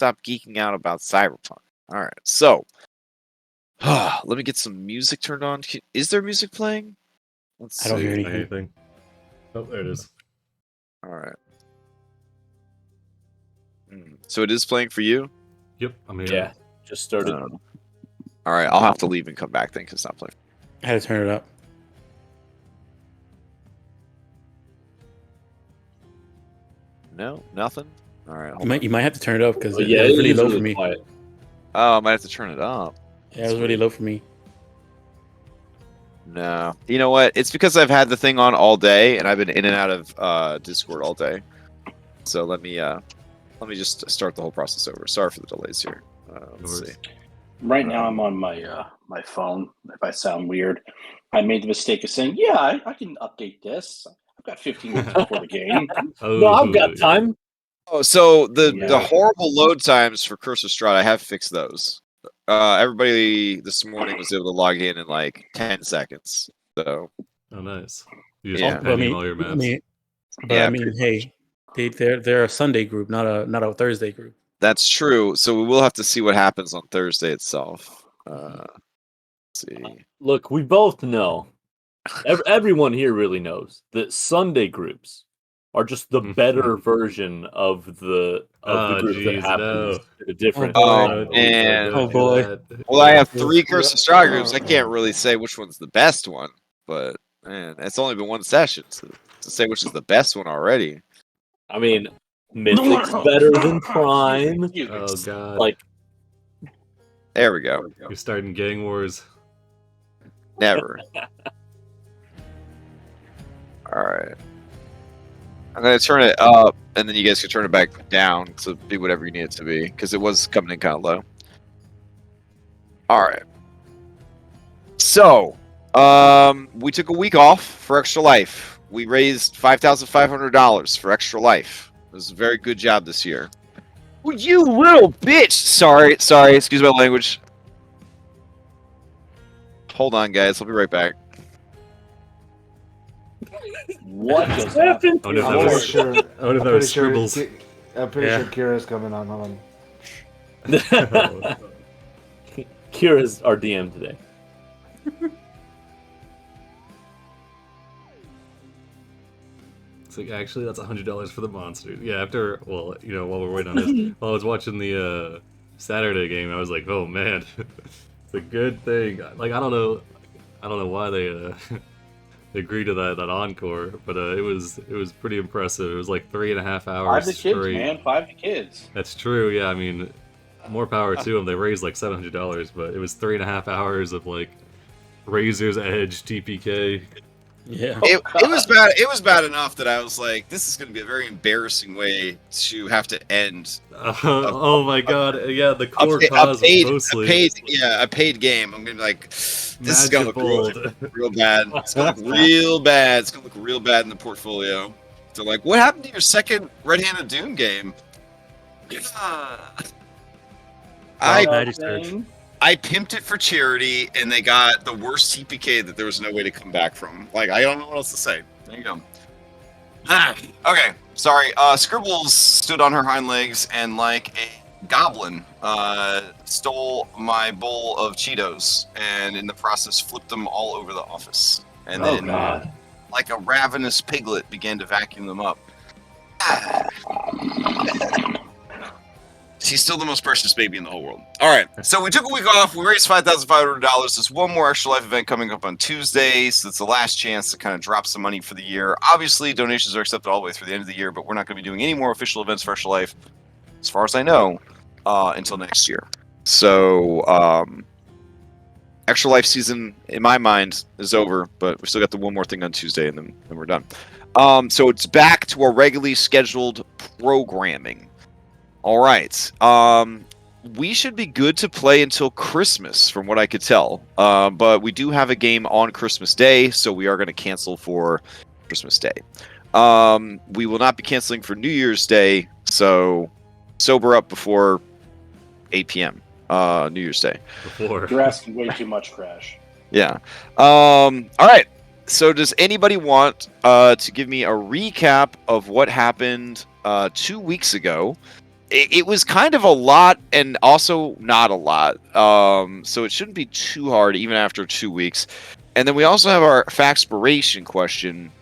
stop geeking out about Cyberpunk. All right, so let me get some music turned on. Is there music playing? Let's I don't see. hear anything. Oh, there it is. All right. So it is playing for you? Yep, I'm here. Yeah, just started. All right, I'll have to leave and come back then because it's not playing. I had to turn it up. No, nothing. All right. You might have to turn it up because But it yeah, was it really is low really for me. quiet. Oh, I might have to turn it up. Yeah, it was really low for me. No, you know what? It's because I've had the thing on all day and I've been in and out of Discord all day. So let me just start the whole process over. Sorry for the delays here. Let's see. Right now, I'm on my my phone. If I sound weird, I made the mistake of saying, "Yeah, I can update this. I've got 15 minutes before the game." No, I've got time. Oh, so the Yeah. horrible load times for Curse of Strahd, I have fixed those. Everybody this morning was able to log in like 10 seconds. So. Oh, nice. You just Yeah. penning all your maps. Yeah, Hey, they're a Sunday group, not a Thursday group. That's true. So we will have to see what happens on Thursday itself. Let's see. Look, we both know. Everyone here really knows that Sunday groups are just the better version of the group that geez, happens no. at a different Oh, time. man. Oh, boy. Well, I have 3 Curse of Strahd groups. I can't really say which one's the best one, but man, it's only been one session to say which is the best one already. I mean, Mythic's better than Prime. Oh, God. Like, There we go. You're starting gang wars. Never. All right. I'm going to turn it up, and then you guys can turn it back down to be whatever you need it to be, because it was coming in kind of low. All right. So, we took a week off for Extra Life. We raised $5,500 for Extra Life. It was a very good job this year. Well, you little bitch! Sorry, excuse my language. Hold on, guys. I'll be right back. What just happened? Oh, no, I'm that pretty was, sure. oh, no, that was scribbles. I'm pretty sure Kira's coming on. Hold on. Kira's our DM today. It's like, actually, that's $100 for the monster. Yeah, after, well, you know, while we're waiting on this, while I was watching the Saturday game, I was like, oh, man, it's a good thing. Like, I don't know why they agreed to that encore, but it was pretty impressive. It was like 3.5 hours 5 to kids, straight. man. 5 to kids. That's true. Yeah, I mean, more power to them. They raised like $700, but it was 3.5 hours of like Razor's Edge TPK. Yeah. It was bad. It was bad enough that I was like, "This is going to be a very embarrassing way to have to end." Oh my god! Yeah, the core cause mostly. A paid game. I'm going to be like, "This is going to look real bad. It's going to look real bad. It's going to look real bad in the portfolio." They're like, "What happened to your second Red-Handed Doom game?" I pimped it for charity, and they got the worst TPK that there was no way to come back from. Like, I don't know what else to say. There you go. Okay, sorry. Scribbles stood on her hind legs and, like a goblin, stole my bowl of Cheetos, and in the process flipped them all over the office. And then, like a ravenous piglet, began to vacuum them up. She's still the most precious baby in the whole world. All right, so we took a week off. We raised $5,500. There's one more Extra Life event coming up on Tuesday, so it's the last chance to kind of drop some money for the year. Obviously, donations are accepted all the way through the end of the year, but we're not going to be doing any more official events for Extra Life, as far as I know, until next year. So, Extra Life season, in my mind, is over, but we still got the one more thing on Tuesday, and then we're done. So it's back to our regularly scheduled programming. All right. We should be good to play until Christmas, from what I could tell. But we do have a game on Christmas Day, so we are going to cancel for Christmas Day. We will not be canceling for New Year's Day, so sober up before 8 p.m. New Year's Day. You're asking way too much, Crash. Yeah. All right. So does anybody want to give me a recap of what happened 2 weeks ago it was kind of a lot and also not a lot. So it shouldn't be too hard even after 2 weeks. And then we also have our Faxpiration question.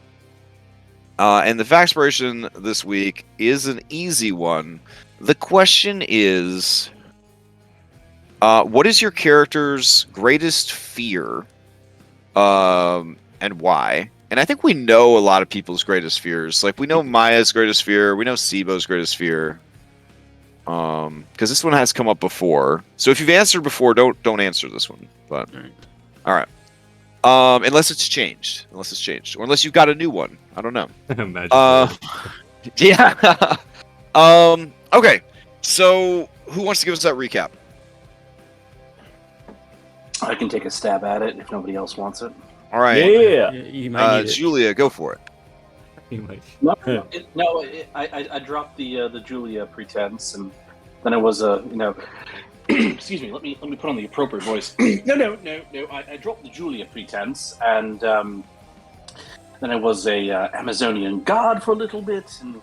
And the Faxpiration this week is an easy one. The question is, what is your character's greatest fear? And why? And I think we know a lot of people's greatest fears. Like, we know Maya's greatest fear. We know Sibo's greatest fear. Because this one has come up before. So if you've answered before, don't answer this one. But all right. Unless it's changed. Or unless you've got a new one. I don't know. Magic Yeah. Okay. So who wants to give us that recap? I can take a stab at it if nobody else wants it. All right. Yeah. You might need it. Julia, go for it. You might- I dropped the Julia pretense, and then it was excuse me. Let me put on the appropriate voice. No. I dropped the Julia pretense, and then I was a Amazonian god for a little bit, and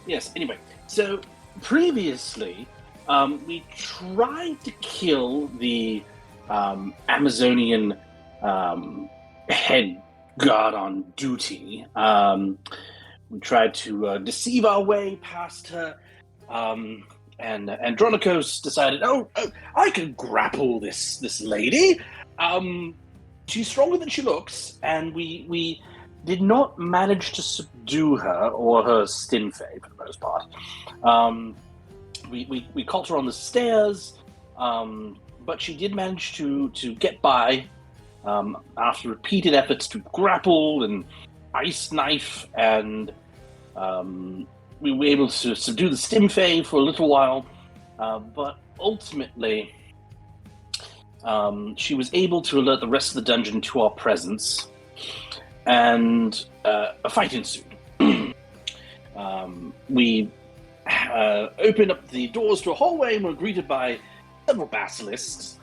yes. Anyway, so previously, we tried to kill the Amazonian head god on duty. We tried to deceive our way past her, and Andronikos decided, oh, I can grapple this lady. She's stronger than she looks, and we did not manage to subdue her or her Stinfei for the most part. We caught her on the stairs, but she did manage to get by after repeated efforts to grapple and ice knife, and we were able to subdue the Stinfei for a little while, but ultimately she was able to alert the rest of the dungeon to our presence, and a fight ensued. We opened up the doors to a hallway and were greeted by several basilisks.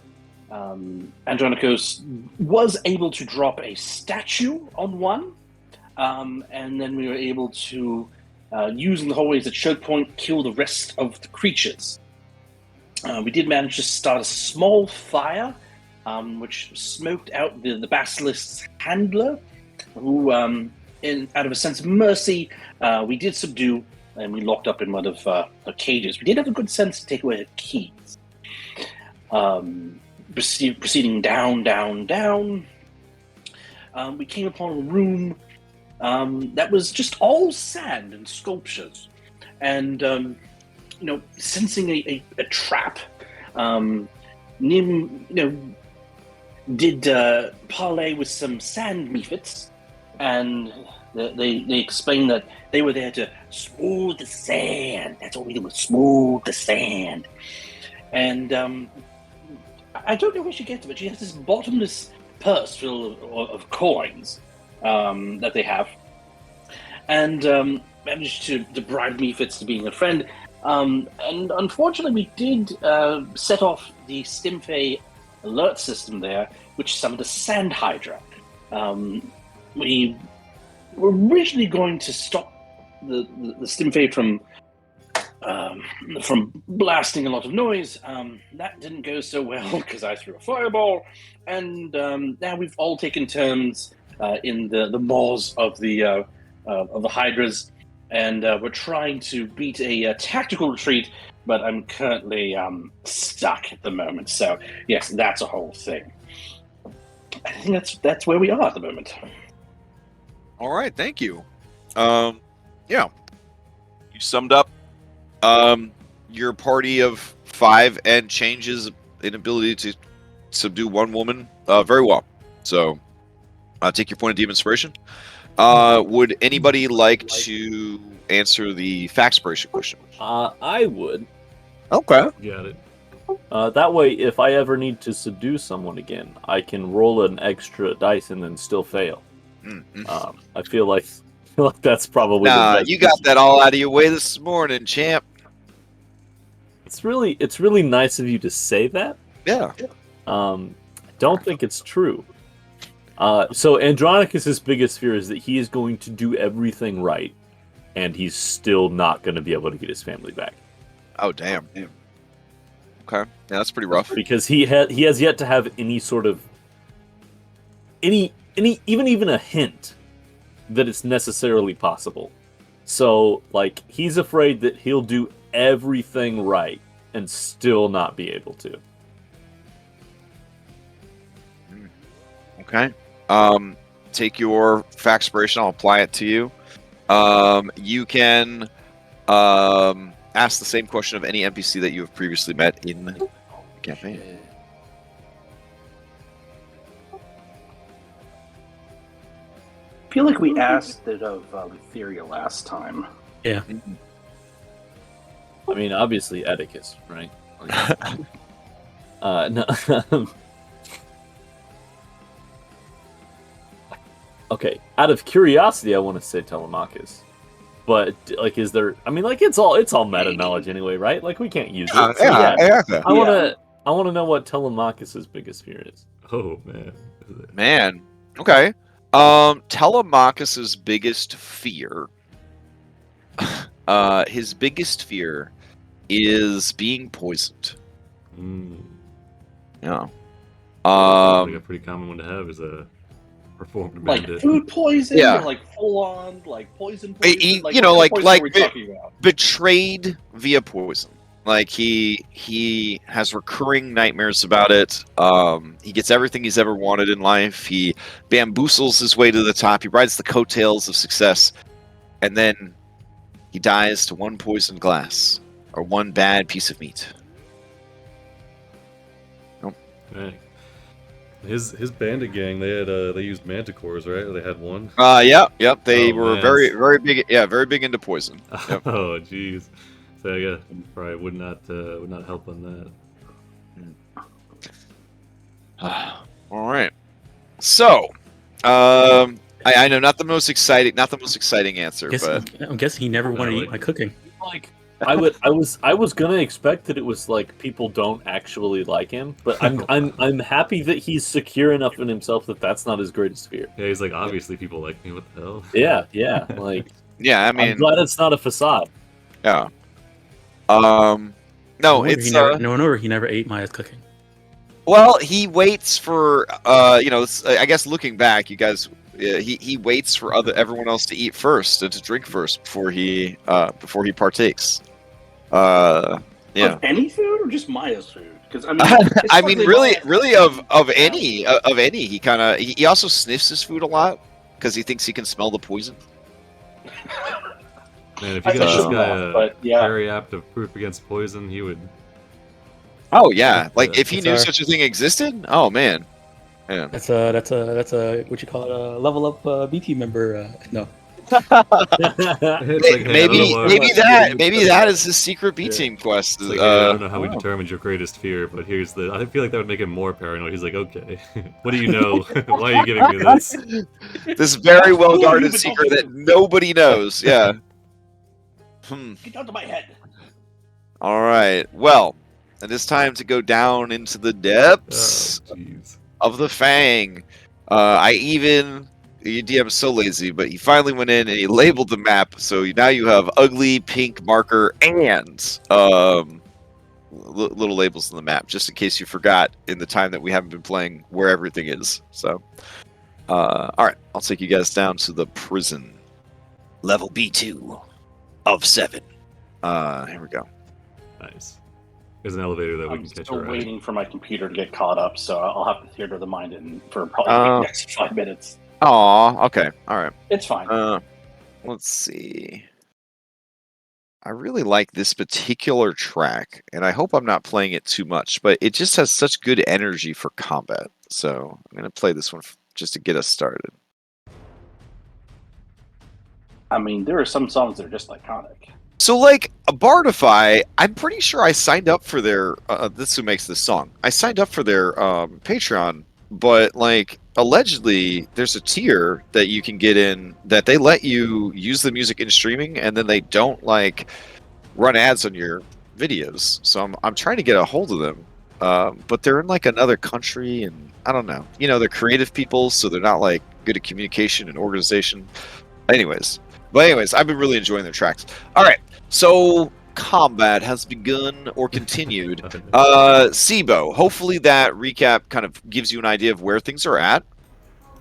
Andronikos was able to drop a statue on one, and then we were able to, using the hallway as a choke point, kill the rest of the creatures. We did manage to start a small fire, which smoked out the basilisk's handler, who, out of a sense of mercy, we did subdue, and we locked up in one of the cages. We did have a good sense to take away her keys. Proceeding down, we came upon a room that was just all sand and sculptures, and sensing a trap, Nim did parlay with some sand mephits, and they explained that they were there to smooth the sand. That's what we do, smooth the sand. And I don't know where she gets it, but she has this bottomless purse full of coins that they have, and managed to bribe mephits to being a friend. And unfortunately, we did set off the Stinfei alert system there, which summoned a sand hydra. We were originally going to stop the Stinfei from blasting a lot of noise. That didn't go so well because I threw a fireball, and now we've all taken turns in the maws of the hydras, and we're trying to beat a tactical retreat, but I'm currently stuck at the moment. So yes, that's a whole thing. I think that's where we are at the moment. All right, thank you. Yeah, you summed up your party of 5 and changes inability to subdue one woman very well. So take your point of deep inspiration. Would anybody like to answer the Faxpiration question? I would. Okay. Got it. That way, if I ever need to subdue someone again, I can roll an extra dice and then still fail. I feel like that's probably the best. You got that all out of your way this morning, champ. It's really nice of you to say that. Yeah. I don't think it's true. So Andronikos' biggest fear is that he is going to do everything right, and he's still not going to be able to get his family back. Oh, damn. Okay. Yeah, that's pretty rough. because he has yet to have any sort of even a hint that it's necessarily possible. So like he's afraid that he'll do everything right and still not be able to. Okay. Take your Factspiration. I'll apply it to you. You can ask the same question of any NPC that you have previously met in the campaign. I feel like we asked it of Lutheria last time. Yeah. I mean, obviously Atticus, right? No. Okay, out of curiosity, I want to say Telemachus, but like, is there? I mean, like, it's all meta knowledge anyway, right? Like, we can't use it. So, Yeah. I want to know what Telemachus's biggest fear is. Oh man. Man. Okay. Telemachus's biggest fear. His biggest fear is being poisoned. Yeah. Like a pretty common one to have is a reformed Like bandit. food poison, Yeah. or like full on like poison. He- Like, you know, what kind of like- poison are we talking about? betrayed via poison. Like he has recurring nightmares about it. He gets everything he's ever wanted in life. He bamboozles his way to the top. He rides the coattails of success, and then he dies to one poisoned glass or one bad piece of meat. Right. His bandit gang, they had they used manticores, right? Or they had one. Yep. They Oh, were man. very big. Yeah, very big into poison. Yep. Oh jeez. So yeah, probably would not help on that. All right. So, I know not the most exciting answer, but I'm guessing he never wanted to eat my cooking. Like, I was gonna expect that it was like people don't actually like him, but I'm happy that he's secure enough in himself that that's not his greatest fear. Yeah, he's like, obviously people like me. What the hell? Yeah. Like, yeah, I mean, I'm glad it's not a facade. yeah. No It's wonder he never ate Maya's cooking. well, he waits for I guess looking back, you guys, he waits for everyone else to eat first and to drink first before he partakes. Yeah. Of any food or just Maya's food? Because I mean, I mean, really of any. He kind of he also sniffs his food a lot because he thinks he can smell the poison. Man, if you I got this shouldn't guy laugh, but yeah. very apt of proof against poison, he would. Oh yeah, like if he That's knew our- such a thing existed. Oh man. Yeah. That's a what you call it, a level up BT member. No. It's like, hey, I Maybe don't know, that is his secret B team quest. It's like, hey, I don't know how we determined your greatest fear, but here's the. I feel like that would make him more paranoid. He's like, okay, what do you know? Why are you giving me this? This very well guarded secret that nobody knows. Yeah. Get out of my head. All right. Well, it is time to go down into the Oh, depths jeez. of the Fang. Your DM is so lazy, but he finally went in and he labeled the map. So now you have ugly pink marker and little labels on the map, just in case you forgot in the time that we haven't been playing where everything is. So, all right, I'll take you guys down to the prison, level B2 of 7. Here we go. Nice. There's an elevator that we I'm can catch still a ride. waiting for my computer to get caught up, so I'll have to theater the mind in for probably the next 5 minutes. Aw, okay, all right. It's fine. Let's see. I really like this particular track, and I hope I'm not playing it too much, but it just has such good energy for combat. So I'm going to play this one just to get us started. I mean, there are some songs that are just iconic. So, like, Bardify, I'm pretty sure I signed up for their... this is who makes this song. I signed up for their Patreon, but, like, allegedly, there's a tier that you can get in that they let you use the music in streaming, and then they don't, like, run ads on your videos. So I'm trying to get a hold of them. But they're in, like, another country, and I don't know. You know, they're creative people, so they're not, like, good at communication and organization. Anyways, I've been really enjoying their tracks. All right. So, combat has begun or continued. Sibo, hopefully that recap kind of gives you an idea of where things are at.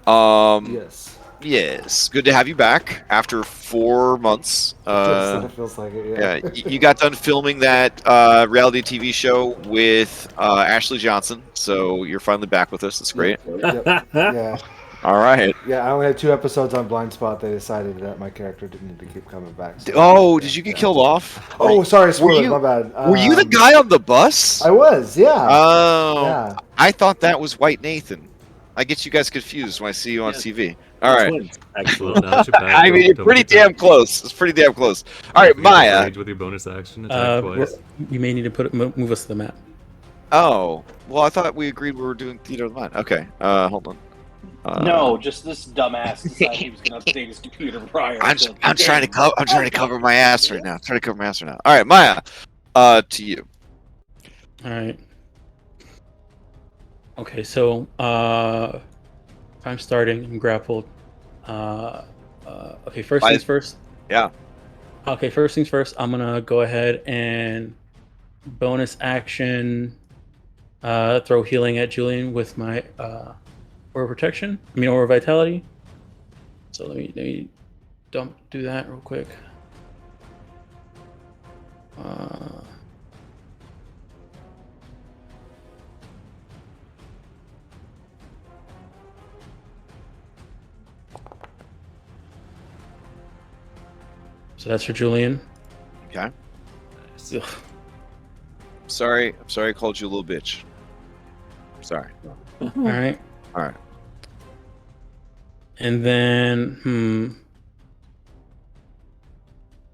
Yes. Yes, good to have you back after 4 months. It feels like it, yeah. You got done filming that reality TV show with Ashley Johnson, so you're finally back with us. That's great. Yep. Yeah. All right. Yeah, I only had 2 episodes on Blind Spot. They decided that my character didn't need to keep coming back. So Oh, did you get killed off? Oh, sorry, spoiler, you- my bad. Were you the guy on the bus? I was, yeah. Oh, Yeah. I thought that was White Nathan. I get you guys confused when I see you on Yeah. TV. All right. Twins, actually. Slow down, Chappelle. I mean, you're pretty damn close. It's pretty damn close. All right, Maya. Rage with your bonus action, attack twice. You may need to move us to the map. Oh, well, I thought we agreed we were doing Theater of the Mind. Okay, hold on. No, just this dumbass decided he was going to update his computer prior. I'm to trying to cover my ass right now. I'm trying to cover my ass right now. All right, Maya. To you. All right. Okay, so I'm starting. I'm grappled. Okay, first things first. Yeah. Okay, first things first. I'm gonna go ahead and bonus action throw healing at Julian with my aura protection. I mean aura vitality. So let me do that real quick. So that's for Julian. Okay. Ugh. I'm sorry I called you a little bitch. Sorry. All right. All right. And then,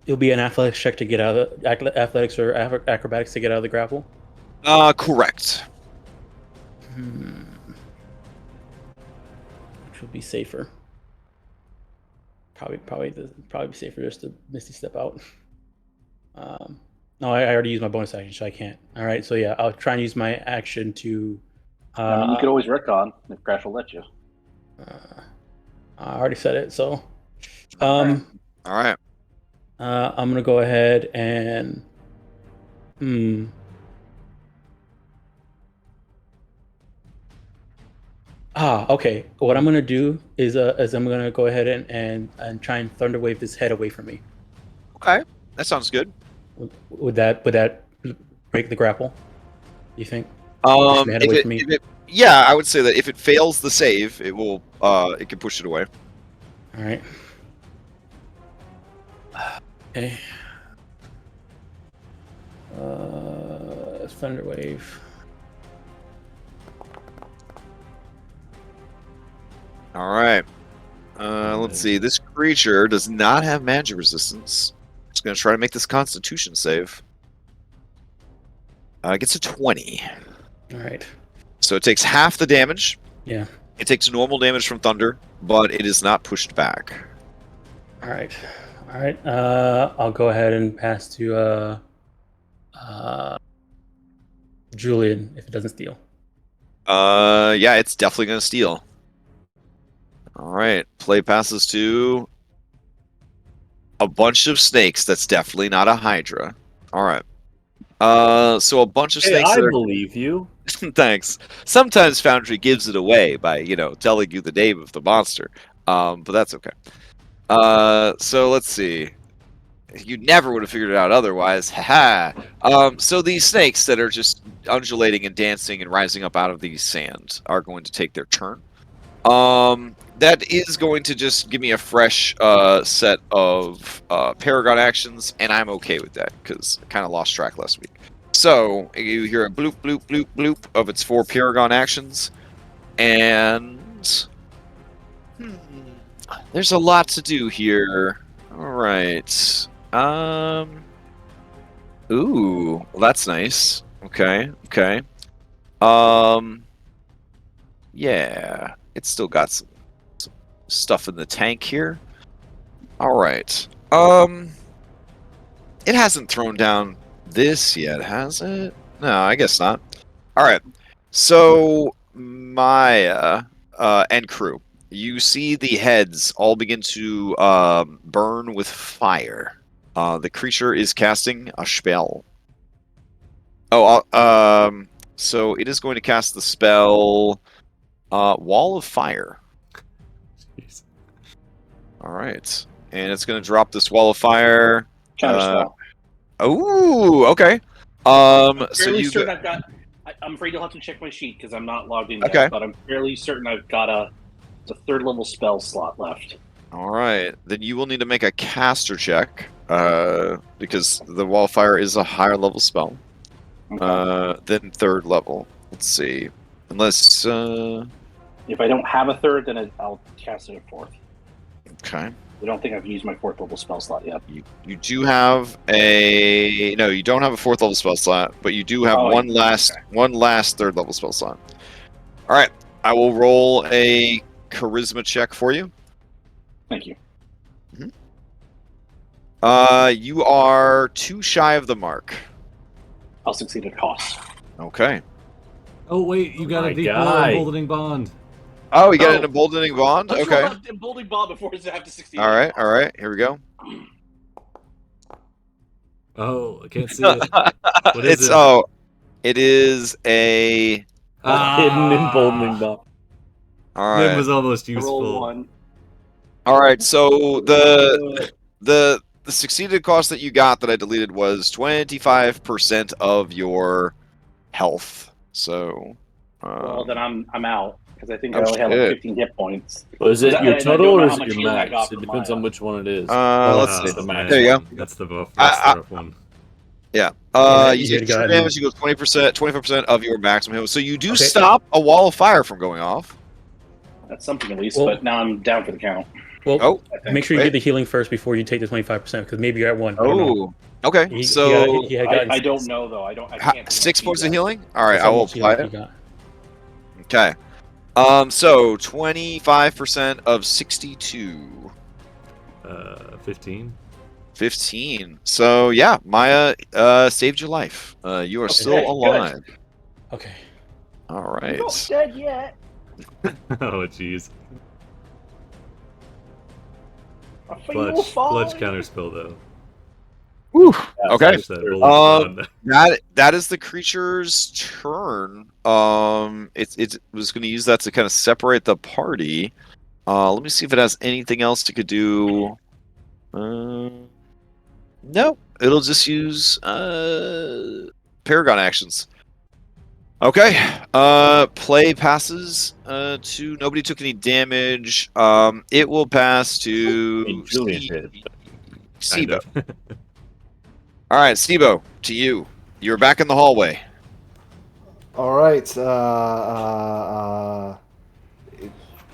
it'll be an athletics check to get out of athletics or acrobatics to get out of the grapple. Correct. Which will be safer. Probably be safer just to Misty step out. No, I already used my bonus action, so I can't. All right, so yeah, I'll try and use my action to. I mean, you could always retcon if Crash will let you. I already said it, so. All right. I'm gonna go ahead and. Okay. What I'm gonna do is I'm gonna go ahead and try and thunder wave this head away from me. Okay, that sounds good. Would that break the grapple? You think? Push my head away from me? Yeah, I would say that if it fails the save, it will it can push it away. All right. Okay. Thunder wave. All right. Let's see. This creature does not have magic resistance. It's going to try to make this Constitution save. Gets a 20. All right. So it takes half the damage. Yeah. It takes normal damage from thunder, but it is not pushed back. All right. All right. I'll go ahead and pass to Julian if it doesn't steal. Yeah, it's definitely going to steal. All right. Play passes to a bunch of snakes. That's definitely not a Hydra. All right. So a bunch of snakes. I believe you. Thanks. Sometimes Foundry gives it away by, telling you the name of the monster. But that's okay. So let's see. You never would have figured it out otherwise. Haha. So these snakes that are just undulating and dancing and rising up out of the sand are going to take their turn. That is going to just give me a fresh set of Paragon actions, and I'm okay with that because I kind of lost track last week. So you hear a bloop, bloop, bloop, bloop of its 4 Paragon actions, and there's a lot to do here. All right. Ooh, well, that's nice. Okay. Yeah, it's still got some stuff in the tank here. All right. It hasn't thrown down this yet, has it? No, I guess not. All right. So Maya and crew, you see the heads all begin to burn with fire. The creature is casting a spell. So it is going to cast the spell Wall of Fire. Jeez. All right. And it's going to drop this Wall of Fire. Counterspell. Oh, okay. I'm So fairly you certain I've got. I'm afraid you'll have to check my sheet because I'm not logged in yet. Okay. But I'm fairly certain I've got a 3rd level spell slot left. All right. Then you will need to make a caster check because the Wall of Fire is a higher level spell than 3rd level. Let's see. Unless If I don't have a 3rd, then I'll cast it at 4th. okay. I don't think I've used my 4th level spell slot yet. You do have a no. You don't have a 4th level spell slot, but you do have one last 3rd level spell slot. All right, I will roll a charisma check for you. Thank you. You are 2 shy of the mark. I'll succeed at cost. Okay. Oh wait, you got My a deep guy. emboldening bond. Oh, you got an emboldening bond. Let's Okay. roll out emboldening bomb before I have to succeed. All right. All right. Here we go. Oh, I can't see it. What is it? It is a. Hidden emboldening bomb. All That right. was almost Roll useful. 1. All right. So the succeeded cost that you got that I deleted was 25% of your health. So. Well, then I'm out because I think I Oh, only have shit. like 15 hit points. Well, is it I- your I total don't know or how is it much your healing I max? got It from depends my, on which one it is. Let's see. the max There you go. That's the rough one. Yeah. Yeah, You you take got true it. damage equals 25% of your maximum health. So you do Okay. stop a wall of fire from going off. That's something at least, Well- but now I'm down for the count. Well, Oh. I think. make sure you wait. get the healing first before you take the 25% because maybe you're at 1. I don't know. Oh. Okay. He So had gotten I don't know though. I can't. see my 6 feet points of yet. healing. All right. That's I how will much healing apply he it. got. Okay. So 25% of 62. 15. 15. So yeah, Maya saved your life. You are still Okay, alive. Okay. All I'm right. not dead yet. Oh jeez. I feel Clutch fine. counterspell though. Whew. Yeah, Okay. Clutch that bullet bond. That is the creature's turn. It was going to use that to kind of separate the party. Let me see if it has anything else it could do. No, it'll just use Paragon actions. Okay. Play passes to nobody took any damage. It will pass to Julian did. Kind Sibo. of. All right, Sibo, to you. You're back in the hallway. All right.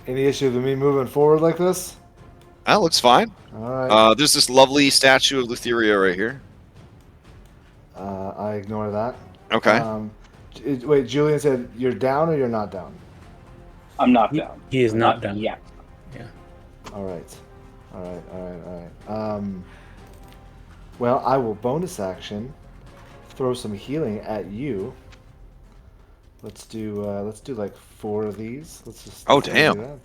Any issue with me moving forward like this? That looks fine. All right. There's this lovely statue of Lutheria right here. I ignore that. Okay. Wait, Julian said you're down or you're not down? I'm not He- down. he is not down. Yeah. All right. Well, I will bonus action throw some healing at you. Let's do like 4 of these. Let's just. Oh, do damn. that.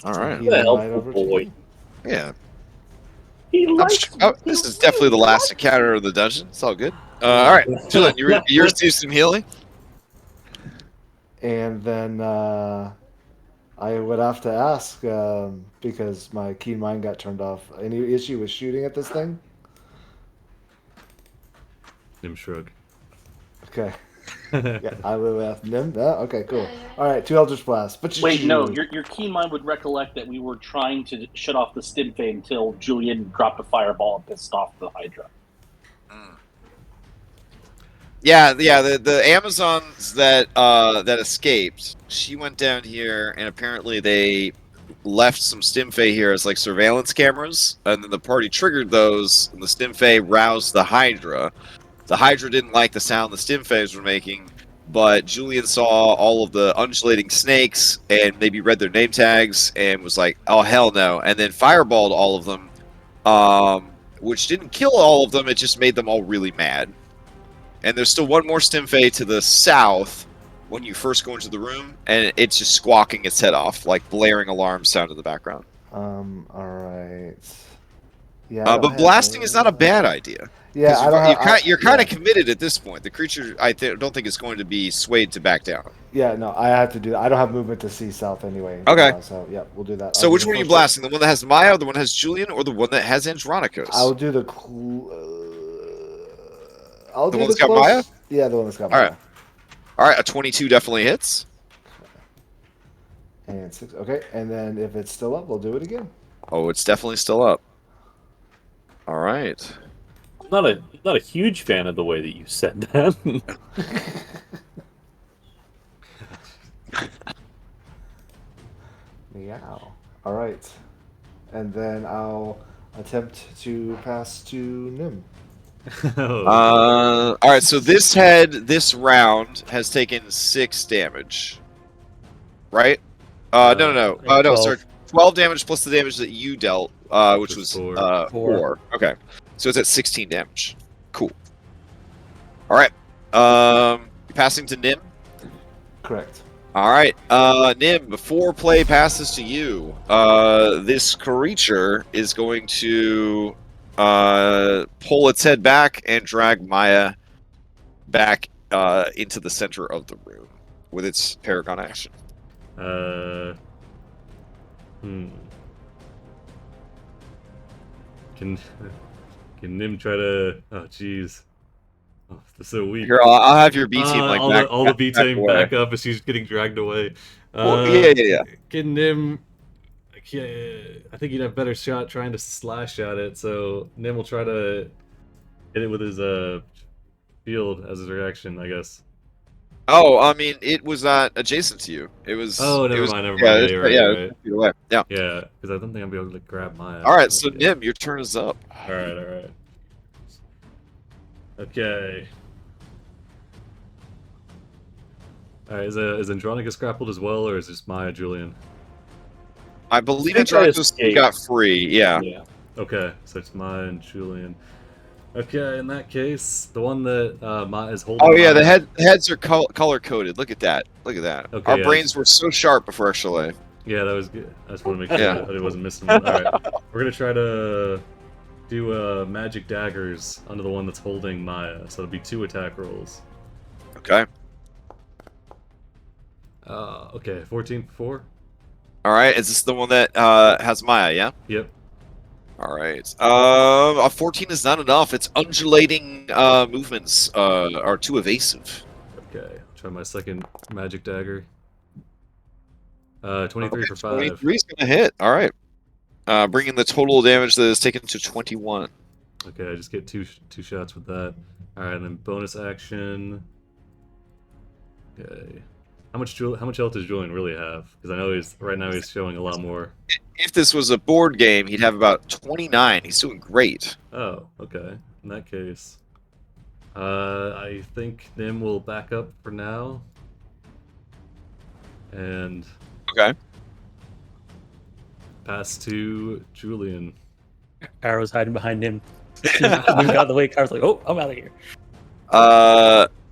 All right. Healing helpful light over to boy. you. Yeah. He likes. This is definitely the last encounter of the dungeon. It's all good. All right, Julian, you received some healing. And then I would have to ask because my keen mind got turned off. Any issue with shooting at this thing? Nim shrug. Okay. Yeah, I will ask Nim. Okay, cool. All right, 2 Eldritch Blasts. But Wait, no. Your keen mind would recollect that we were trying to shut off the Stimfay until Julian dropped a fireball and pissed off the Hydra. Yeah. The Amazons that escaped. She went down here, and apparently they left some Stimfay here as like surveillance cameras, and then the party triggered those, and the Stimfay roused the Hydra. The Hydra didn't like the sound the Stimfays were making, but Julian saw all of the undulating snakes and maybe read their name tags and was like, "Oh hell no!" and then fireballed all of them, which didn't kill all of them. It just made them all really mad. And there's still one more Stimfay to the south when you first go into the room, and it's just squawking its head off, like blaring alarm sound in the background. All right. Yeah, I don't but have, blasting is not a bad idea. Yeah, I don't have. You're kind yeah. of committed at this point. The creature, don't think is going to be swayed to back down. Yeah, no, I have to do that. I don't have movement to see south anyway. Okay. So yeah, we'll do that. So I'll which do one are the you first blasting? The one that has Maya, the one that has Julian, or the one that has Andronicus? I'll do the. I'll The do one the that's got close. Maya? Yeah, the one that's got All Maya. right. All right, a 22 definitely hits. And 6. Okay, and then if it's still up, we'll do it again. Oh, it's definitely still up. All right. Not a huge fan of the way that you said that. Meow. All right, and then I'll attempt to pass to Nim. All right, so this head, this round, has taken 6 damage. Right? No, 12. sorry. 12 damage plus the damage that you dealt, which was Four. 4. Okay. So it's at 16 damage. Cool. All right. You're passing to Nim? Correct. All right. Nim, before play passes to you, this creature is going to pull its head back and drag Maya back into the center of the room with its Paragon action. Can Nim try to? Oh, jeez. Oh, they're so weak. Here, I'll have your B team like all the B team away. back up as she's getting dragged away. Well, yeah. Can Nim? I think he'd have better shot trying to slash at it. So Nim will try to hit it with his shield as his reaction, I guess. Oh, I mean, it was not adjacent to you. It was. Oh, never mind. Yeah, Yeah, you're right. Yeah. Yeah, because I don't think I'll be able to grab Maya. All right, so Okay. Nim, your turn is up. All right. Okay. All right, is Andronicus grappled as well, or is this Maya Julian? I believe I think I Andronicus escaped. got free. Yeah. Yeah. Okay, so it's Maya and Julian. Okay, in that case, the one that Maya is holding. Oh yeah, Maya- the heads are color coded. Look at that. Look at that. Okay, Our yeah. brains were so sharp before Extra Life. Yeah, that was good. I just want to make sure Yeah. that it wasn't missing one. All right, we're gonna try to do magic daggers under the one that's holding Maya. So it'll be 2 attack rolls. Okay. Okay, 14 for 4. All right. Is this the one that has Maya? Yeah. Yep. All right. A 14 is not enough. Its undulating movements are too evasive. Okay, I'll try my second magic dagger. 23 for 5. 23 is gonna hit. All right. Bringing the total damage that is taken to 21. Okay, I just get two shots with that. All right, and then bonus action. Okay, how much health does Julian really have? Because I know right now he's showing a lot more. If this was a board game, he'd have about 29. He's doing great. Oh, okay. In that case, I think Nim will back up for now. And Okay. pass to Julian. Kara's hiding behind him. Nim got out of the way. Kara's like, "Oh, I'm out of here."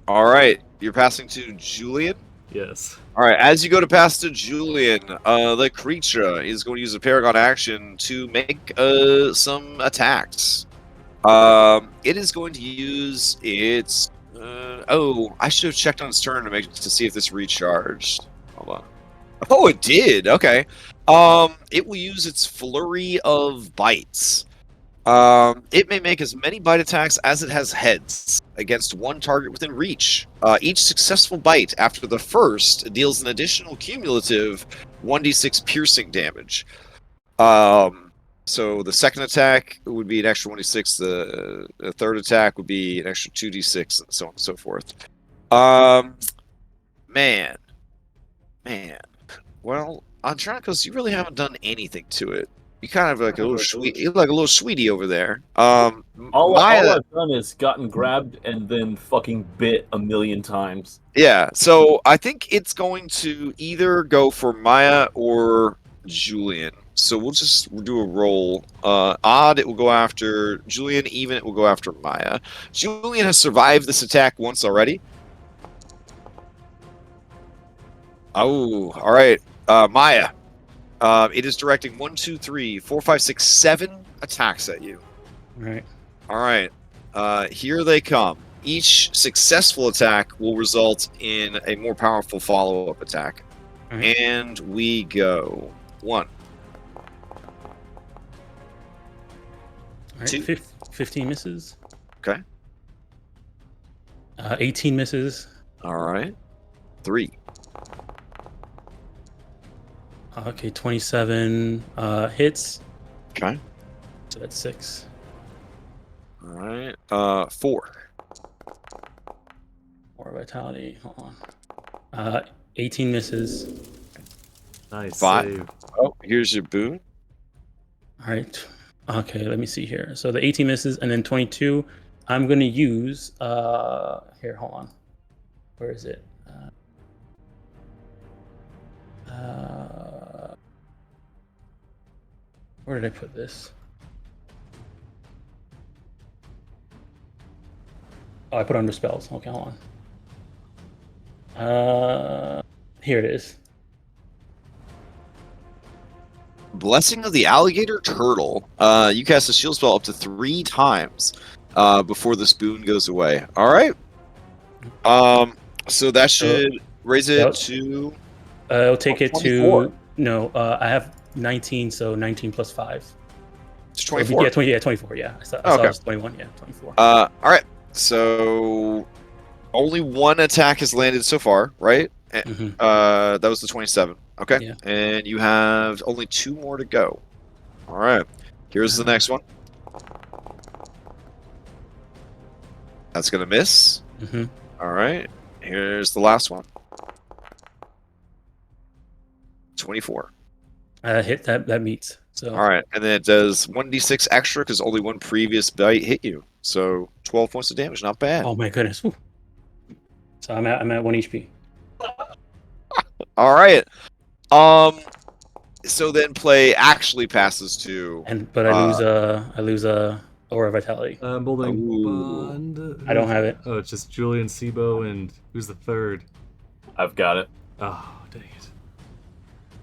All right. You're passing to Julian. Yes. All right. As you go to pass to Julian, the creature is going to use a Paragon action to make some attacks. It is going to use its. I should have checked on its turn to see if this recharged. Hold on. Oh, it did. Okay. It will use its flurry of bites. It may make as many bite attacks as it has heads against one target within reach. Each successful bite after the first deals an additional cumulative 1d6 piercing damage. So the second attack would be an extra 1d6. The third attack would be an extra 2d6, and so on and so forth. Man. Well, Andronicus, you really haven't done anything to it. You kind of like a little sweet. You're like a little sweetie over there. All Maya, I've done is gotten grabbed and then fucking bit a million times. yeah. So I think it's going to either go for Maya or Julian. So we'll just do a roll. Odd, it will go after Julian. Even, it will go after Maya. Julian has survived this attack once already. Oh, all right. Maya. It is directing 1, 2, 3, 4, 5, 6, 7 attacks at you. Right. All right. Here they come. Each successful attack will result in a more powerful follow-up attack. Alright. And we go. 1. Alright. Two. 15 misses. Okay. 18 misses. All right. 3. Okay, 27 hits. Okay. So that's 6. All right. 4. More vitality. Hold on. 18 misses. Nice 5. save. Oh, here's your boon. All right. Okay, let me see here. So the 18 misses, and then 22. I'm going to use. Here, hold on. Where is it? Where did I put this? Oh, I put it under spells. Okay, hold on. Here it is. Blessing of the Alligator Turtle. You cast a shield spell up to 3 times before this boon goes away. All right. So that should raise it Yep. to. It'll take it 24. to no. I have 19, so 19 plus 5. It's 24. Yeah, 24. Yeah, I saw Okay. it was 21. Yeah, 24. All right. So only one attack has landed so far, right? Mhm. That was the 27. Okay. Yeah. And you have only 2 more to go. All right. Here's the next one. That's going to miss. Mhm. All right. Here's the last one. 24. Hit that meets. So All right. And then it does 1d6 extra because only one previous bite hit you. So 12 points of damage. Not bad. Oh my goodness. Whew. So I'm at 1 HP. All right. So then play actually passes to. But I lose aura vitality. Building Ooh. bond. I don't have it. Oh, it's just Julian Sebo and who's the third? I've got it. Oh, dang it.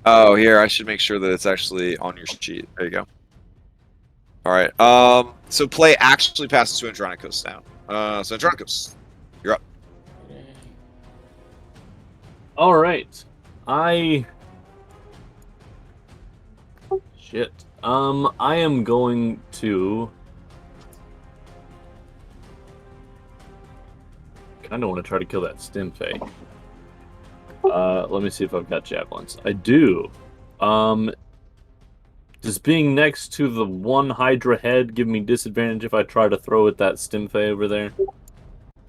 Oh, here I should make sure that it's actually on your sheet. There you go. All right. So play actually passes to Andronicos now. So Andronicos, you're up. All right. Shit. I am going to kind of want to try to kill that Stimfey. Let me see if I've got javelins. I do. Does being next to the one Hydra head give me disadvantage if I try to throw at that Stimfey over there?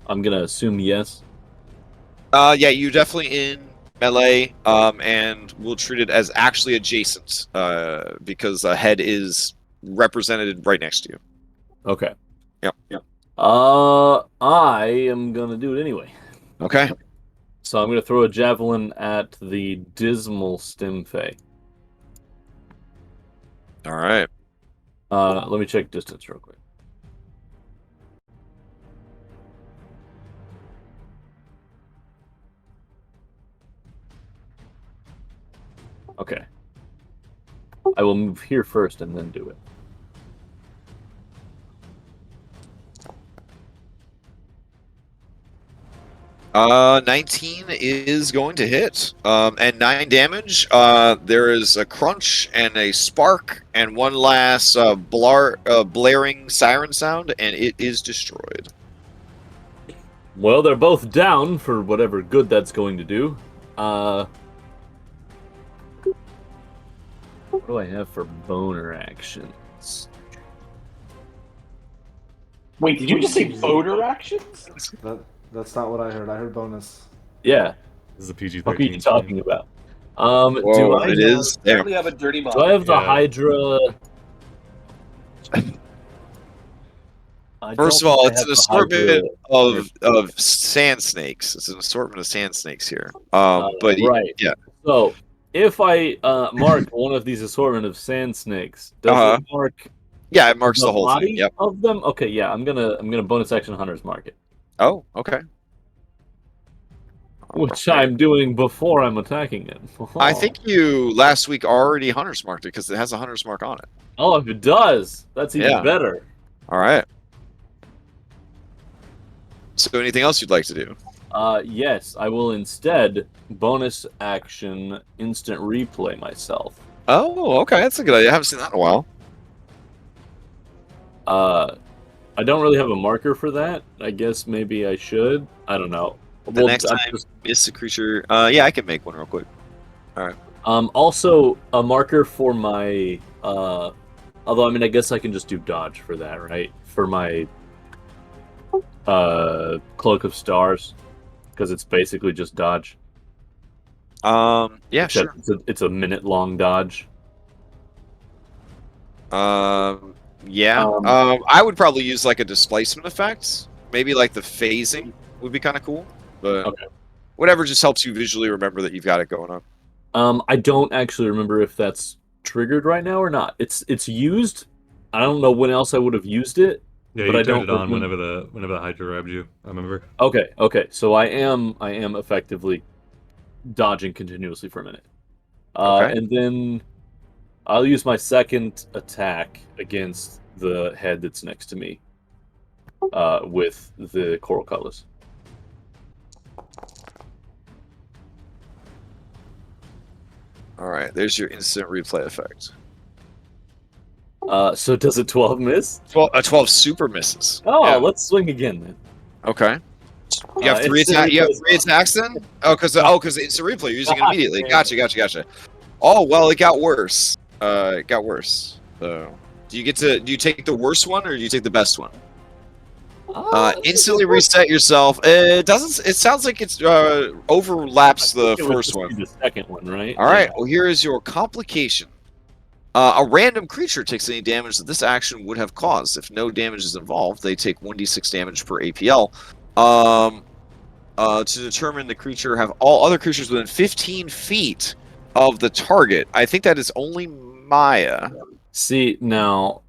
I'm gonna assume yes. Yeah, you're definitely in melee, and we'll treat it as actually adjacent, because a head is represented right next to you. Okay. Yep. I am gonna do it anyway. Okay. So I'm gonna throw a javelin at the dismal Stimfey. All right. Let me check distance real quick. Okay. I will move here first and then do it. Uh, 19 is going to hit. And 9 damage. There is a crunch and a spark and one last blaring siren sound, and it is destroyed. Well, they're both down for whatever good that's going to do. What do I have for boner actions? Wait, did you just say voter actions? That's not what I heard. I heard bonus. Yeah, This is a PG-13. what are you talking about? Whoa, Do I it is. There. We have a dirty mom. Do I have the Yeah. Hydra? I First of don't all, think I it's have an the assortment Hydra. of sand snakes. It's an assortment of sand snakes here. But right. yeah. So if I mark one of these assortment of sand snakes, does it mark Yeah, it marks the the whole body thing. Yep. of them? Okay, yeah, I'm gonna bonus action hunters mark it, Oh, okay. which I'm doing before I'm attacking it. I think you last week already hunter's marked it because it has a hunter's mark on it. Oh, if it does, that's even Yeah. better. All right. So anything else you'd like to do? Yes, I will instead bonus action instant replay myself. Oh, okay. That's a good idea. I haven't seen that in a while. I don't really have a marker for that. I guess maybe I should. I don't know. The next time miss a creature. Yeah, I can make one real quick. All right. Also, a marker for my. Although, I mean, I guess I can just do dodge for that, right? For my Cloak of Stars, because it's basically just dodge. Yeah, Except sure. it's a minute-long dodge. Yeah. I would probably use like a displacement effect. Maybe like the phasing would be kind of cool. But Okay. whatever just helps you visually remember that you've got it going on. I don't actually remember if that's triggered right now or not. It's used. I don't know when else I would have used it. Yeah, but you I turned don't it on whenever the Hydra grabbed you. I remember. Okay. So I am effectively dodging continuously for a minute. Okay. And then I'll use my second attack against the head that's next to me. With the Coral Cutlass. All right. There's your instant replay effect. So does a 12 miss? 12 super misses. Oh, Yeah. let's swing again then. Okay. You have three instant You have replays- three attacks then? Oh, because instant replay. You're using it immediately. Gotcha. Oh well, it got worse. It got worse. So, do you take the worst one or do you take the best one? Instantly reset yourself. It doesn't. It sounds like it's overlaps the It would first just one. be the second one, right? All right. Well, here is your complication. A random creature takes any damage that this action would have caused. If no damage is involved, they take 1d6 damage per APL. To determine the creature, have all other creatures within 15 feet of the target. I think that is only Maya. See, now,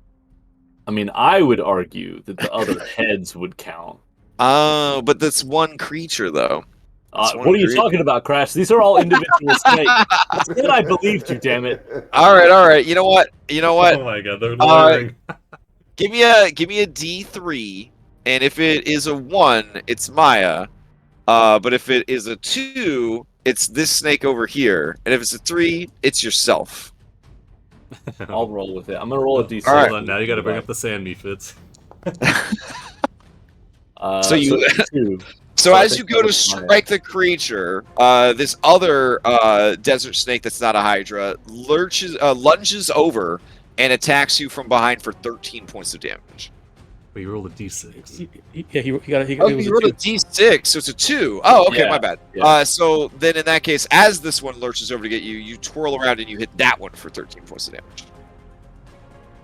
I mean, I would argue that the other heads would count. But that's one creature, though. That's one What are you creature. talking about, Crash? These are all individual snakes. I said I believed you, damn it. All right. You know what? Oh my god, they're luring. Give me a D3, and if it is a 1, it's Maya. But if it is a 2, it's this snake over here, and if it's a 3, it's yourself. I'll roll with it. I'm gonna roll a d6. All right. Hold on, now you got to bring up the sand mephits. So you- two. So I as think you go that to was Maya. strike the creature, this other desert snake that's not a Hydra lunges over and attacks you from behind for 13 points of damage. But you rolled a d6. Yeah, he got it. Oh, It was you a rolled a two. D6, so it's a 2. Oh, okay, Yeah, my bad. yeah. So then in that case, as this one lurches over to get you, you twirl around and you hit that one for 13 points of damage.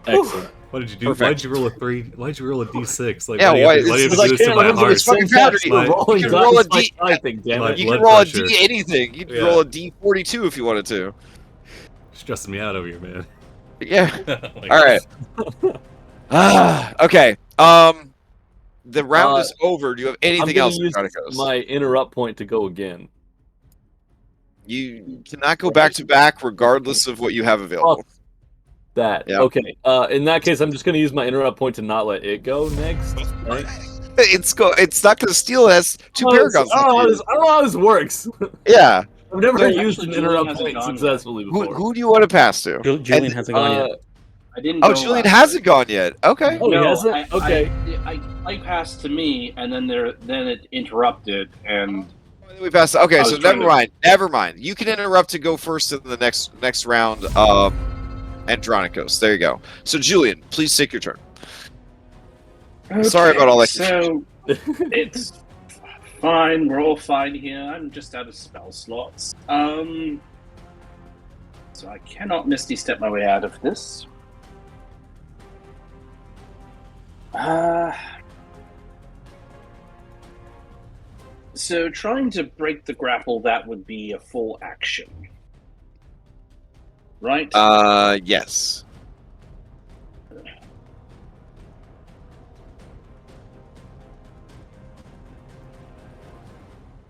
Excellent. What did you do? Perfect. Why'd you roll a 3? Why'd you roll a d6? Like, Yeah, why do why- you have to it's do this to can't my remember heart? It's fucking syntax Foundry. for My- rolling you can roll a dice by D- typing, damn My it. You blood can roll a pressure. D anything. You can Yeah. roll a D42 if you wanted to. Stressing me out over here, man. Yeah. Like, All right. Okay. The round is over. Do you have I'm anything gonna else? use Chronicles? my interrupt point to go again. You cannot go back to back regardless of what you have available. That. Yeah. Okay. In that case, I'm just gonna use my interrupt point to not let it go next. Right? It's not going to steal. It has 2 paragons. I don't know how this works. Yeah. I've never So used an actually, interrupt Julian point hasn't gone successfully before. Who do you want to pass to? Julian hasn't gone yet. I didn't. Oh, go Julian last hasn't gone yet. Okay. Oh, he hasn't? Okay. I passed to me, and then it interrupted, and We passed. Okay, I so was trying never mind. You can interrupt to go first in the next round. Andronicos. There you go. So Julian, please take your turn. Sorry about all that So it's fine. We're all fine here. I'm just out of spell slots. So I cannot Misty Step my way out of this. So trying to break the grapple, that would be a full action, right? Yes.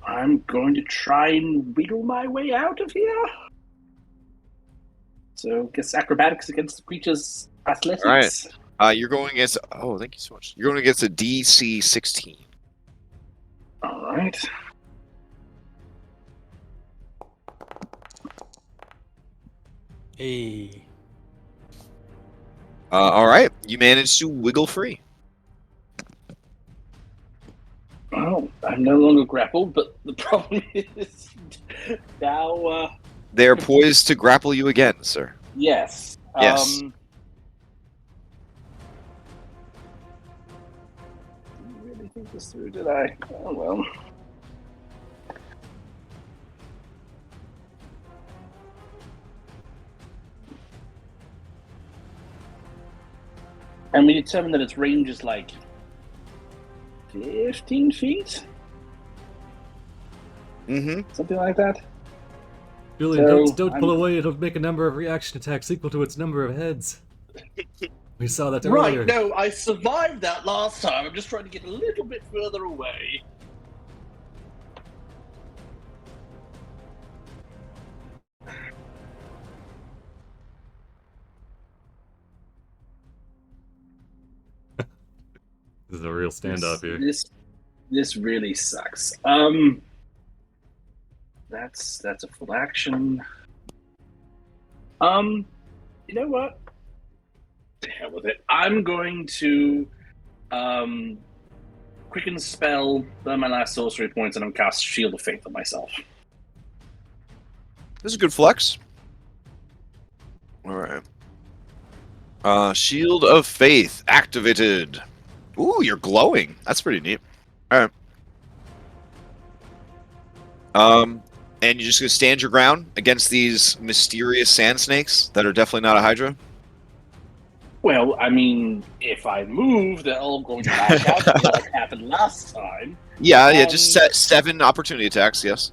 I'm going to try and wiggle my way out of here. So, I guess acrobatics against the creature's athletics. All right. You're going against. Oh, thank you so much. You're going against a DC 16. All right. Hey. All right. You managed to wiggle free. Well, I'm no longer grappled, but the problem is now. They're poised to grapple you again, sir. Yes. Yes. Didn't really think this through, did I? Oh well. And we determined that its range is like 15 feet? Mm-hmm. Something like that? Julian, So, don't pull away. It'll make a number of reaction attacks equal to its number of heads. We saw that earlier. Right, no, I survived that last time. I'm just trying to get a little bit further away. This is a real standoff here. This really sucks. That's a full action. You know what? To hell with it. I'm going to quicken spell, burn my last sorcery points, and I'm cast Shield of Faith on myself. This is a good flex. All right. Shield of Faith activated. Ooh, you're glowing. That's pretty neat. All right. And you're just gonna stand your ground against these mysterious sand snakes that are definitely not a Hydra. Well, I mean, if I move, they're all going to lash out at me like happened last time. Yeah, just set 7 opportunity attacks. Yes.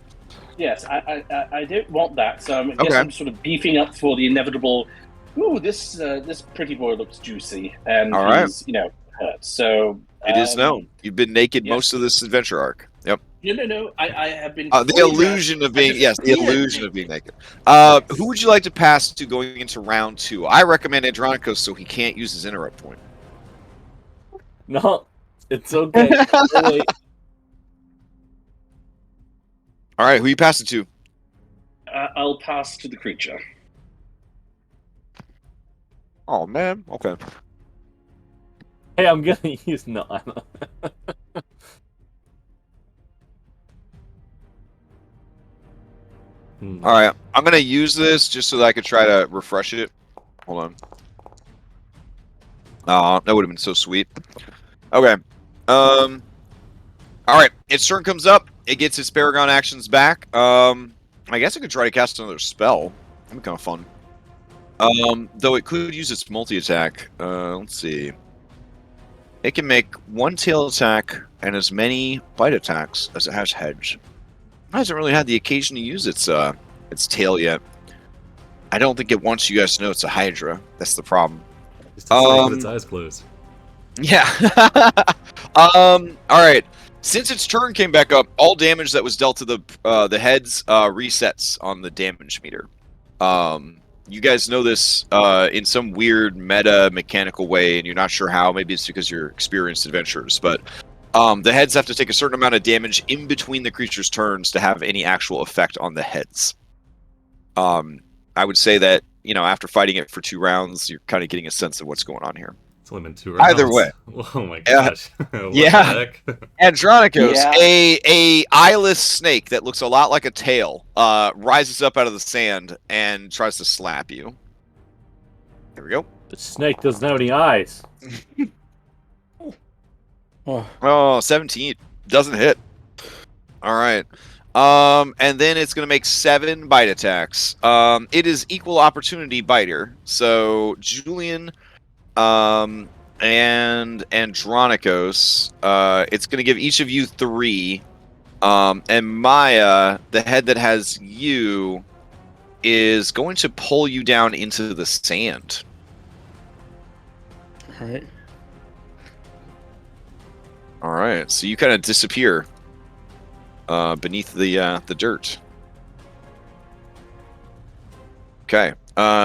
Yes, I don't want that, so I guess Okay. I'm sort of beefing up for the inevitable. Ooh, this pretty boy looks juicy, and All right. he's hurt. So It is known. You've been naked yes. most of this adventure arc. Yep. No. I have been. The illusion of being illusion of being naked. Who would you like to pass to going into round 2? I recommend Andronicus so he can't use his interrupt point. No, it's okay. Wait. All right, who you pass it to? I'll pass to the creature. Oh man. Okay. Hey, I'm gonna use no. All right, I'm gonna use this just so that I could try to refresh it. Hold on. Oh, that would have been so sweet. Okay. All right, its turn comes up. It gets its Paragon actions back. I guess I could try to cast another spell. That'd be kind of fun. Though it could use its multi-attack. Let's see. It can make 1 tail attack and as many bite attacks as it has heads. It hasn't really had the occasion to use its tail yet. I don't think it wants you guys to know it's a Hydra. That's the problem. Just a snake with its eyes closed. Yeah. All right. Since its turn came back up, all damage that was dealt to the heads resets on the damage meter. You guys know this in some weird meta mechanical way, and you're not sure how. Maybe it's because you're experienced adventurers, but the heads have to take a certain amount of damage in between the creature's turns to have any actual effect on the heads. I would say that, after fighting it for 2 rounds, you're kind of getting a sense of what's going on here. It's only been 2 rounds. Either way. Oh my gosh. What Yeah. the heck? Andronicus, Yeah. a eyeless snake that looks a lot like a tail, rises up out of the sand and tries to slap you. There we go. The snake doesn't have any eyes. Oh, 17. Doesn't hit. All right. And then it's going to make 7 bite attacks. It is equal opportunity biter. So Julian and Andronicus, it's going to give each of you 3. And Maya, the head that has you, is going to pull you down into the sand. All right. All right, so you kind of disappear beneath the dirt. Okay,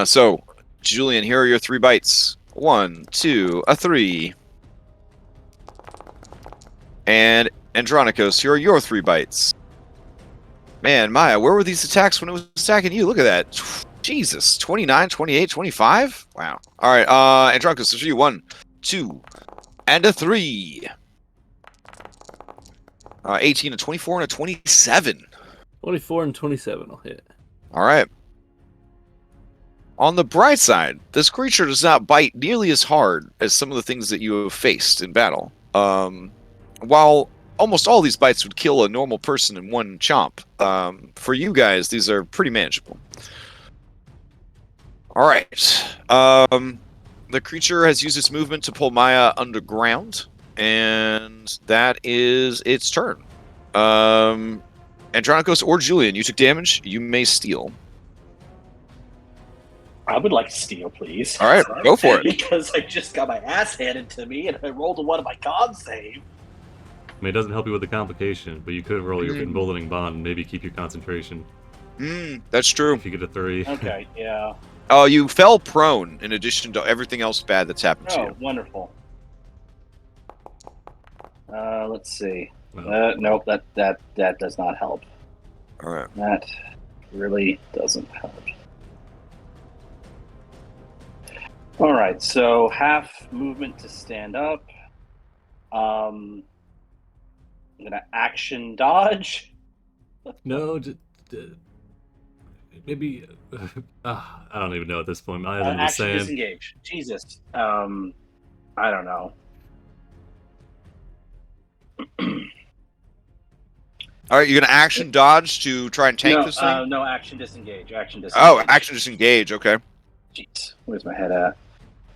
so Julian, here are your 3 bites. 1, 2, a 3. And Andronicos, here are your 3 bites. Man, Maya, where were these attacks when it was attacking you? Look at that. Jesus, 29, 28, 25? Wow. All right, Andronicos, this for you. 1, 2, and a 3. 18, a 24, and a 27. 24 and 27 will hit. All right. On the bright side, this creature does not bite nearly as hard as some of the things that you have faced in battle. While almost all these bites would kill a normal person in one chomp, for you guys, these are pretty manageable. All right. The creature has used its movement to pull Maya underground, and that is its turn. Andronicos or Julian, you took damage. You may steal. I would like to steal, please. All right, go for it. Because I just got my ass handed to me, and I rolled a 1 of my con save. I mean, it doesn't help you with the complication, but you could roll your emboldening bond and maybe keep your concentration. That's true. If you get a 3. Okay, yeah. Oh, you fell prone in addition to everything else bad that's happened to Oh, you. wonderful. Let's see. Well, Nope, that does not help. All right. That really doesn't help. All right, so half movement to stand up. I'm gonna action dodge. no, maybe. I don't even know at this point. My eyes under the Action sand. disengage. Jesus. I don't know. All right, you're gonna action dodge to try and tank this thing. No, action disengage. Action disengage. Oh, action disengage. Okay. Jeez, where's my head at?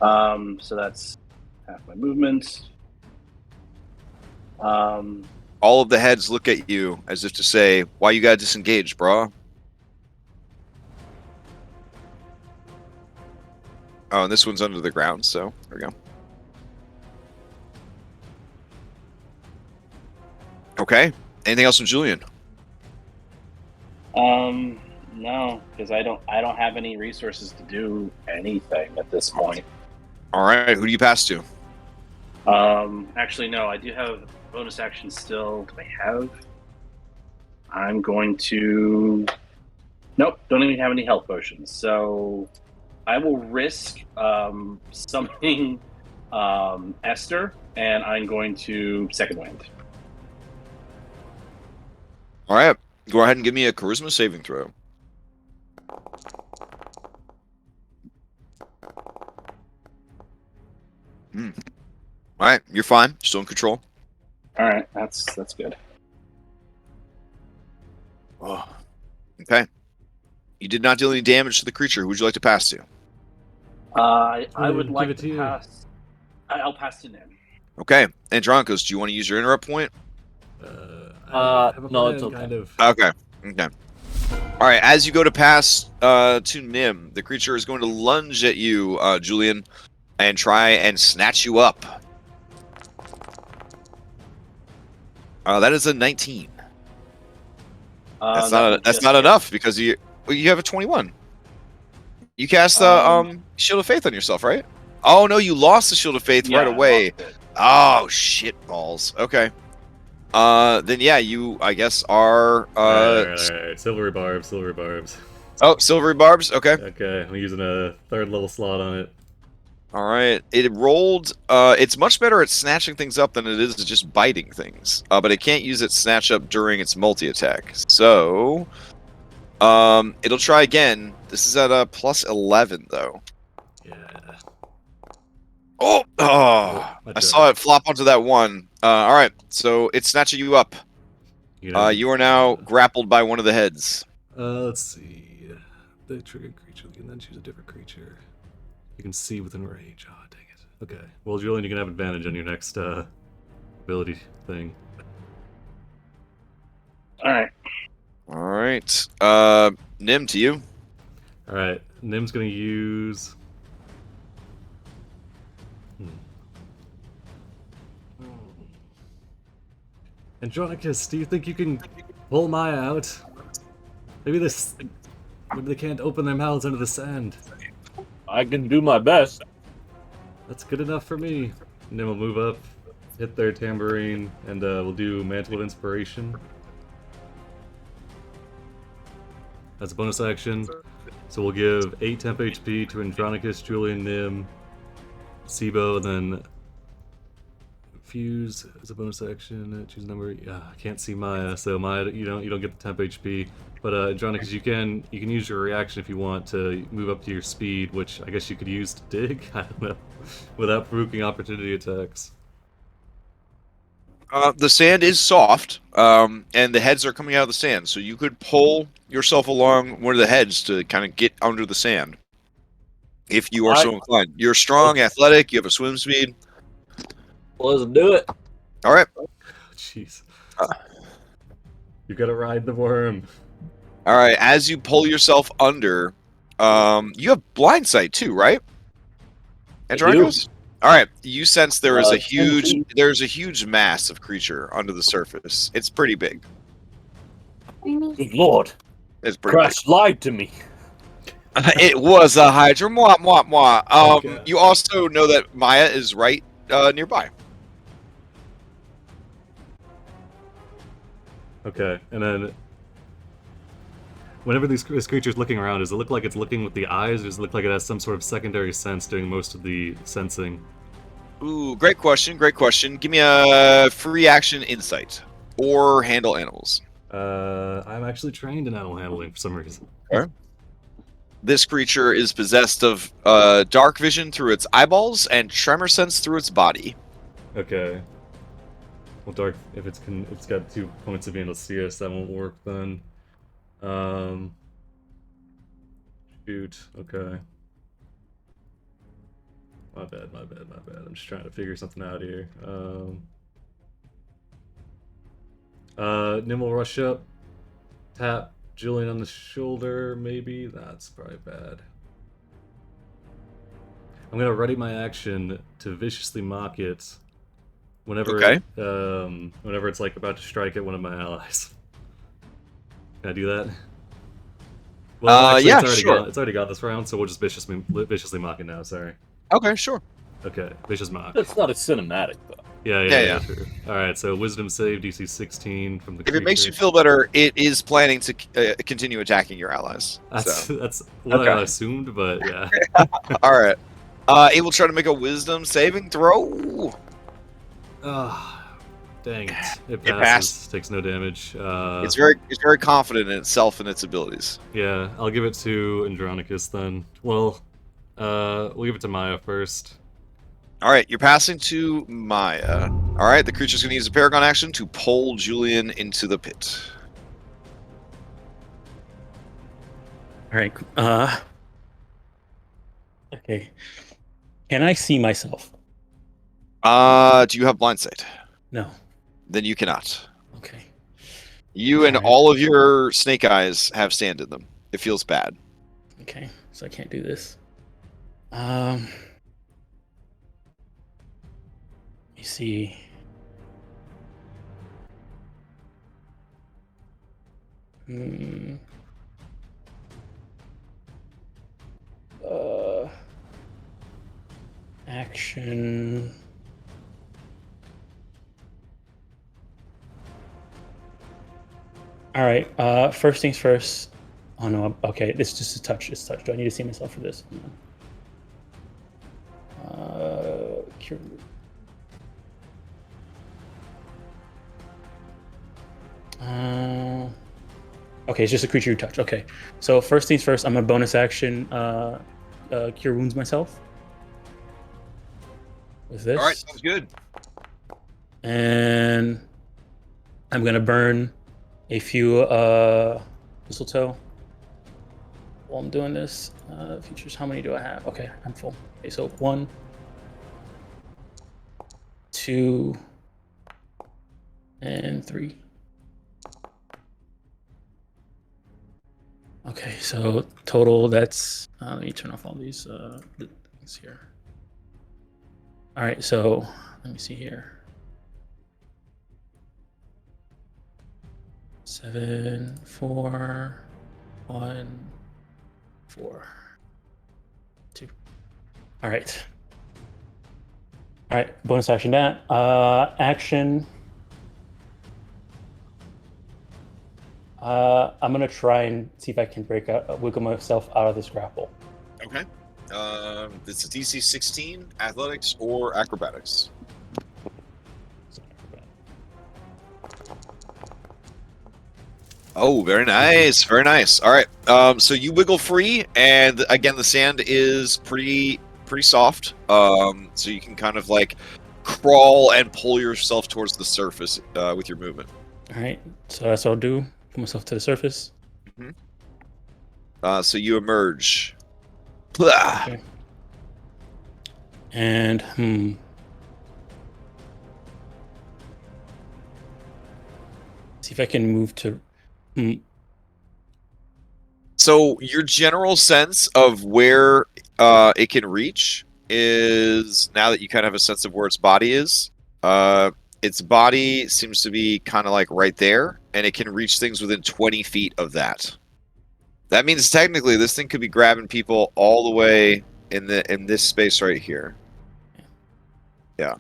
So that's half my movement. All of the heads look at you as if to say, "Why you gotta disengage, bro?" Oh, and this one's under the ground, so there we go. Okay. Anything else from Julian? No, because I don't have any resources to do anything at this point. All right. Who do you pass to? Actually, no, I do have bonus action still. Do I have? I'm going to. Nope, don't even have any health potions. So I will risk summoning Esther, and I'm going to second wind. All right. Go ahead and give me a charisma saving throw. All right, you're fine. Still in control. All right, that's good. Oh, okay. You did not deal any damage to the creature. Who would you like to pass to? I Give would like it to to you. pass. I'll pass to Nim. Okay. Andronicos, do you want to use your interrupt point? I have a no, plan, it's okay. Kind of. Okay. Okay. All right. As you go to pass to Nim, the creature is going to lunge at you, Julian, and try and snatch you up. That is a 19. That's not enough because you have a 21. You cast the Shield of Faith on yourself, right? Oh no, you lost the Shield of Faith right away. Oh shit balls. Okay. Then yeah, you I guess are All right. Silvery barbs. Oh, silvery barbs. Okay. Okay, I'm using a 3rd level slot on it. All right. It rolled. It's much better at snatching things up than it is at just biting things. But it can't use its snatch up during its multi attack. So, it'll try again. This is at a plus 11 though. Yeah. Oh, I saw it flop onto that one. All right. So it's snatching you up. You are now grappled by one of the heads. Let's see. The triggered creature can then choose a different creature. You can see within range. Oh, dang it. Okay. Well, Julian, you can have advantage on your next ability thing. All right. All right. Nim, to you. All right. Nim's gonna use. Andronicus, do you think you can pull Maya out? Maybe they can't open their mouths under the sand. I can do my best. That's good enough for me. And then we'll move up, hit their tambourine, and we'll do Mantle of Inspiration. That's a bonus action. So we'll give 8 temp HP to Andronicus, Julian, Nim, Sibo, and then Fuse as a bonus action. Choose a number. Yeah, I can't see Maya, so Maya, you don't get the temp HP. But Andronicus, you can use your reaction if you want to move up to your speed, which I guess you could use to dig. I don't know, without provoking opportunity attacks. The sand is soft, and the heads are coming out of the sand, so you could pull yourself along one of the heads to kind of get under the sand, if you are so inclined. You're strong, athletic, you have a swim speed. Let's do it. All right. Jeez. You gotta ride the worm. All right. As you pull yourself under, you have blind sight too, right? Andronicus? All right. You sense there is a huge mass of creature under the surface. It's pretty big. Good Lord. It's pretty Crash lied to me. big. It was a Hydra. Mwah, mwah, mwah. Okay. You also know that Maya is right nearby. Okay, and then whenever this creature's looking around, does it look like it's looking with the eyes, or does it look like it has some sort of secondary sense doing most of the sensing? Ooh, great question. Great question. Give me a free action insight or handle animals. I'm actually trained in animal handling for some reason. This creature is possessed of dark vision through its eyeballs and tremor sense through its body. Okay. Well, dark, if it's got 2 points of being able to see us, that won't work then. Shoot. Okay. My bad. I'm just trying to figure something out here. Nim will rush up, tap Julian on the shoulder, maybe? That's probably bad. I'm gonna ready my action to viciously mock it whenever whenever it's like about to strike at one of my allies. Can I do that? Well, actually, yeah, it's already got this round, so we'll just viciously mock it now. Sorry. Okay, sure. Okay, vicious mock. It's not a cinematic, though. Yeah. Sure. All right, so Wisdom save DC 16 from the. If it makes you feel better, it is planning to continue attacking your allies. That's what I assumed, but yeah. All right. It will try to make a Wisdom saving throw. Dang it! It It passes. passed. Takes no damage. It's very confident in itself and its abilities. Yeah, I'll give it to Andronicus then. Well, we'll give it to Maya first. All right, you're passing to Maya. All right, the creature's going to use a Paragon action to pull Julian into the pit. All right. Okay. Can I see myself? Do you have blind sight? No. Then you cannot. Okay. You and Alright. all of your snake eyes have sand in them. It feels bad. Okay. So I can't do this. Let me see. Action. All right. First things first. Oh no. Okay. This is just a touch. It's touch. Do I need to see myself for this? Cure. Okay, it's just a creature you touch. Okay. So first things first. I'm gonna bonus action. Cure wounds myself. With this. All right, sounds good. And I'm gonna burn a few mistletoe while I'm doing this. Features, how many do I have? Okay, I'm full. Okay, so 1, 2, and 3. Okay, so total that's let me turn off all these things here. All right, so let me see here. 7, 4, 1, 4, 2. All right. All right, bonus action that. Action. I'm gonna try and see if I can wiggle myself out of this grapple. Okay. It's a DC 16, athletics or acrobatics. Oh, very nice, very nice. All right, so you wiggle free, and again, the sand is pretty soft. So you can kind of like crawl and pull yourself towards the surface with your movement. All right, so that's what I'll do. Pull myself to the surface. So you emerge. Blah. Okay. And see if I can move to. So your general sense of where it can reach is, now that you kind of have a sense of where its body is, its body seems to be kind of like right there, and it can reach things within 20 feet of that. That means technically this thing could be grabbing people all the way in this space right here. Yeah.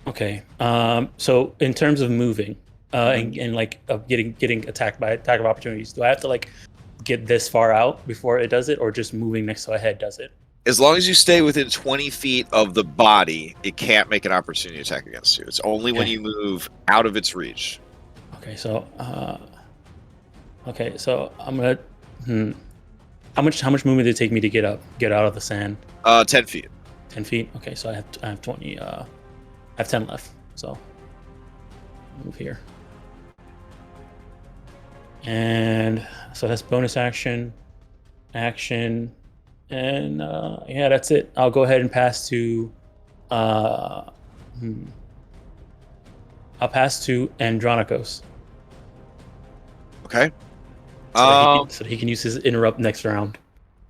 Okay. So in terms of moving, and like getting attacked by attack of opportunities, do I have to like get this far out before it does it, or just moving next to a head does it? As long as you stay within 20 feet of the body, it can't make an opportunity attack against you. It's only when Okay. you move out of its reach. Okay. So I'm gonna. How much movement did it take me to get out of the sand? 10 feet. 10 feet. Okay. So I have 20. I have 10 left. So move here. And so that's bonus action, and yeah, that's it. I'll go ahead and pass to I'll pass to Andronikos Okay. so that he can use his interrupt next round.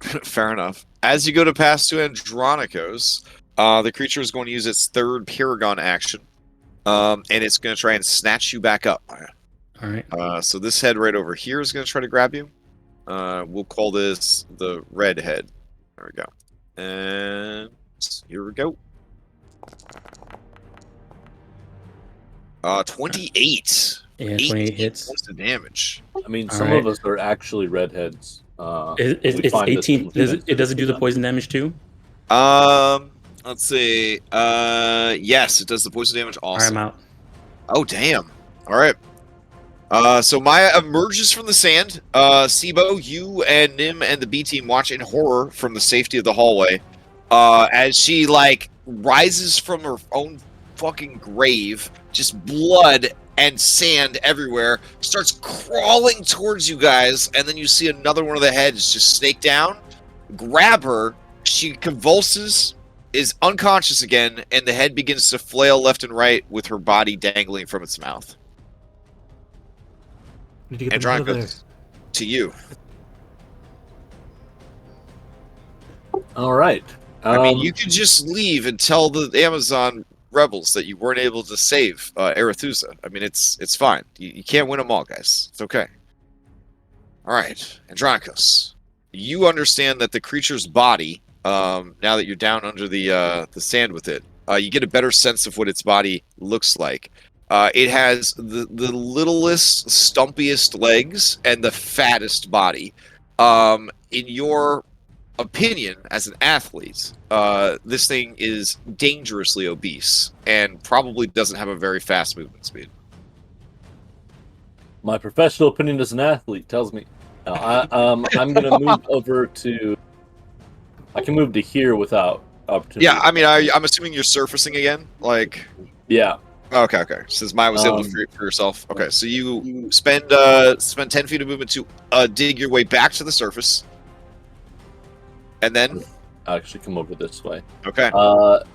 Fair enough. As you go to pass to Andronikos, the creature is going to use its third Paragon action, and it's going to try and snatch you back up. All right. So this head right over here is going to try to grab you. We'll call this the red head. There we go. And here we go. 28. Yeah, 28 hits. Points of damage. I mean, All some right. of us are actually redheads. It's find this 18. confusing. Does it do the poison damage too? Let's see. Yes, it does the poison damage. All right, Awesome. I'm out. Oh, damn. All right. So Maya emerges from the sand. Sibo, you and Nim and the B team watch in horror from the safety of the hallway. As she like rises from her own fucking grave, just blood and sand everywhere, starts crawling towards you guys, and then you see another one of the heads just snake down, grab her. She convulses, is unconscious again, and the head begins to flail left and right with her body dangling from its mouth. Need to get them out of there. Andronikos, to you. All right. I mean, you could just leave and tell the Amazon rebels that you weren't able to save Arethusa. I mean, it's fine. You can't win them all, guys. It's okay. All right, Andronikos, you understand that the creature's body, now that you're down under the sand with it, you get a better sense of what its body looks like. It has the littlest, stumpiest legs and the fattest body. In your opinion, as an athlete, this thing is dangerously obese and probably doesn't have a very fast movement speed. My professional opinion as an athlete tells me. I'm going to move over to. I can move to here without opportunity. Yeah, I mean, I'm assuming you're surfacing again. Like, Yeah. okay. Since Maya was able to free it for yourself. Okay, so you spend 10 feet of movement to dig your way back to the surface, and then I'll actually come over this way. okay.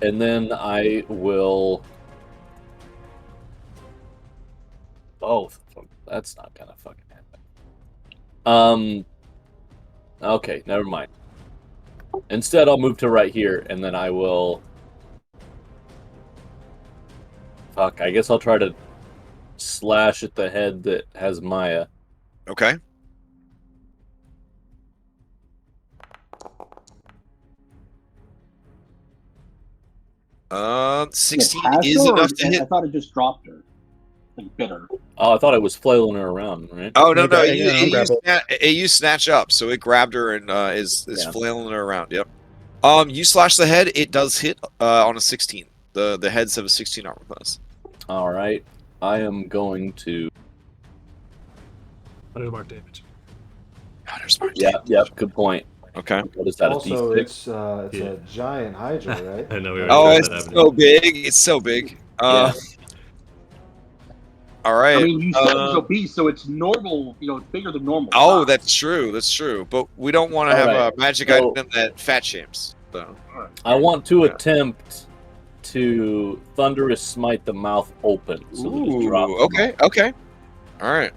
And then I will. Oh, that's not gonna fucking happen. Okay, never mind. Instead, I'll move to right here, and then I will. Fuck, I guess I'll try to slash at the head that has Maya. Okay. It 16 has is her, or enough to I hit. thought it just dropped her. Like, bit her. Oh, I thought it was flailing her around, right? Oh no, no, Grapple. you snatch up, so it grabbed her and is Yeah. flailing her around. Yep. You slash the head. It does hit on a 16. The heads have a 16 armor class. All right. I am going to. 100 mark damage. God, there's more Yeah, damage. yeah. Good point. Okay. What is that? Also, a D6? it's a giant Hydra, right? I know we already Oh, tried it's that happening. so big. It's so big. Yeah. All right. I mean, you said it was obese, so it's normal. You know, it's bigger than normal. Oh, that's true. That's true. But we don't want to have Alright, a magic so- item that fat shames. So. I want to Yeah. attempt to thunderous smite the mouth open. So that it drops. Ooh, okay. Okay. All right.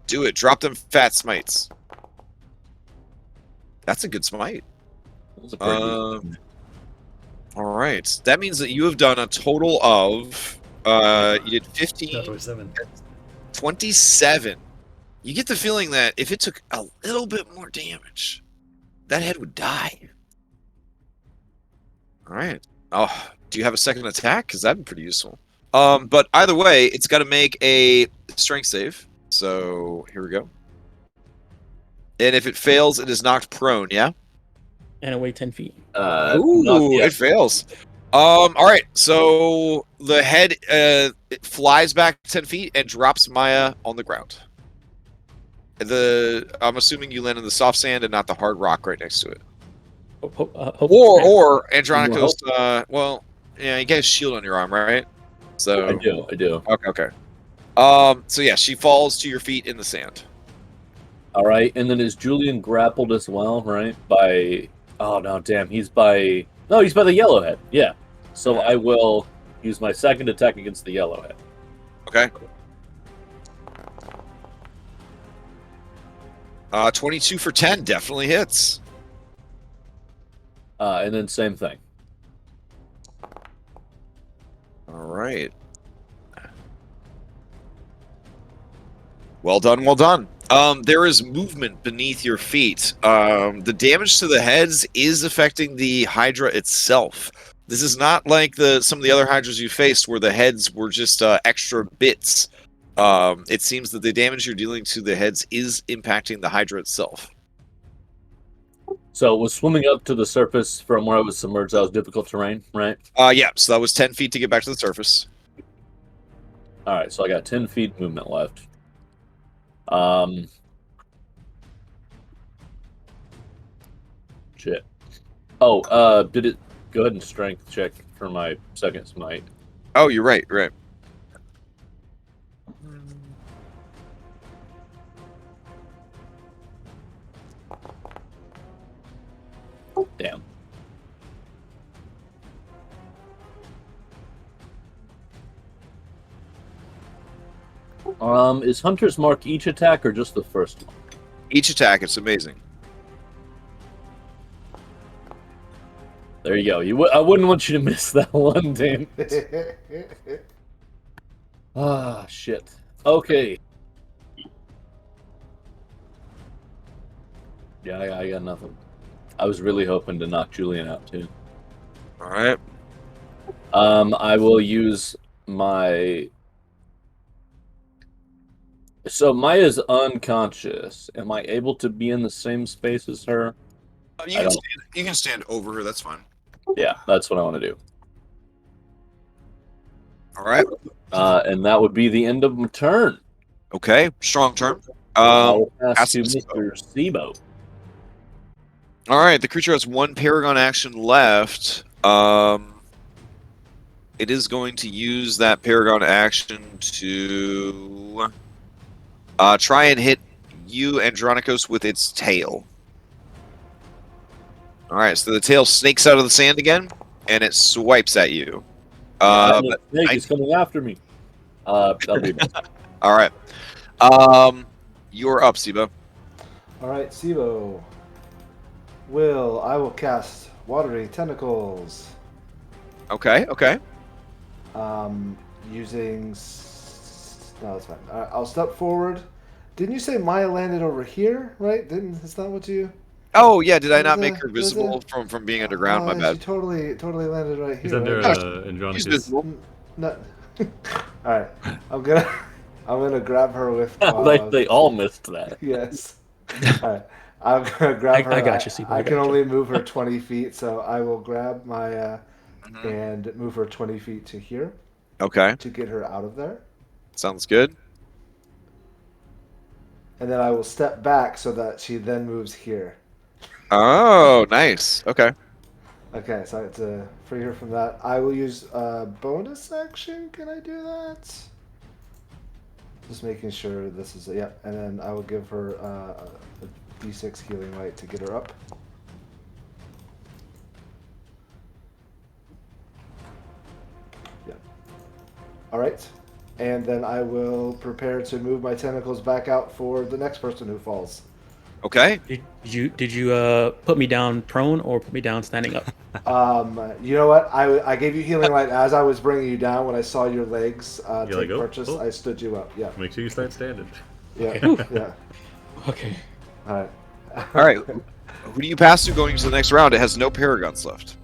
Do it. Drop them fat smites. That's a good smite. That's a pretty good- All right. That means that you have done a total of you did 15, 27. 27. You get the feeling that if it took a little bit more damage, that head would die. All right. Oh, do you have a second attack? Because that'd be pretty useful. But either way, it's got to make a strength save. So here we go. And if it fails, it is knocked prone. Yeah. And away 10 feet. not Ooh, yet. it fails. All right. So the head it flies back 10 feet and drops Maya on the ground. I'm assuming you land in the soft sand and not the hard rock right next to it. Or Andronicos. Well, yeah, you get a shield on your arm, right? So I do. Okay. So yeah, she falls to your feet in the sand. All right, and then is Julian grappled as well, right? By oh no, damn, he's by the yellowhead. Yeah. So I will use my second attack against the yellowhead. Okay. 22 for 10 definitely hits. And then same thing. All right. Well done, well done. There is movement beneath your feet. The damage to the heads is affecting the Hydra itself. This is not like some of the other Hydras you faced where the heads were just extra bits. It seems that the damage you're dealing to the heads is impacting the Hydra itself. So it was swimming up to the surface from where I was submerged. That was difficult terrain, right? Yeah, so that was 10 feet to get back to the surface. All right, so I got 10 feet movement left. Shit. Oh, did it go ahead and strength check for my second smite? Oh, you're right, right. Damn. Is Hunter's Mark each attack or just the first one? Each attack, it's amazing. There you go. I wouldn't want you to miss that one, damn. Ah, shit. Okay. Yeah, I got nothing. I was really hoping to knock Julian out too. All right. I will use my. So Maya's unconscious. Am I able to be in the same space as her? You can stand over her, that's fine. Yeah, that's what I want to do. All right. And that would be the end of my turn. Okay, strong turn. I'll pass ask to Sibo. Mr. Sibo. All right, the creature has one Paragon action left. It is going to use that Paragon action to try and hit you, Andronicos, with its tail. All right, so the tail snakes out of the sand again, and it swipes at you. The snake is coming after me. That'll be All right. You're up, Sibo. All right, Sibo. I will cast Watery Tentacles. Okay, okay. Using. No, that's fine. All right, I'll step forward. Didn't you say Maya landed over here? Right? That's not what you. Oh yeah, did I There's not a- make her there's a- visible from being underground? My She bad. totally landed right He's here. under right? She's Andronicus. visible. No. All right, I'm gonna grab her with. They all missed that. Yes. All right, I'm gonna grab her. I got you, Steve. I I can got you. only move her 20 feet, so I will grab my Mhm. and move her 20 feet to here Okay, to get her out of there, sounds good. and then I will step back so that she then moves here. Oh, nice. Okay. Okay, so to free her from that, I will use a bonus action. Can I do that? Just making sure this is yeah, and then I will give her a D6 healing light to get her up. Yeah. All right, and then I will prepare to move my tentacles back out for the next person who falls. Okay. Did you put me down prone or put me down standing up? You know what? I gave you healing light as I was bringing you down. When I saw your legs take like, oh, purchase, oh. I stood you up. Yeah, Make sure you start standing. yeah, yeah. Okay. All right. All right. Who do you pass to going to the next round? It has no paragons left.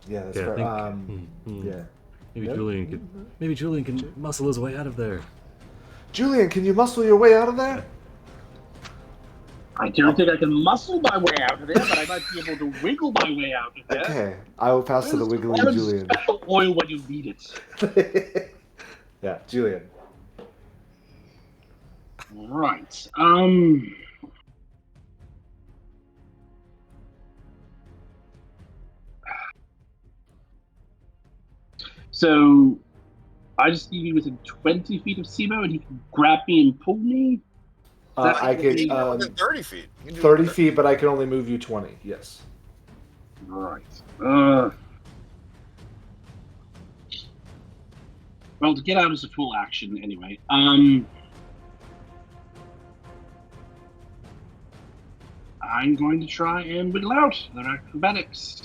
Yeah, that's Yeah, I fair. think, Yeah. Maybe Yep. Julian can muscle his way out of there. Julian, can you muscle your way out of there? I don't think I can muscle my way out of there, but I might be able to wiggle my way out of there. Okay, I will pass to the wiggly There's Julian. special oil when you need it. Yeah, Julian. Right. So I just need to be within 20 feet of Simo, and he can grab me and pull me. I can Within 30 feet. You can do 30 it. feet, but I can only move you 20. Yes. Right. Well, to get out is a full action anyway. I'm going to try and wiggle out their acrobatics.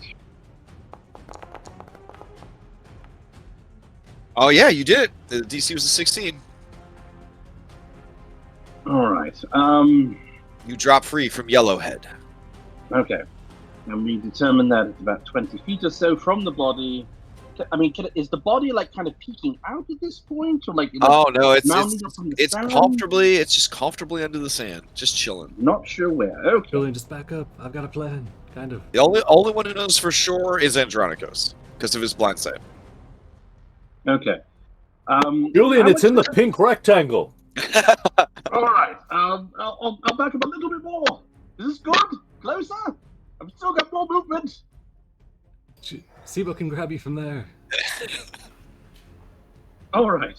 Oh yeah, you did it. The DC was a 16. All right. You drop free from Yellowhead. Okay. And we determine that it's about 20 feet or so from the body. I mean, is the body like kind of peeking out at this point, or like? Oh no, it's mounting up from the it's sand? comfortably. It's just comfortably under the sand, just chilling. Not sure where. Okay. Julian, just back up. I've got a plan. Kind of. The only one who knows for sure is Andronicus because of his blind sight. Okay. Julian, how it's in the much- pink rectangle. All right. I'll back up a little bit more. Is this good? Closer? I've still got more movement. Sibo can grab you from there. All right.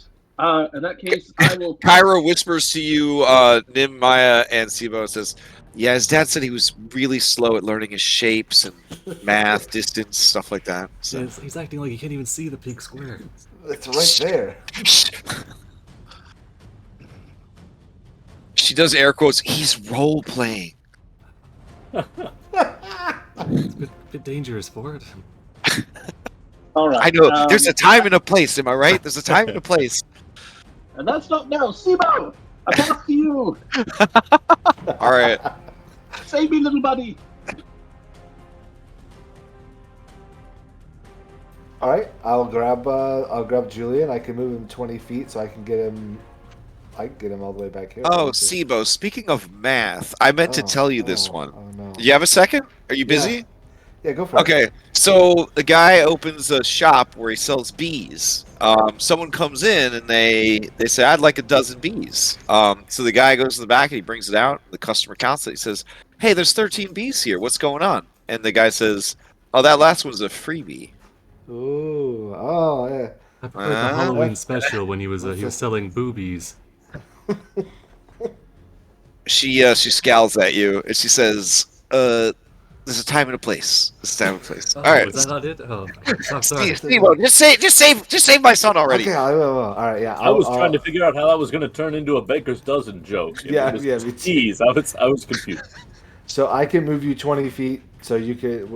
In that case, I will. Kyra whispers to you, Nim, Maya, and Sibo and says, "Yeah, his dad said he was really slow at learning his shapes and math, distance, stuff like that." So. Yeah, he's acting like he can't even see the pink square. It's right there. She does air quotes. He's role playing. It's a bit dangerous for it. All right. I know. There's a time and a place. Am I right? There's a time and a place. And that's not now. Sibo, I pass to you. All right. Save me, little buddy. All right, I'll grab Julian. I can move him 20 feet, so I can get him. I can get him all the way back here. Oh, Sibo. Speaking of math, I meant to tell you this one. Oh no. You have a second? Are you busy? Yeah, go for it. Okay, so the guy opens a shop where he sells bees. Someone comes in and they say, "I'd like a dozen bees." So the guy goes to the back and he brings it out. The customer counts it. He says, "Hey, there's 13 bees here. What's going on?" And the guy says, "Oh, that last one's a freebie." Ooh, oh yeah. I prefer the Halloween special when he was selling boobies. She scowls at you and she says, "There's a time and a place. There's a time and a place." Oh, All right, is that not it? Oh, I'm sorry. Steve, just save my son already. Okay, I will. All right, yeah. I was trying to figure out how that was going to turn into a baker's dozen joke. Yeah, It was yeah, me too. tease. I was confused. So I can move you 20 feet. So you could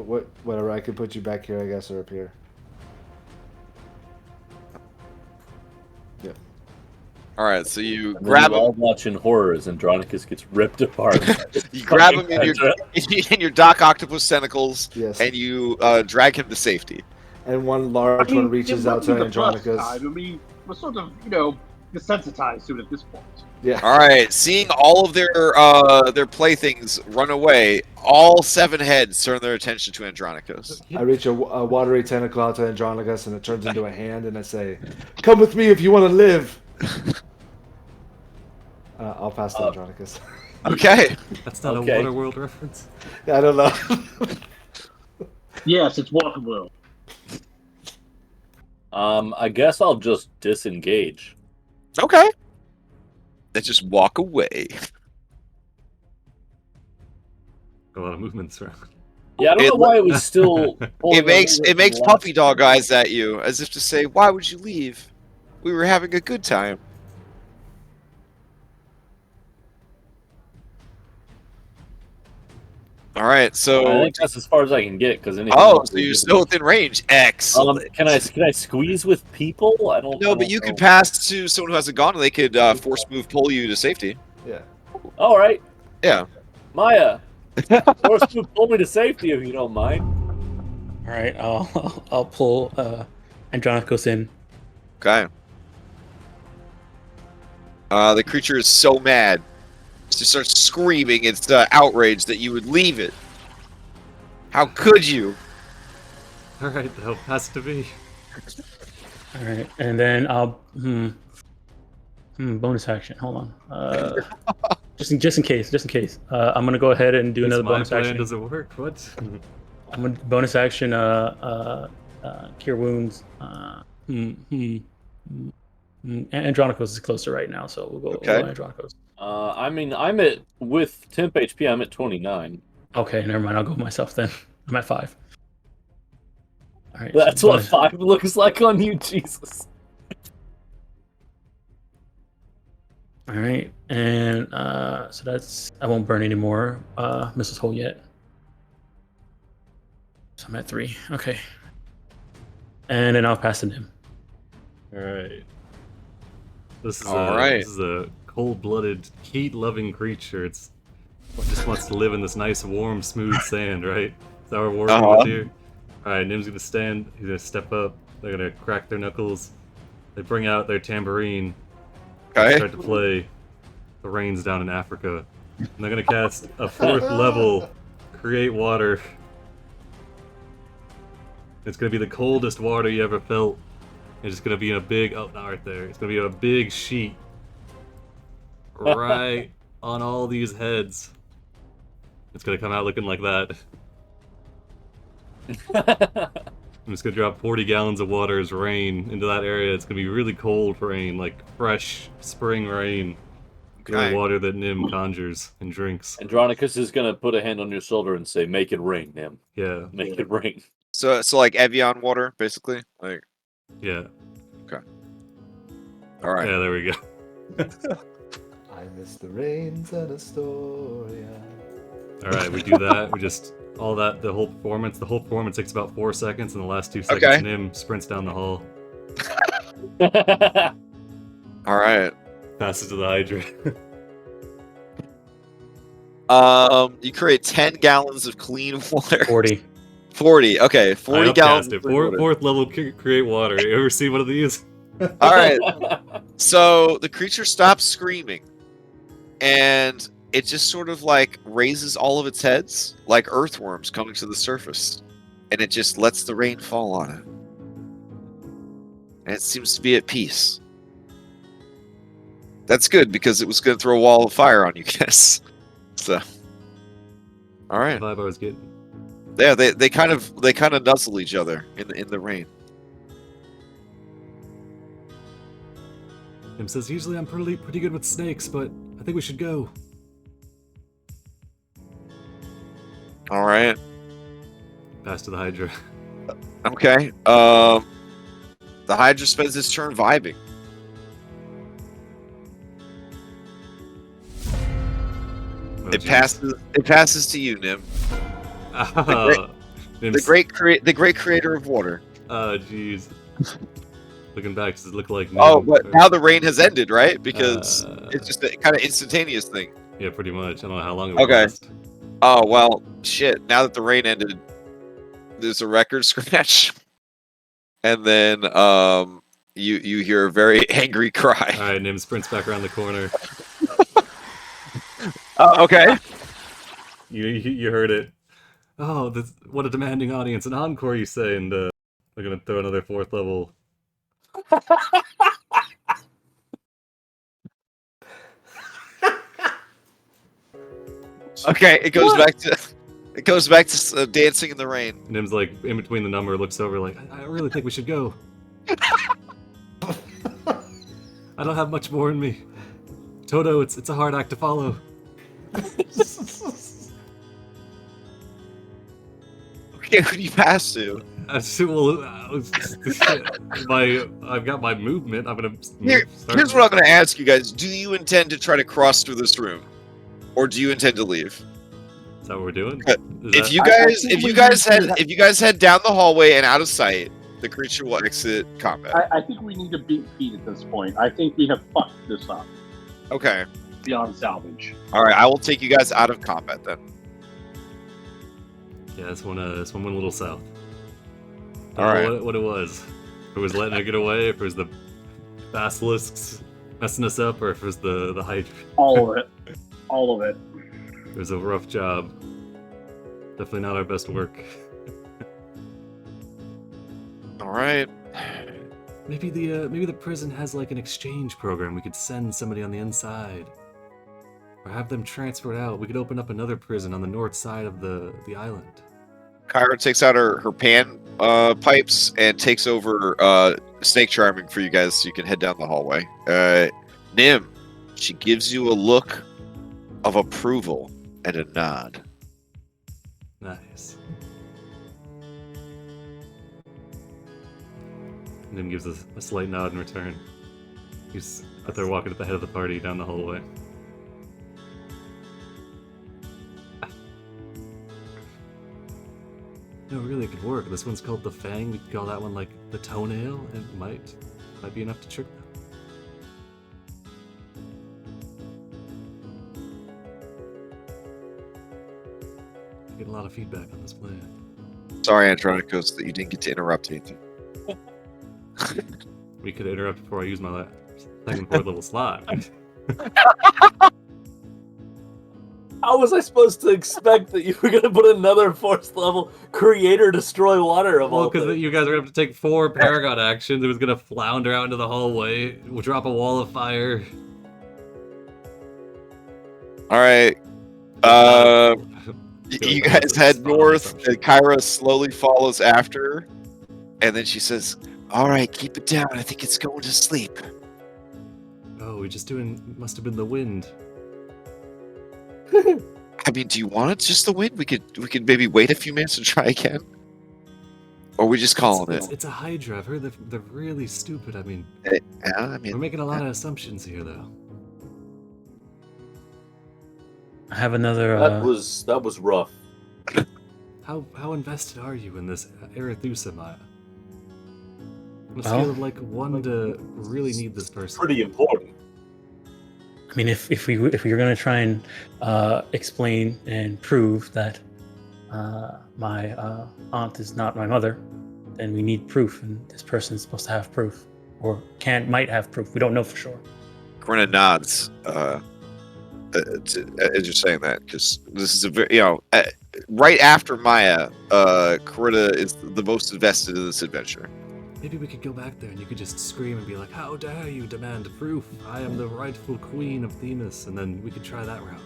whatever. I could put you back here, I guess, or up here. All right, so you And grab then him. while watching horror as Andronicus gets ripped apart. You grab him in your Doc Octopus tentacles, Yes. and you drag him to safety. And one large one reaches out to Andronicus. I mean, we're sort of, desensitized to it at this point. Yeah. All right, seeing all of their playthings run away, all 7 heads turn their attention to Andronicus. I reach a watery tentacle out to Andronicus, and it turns into a hand, and I say, "Come with me if you want to live." I'll pass to Andronicus. Okay. That's not Okay. a Waterworld reference. I don't know. Yes, it's Waterworld. I guess I'll just disengage. Okay. Let's just walk away. A lot of movements around. Yeah, I don't know why it was still. It makes puppy dog eyes at you, as if to say, "Why would you leave? We were having a good time." All right, I so think that's as far as I can get because so you're still within range. Excellent. Can I squeeze with people? I don't. No, I but don't you know. could pass to someone who hasn't gone, and they could force move pull you to safety. Yeah. All right, Yeah. Maya. Force move, pull me to safety if you don't mind. All right, I'll pull Andronicus in. Okay. The creature is so mad. It just starts screaming. It's outraged that you would leave it. How could you? Alright, that has to be. All right, and then I'll bonus action. Hold on. Just in case. I'm gonna go ahead and do another My bonus plan action. doesn't work. What? I'm gonna bonus action. Cure wounds. Andronicus is closer right now, so we'll go Andronicus. I'm at with temp HP. I'm at 29. Okay, never mind. I'll go myself then. I'm at 5. All right. That's so what bonus- 5 looks like on you, Jesus. All right, and so that's I won't burn anymore. Mrs. Hole yet. So I'm at 3. Okay. And then I'll pass to him. Alright. This is a cold-blooded, heat-loving creature. It just wants to live in this nice, warm, smooth sand, right? Is that what we're working with here? Alright, Nim's gonna stand. He's gonna step up. They're gonna crack their knuckles. They bring out their tambourine. Okay. Start to play The Rains Down in Africa. And they're gonna cast a 4th level Create Water. It's gonna be the coldest water you ever felt. It's just gonna be in a big not right there. It's gonna be a big sheet right on all these heads. It's gonna come out looking like that. I'm just gonna drop 40 gallons of water as rain into that area. It's gonna be really cold rain, like fresh spring rain. Okay. The water that Nim conjures and drinks. Andronicus is gonna put a hand on your shoulder and say, "Make it rain, Nim. Yeah, Make it rain." So like Evian water, basically. Like, yeah, all right. yeah. There we go. I miss the rains and Astoria. All right, we do that. We just all that the whole performance. The whole performance takes about 4 seconds, and the last 2 seconds, Okay. Nim sprints down the hall, All right. passes to the Hydra. You create 10 gallons of clean water. 40. 40. Okay, 40 I gallons. upcast it. of clean water. Fourth level create water. You ever see one of these? All right. So the creature stops screaming, and it just sort of like raises all of its heads like earthworms coming to the surface, and it just lets the rain fall on it. And it seems to be at peace. That's good because it was going to throw a wall of fire on you guys. So, all right. The vibe I was getting. Yeah, they kind of nuzzle each other in the rain. Nim says, usually I'm pretty good with snakes, but I think we should go. All right. Pass to the Hydra. Okay. The Hydra spends its turn vibing. Oh, It jeez. passes to you, Nim. Ah, The great creator of water. Oh, jeez. Looking back, does it look like? Oh, noon? but now the rain has ended, right? Because it's just a kind of instantaneous thing. Yeah, pretty much. I don't know how long it would Okay. last. Oh well, shit. Now that the rain ended, there's a record scratch, and then you hear a very angry cry. All right, Nim sprints back around the corner. Okay. You heard it. Oh, this, what a demanding audience! An encore, you say? And we're gonna throw another 4th level. Okay, it goes back to dancing in the rain. Nim's like in between the number, looks over like, I really think we should go. I don't have much more in me. Toto, it's a hard act to follow. Okay, who do you pass to? I've got my movement. I'm gonna Here's what I'm going to ask you guys: do you intend to try to cross through this room, or do you intend to leave? Is that what we're doing? If you guys head down the hallway and out of sight, the creature will exit combat. I think we need to beat feet at this point. I think we have fucked this up Okay. beyond salvage. All right. I will take you guys out of combat then. Yeah, this one went a little south. All right. What it was. If it was letting it get away, if it was the basilisks messing us up, or if it was the Hydra. All of it. All of it. It was a rough job. Definitely not our best work. All right. Maybe the prison has like an exchange program. We could send somebody on the inside, or have them transferred out. We could open up another prison on the north side of the island. Kyra takes out her pan pipes and takes over snake charming for you guys, so you can head down the hallway. Nim, she gives you a look of approval and a nod. Nice. Nim gives us a slight nod in return. He's out there walking at the head of the party down the hallway. No, really, it could work. This one's called the Fang. We could call that one like the Toenail. It might be enough to trick them. Getting a lot of feedback on this plan. Sorry, Andronicos, that you didn't get to interrupt anything. We could interrupt before I use my second 4th level slot. How was I supposed to expect that you were going to put another 4th level creator destroy water of Well, all because things? you guys are going to have to take 4 Paragon actions. It was going to flounder out into the hallway. We'll drop a wall of fire. All right. You guys head north, and Kyra slowly follows after, and then she says, "All right, keep it down. I think it's going to sleep." Oh, must have been the wind. I mean, do you want it just the wind? We could maybe wait a few minutes and try again, or we just calling it. It's a Hydra. I've heard they're really stupid. I mean, Yeah, we're making a lot of assumptions here, though. I have another. That was rough. How invested are you in this Arethusa, Maya? On a Well, scale of like 1 to really need this person. Pretty important. I mean, if you're going to try and explain and prove that my aunt is not my mother, then we need proof, and this person is supposed to have proof, or might have proof. We don't know for sure. Corinna nods as you're saying that, because this is a very, right after Maya, Corinna is the most invested in this adventure. Maybe we could go back there and you could just scream and be like, "How dare you demand proof? I am the rightful queen of Themis," and then we could try that route.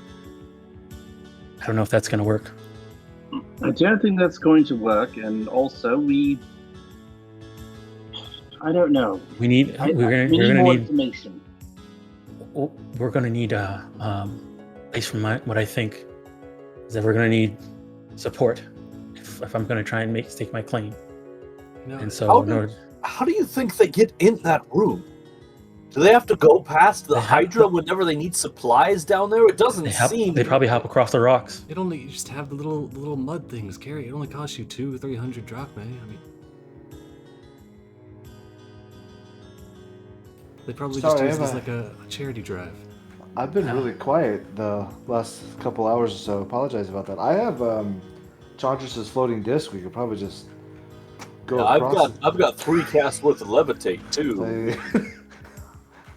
I don't know if that's going to work. I don't think that's going to work, and also I don't know. We need. We We're need going to more need. information. We're going to need. At least from what I think, is that we're going to need support if I'm going to try and stake my claim. No, And so, in order, How do you think they get in that room? Do they have to go past the They have Hydra to- whenever they need supplies down there? It doesn't seem. they probably hop across the rocks. you just have the little mud things carry. It only costs you 200-300 drachmae. I mean, They probably Sorry, just use Emma. this like a charity drive. I've been really quiet the last couple hours or so. Apologize about that. I have Chandris's floating disc. We could probably just go Yeah, across. I've got 3 casts worth of levitate too.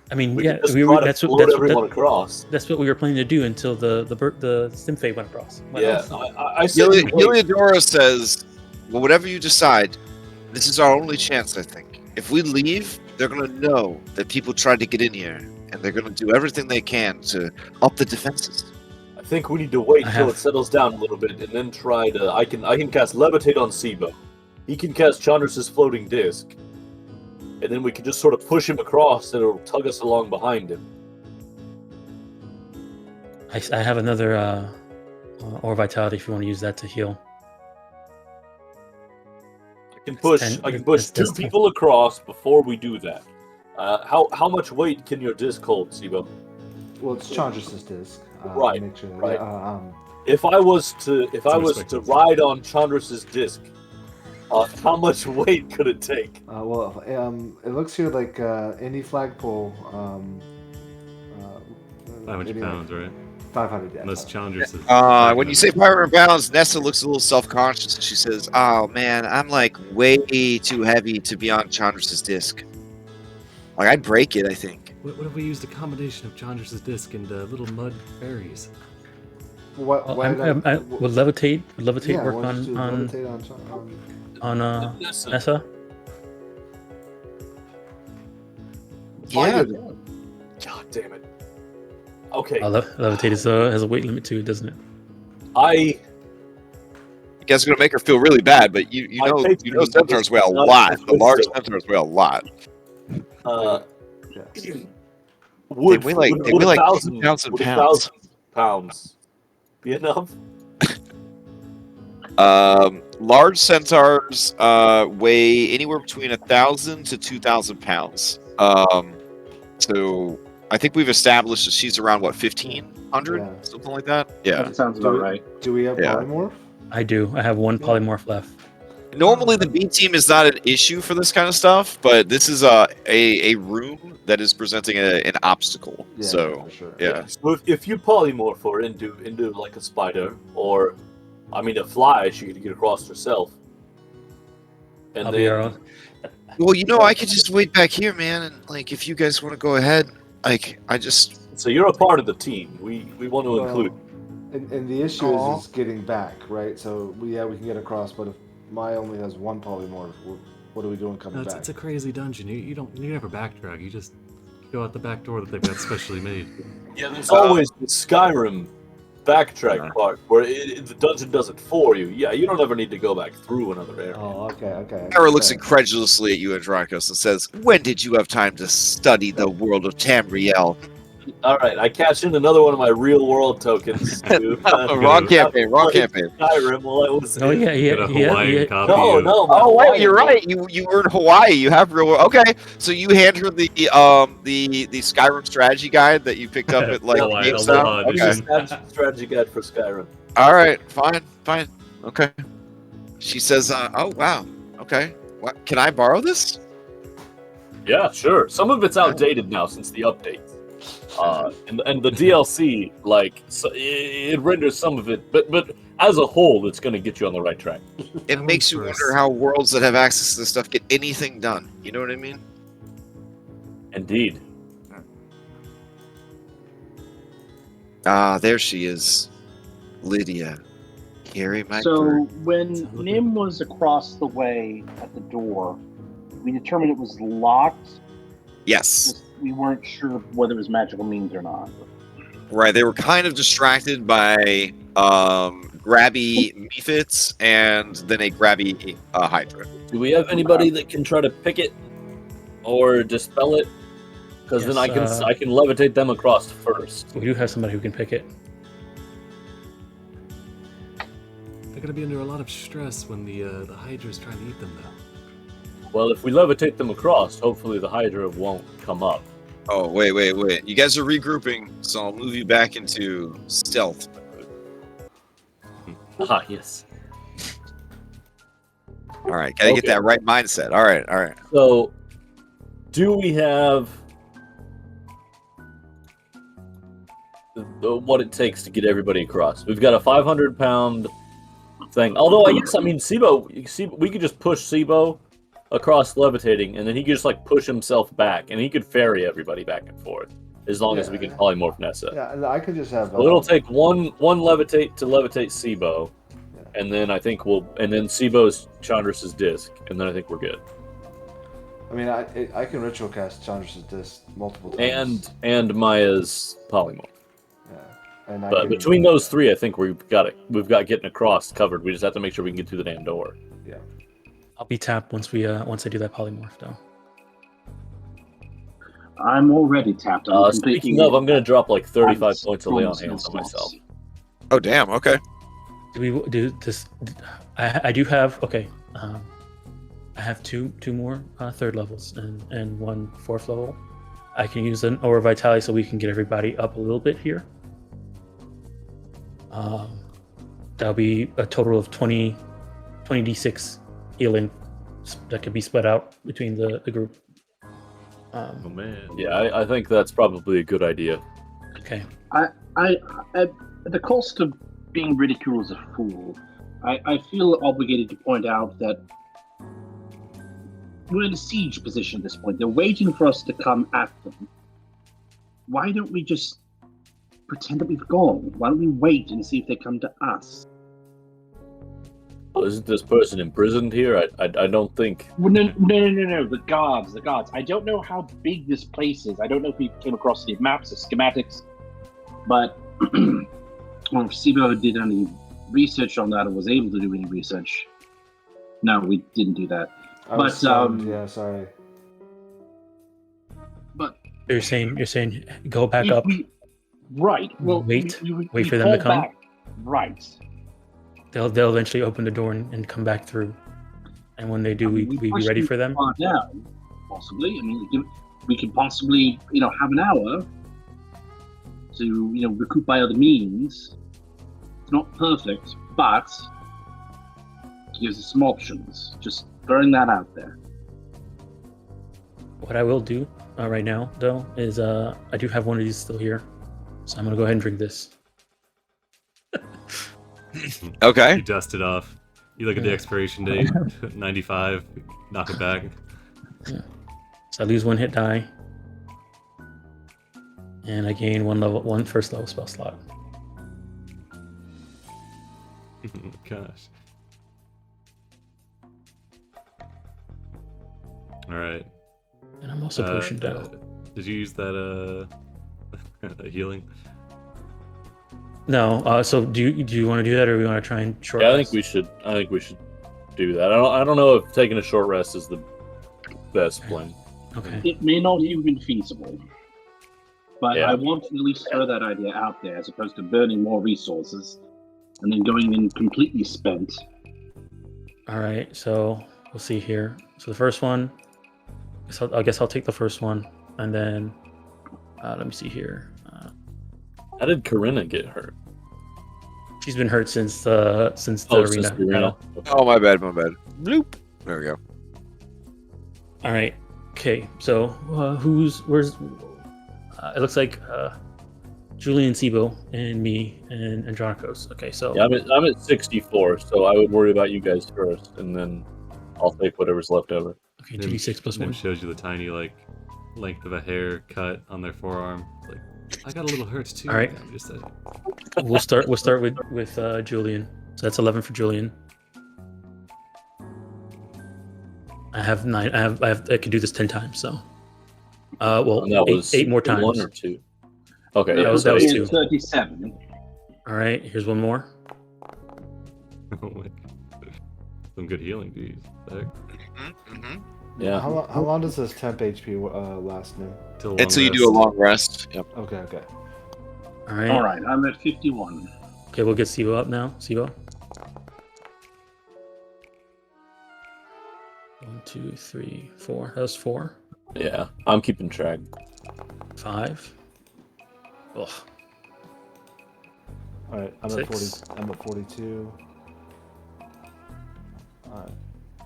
I mean, We yeah, can just we try were, to that's float what everyone across. that's what we were planning to do until the Symphony went across. Yeah, I said we wait. Heliodora says, well, whatever you decide, this is our only chance, I think. If we leave, they're going to know that people tried to get in here, and they're going to do everything they can to up the defenses. I think we need to wait I until have- it settles down a little bit, and then try to. I can cast levitate on Sibo. He can cast Chandris's floating disc, and then we can just sort of push him across, and it'll tug us along behind him. I have another Aura Vitality if you want to use that to heal. I can push. 10 I can push that's 2 10. people across before we do that. How much weight can your disc hold, Sibo? Well, it's Chandris's disc. Right, Make sure, right. Yeah, If I was to respectable. ride on Chandris's disc, how much weight could it take? well, it looks here like any flagpole. 500 pounds, right? 500. Yeah. Unless Chandris is. When you say 500 pounds, Nessa looks a little self-conscious, and she says, oh, man, I'm, like, way too heavy to be on Chandris's disc. Like, I'd break it, I think. What if we used a combination of Chandris's disc and little mud fairies? What? Well, why not- would levitate yeah, work why don't you on levitate on Nessa? Yeah. God damn it. Okay, Levitate has a weight limit too, doesn't it? I You guys are going to make her feel really bad, but you I know think centaurs weigh a not lot. The wisdom. large centaurs weigh a lot. would weigh like- would- they would weigh like 1,000 2,000 would pounds. 1,000 pounds be enough? Large centaurs weigh anywhere between 1,000 to 2,000 pounds. So I think we've established that she's around, what, 1,500? Yeah. Something like that? Yeah. That sounds about right. Do we have Yeah. polymorph? I do. I have one polymorph left. Normally the B team is not an issue for this kind of stuff, but this is a room that is presenting an obstacle. Yeah, So for sure. yeah. So if you polymorph her into like a spider, or I mean a fly, she could get across herself. And I'll then be your own. Well, I could just wait back here, man, and like if you guys want to go ahead, like I just so you're a part of the team. We want to Well, include. And the issue Aw. is getting back, right? So we can get across, but if Mai only has one polymorph, what are we doing coming No, back? it's a crazy dungeon. You never backtrack. You just go out the back door that they've got specially made. Yeah, there's always the Skyrim backtrack part where the dungeon does it for you. Yeah, you don't ever need to go back through another area. Oh, okay. Kara looks Okay. incredulously at you, Andronicus, and says, "When did you have time to study the world of Tamriel?" All right, I cashed in another one of my real world tokens. To, Wrong campaign. Skyrim while I was. Oh yeah, Get a Hawaiian copy No, of no. my Oh wait, Hawaiian you're one. right. You were in Hawaii. You have real. Okay, so you hand her the Skyrim strategy guide that you picked up at like Hawaii, GameStop? Aloha Okay. edition. Strategy guide for Skyrim. All right. Fine. Okay. She says, "Oh wow. Okay. What? Can I borrow this?" Yeah, sure. Some of it's outdated now since the update. And the DLC, like, so it renders some of it, but as a whole, it's going to get you on the right track. It makes you wonder how worlds that have access to this stuff get anything done. You know what I mean? Indeed. Ah, there she is, Lydia. Carry my So burden. when Nim was across the way at the door, we determined it was locked. Yes. Just- we weren't sure whether it was magical means or not. Right, they were kind of distracted by grabby mephits and then a grabby Hydra. Do we have anybody that can try to pick it or dispel it? Because then Yes, I can levitate them across first. We do have somebody who can pick it. They're gonna be under a lot of stress when the Hydra's trying to eat them now. Well, if we levitate them across, hopefully the Hydra won't come up. Oh, wait. You guys are regrouping, so I'll move you back into stealth. Ah, yes. All right, gotta get Okay. that right mindset. All right. So, do we have what it takes to get everybody across. We've got a 500-pound thing. Although I guess Sibo, we could just push Sibo across levitating, and then he could just like push himself back, and he could ferry everybody back and forth as long as we can polymorph Nessa. Yeah, and I could just have. So it'll take one levitate to levitate Sibo, and then I think and then Sibo's Chandra's disc, and then I think we're good. I mean, I can ritual cast Chandra's disc multiple times. And Maya's polymorph. Yeah, and But between those three, I think we've got getting across covered. We just have to make sure we can get through the damn door. Yeah. I'll be tapped once I do that polymorph though. I'm already tapped. Speaking of, I'm going to drop like 35 points of lay on hands on myself. Oh damn. Okay. Do we do this? I do have I have two more third levels and one fourth level. I can use an Aura Vitality so we can get everybody up a little bit here. That'll be a total of 20d6 healing that could be split out between the group. Oh man. Yeah, I think that's probably a good idea. Okay. I at the cost of being ridiculed as a fool, I feel obligated to point out that we're in a siege position at this point. They're waiting for us to come at them. Why don't we just pretend that we've gone? Why don't we wait and see if they come to us? Well, isn't this person imprisoned here? I don't think. Well, no. The guards. I don't know how big this place is. I don't know if we came across any maps or schematics, but well, if Sibo did any research on that or was able to do any research. No, we didn't do that. Yeah, sorry. But You're saying go back up. Right. Well, wait we for them to come. back. Right. They'll eventually open the door and come back through. And when they do, we be ready for them. Down, possibly. I mean, we could possibly, have an hour to, recoup by other means. It's not perfect, but it gives us some options. Just throwing that out there. What I will do right now, though, is I do have one of these still here. So I'm going to go ahead and drink this. Okay. You dust it off. You look at the expiration date, 95, knock it back. Yeah. So I lose one hit die. And I gain one first level spell slot. Gosh. Alright. And I'm also potioned down. Did you use that healing? No. So do you want to do that, or we want to try and short? Yeah, rest? I think we should do that. I don't know if taking a short rest is the best plan. Okay. It may not even be feasible, but I want to at least throw that idea out there, as opposed to burning more resources and then going in completely spent. All right. So we'll see here. So the first one. So I guess I'll take the first one, and then let me see here. How did Corinna get hurt? She's been hurt since the arena. Battle. Oh, my bad. Bloop. There we go. All right. Okay. So where's? It looks like Julian, Sibo, and me and Andronikos. Okay. So yeah, I'm at 64, so I would worry about you guys first, and then I'll take whatever's left over. Okay. 2d6 plus 1. It shows you the tiny length of a hair cut on their forearm. Like, I got a little hurt too. All right. We'll start with Julian. So that's 11 for Julian. I have 9. I can do this 10 times. So, eight more times. 1 or 2. Okay, that was 2. 37. All right. Here's one more. Oh my God. Some good healing, dude. Yeah. How long does this temp HP last now? Until you do a long rest. Yep. Okay. All right. All right. I'm at 51. Okay, we'll get Sibo up now. Sibo. 1, 2, 3, 4. That was 4. Yeah, I'm keeping track. 5. Ugh. All right. I'm 6. I'm at 42. All right.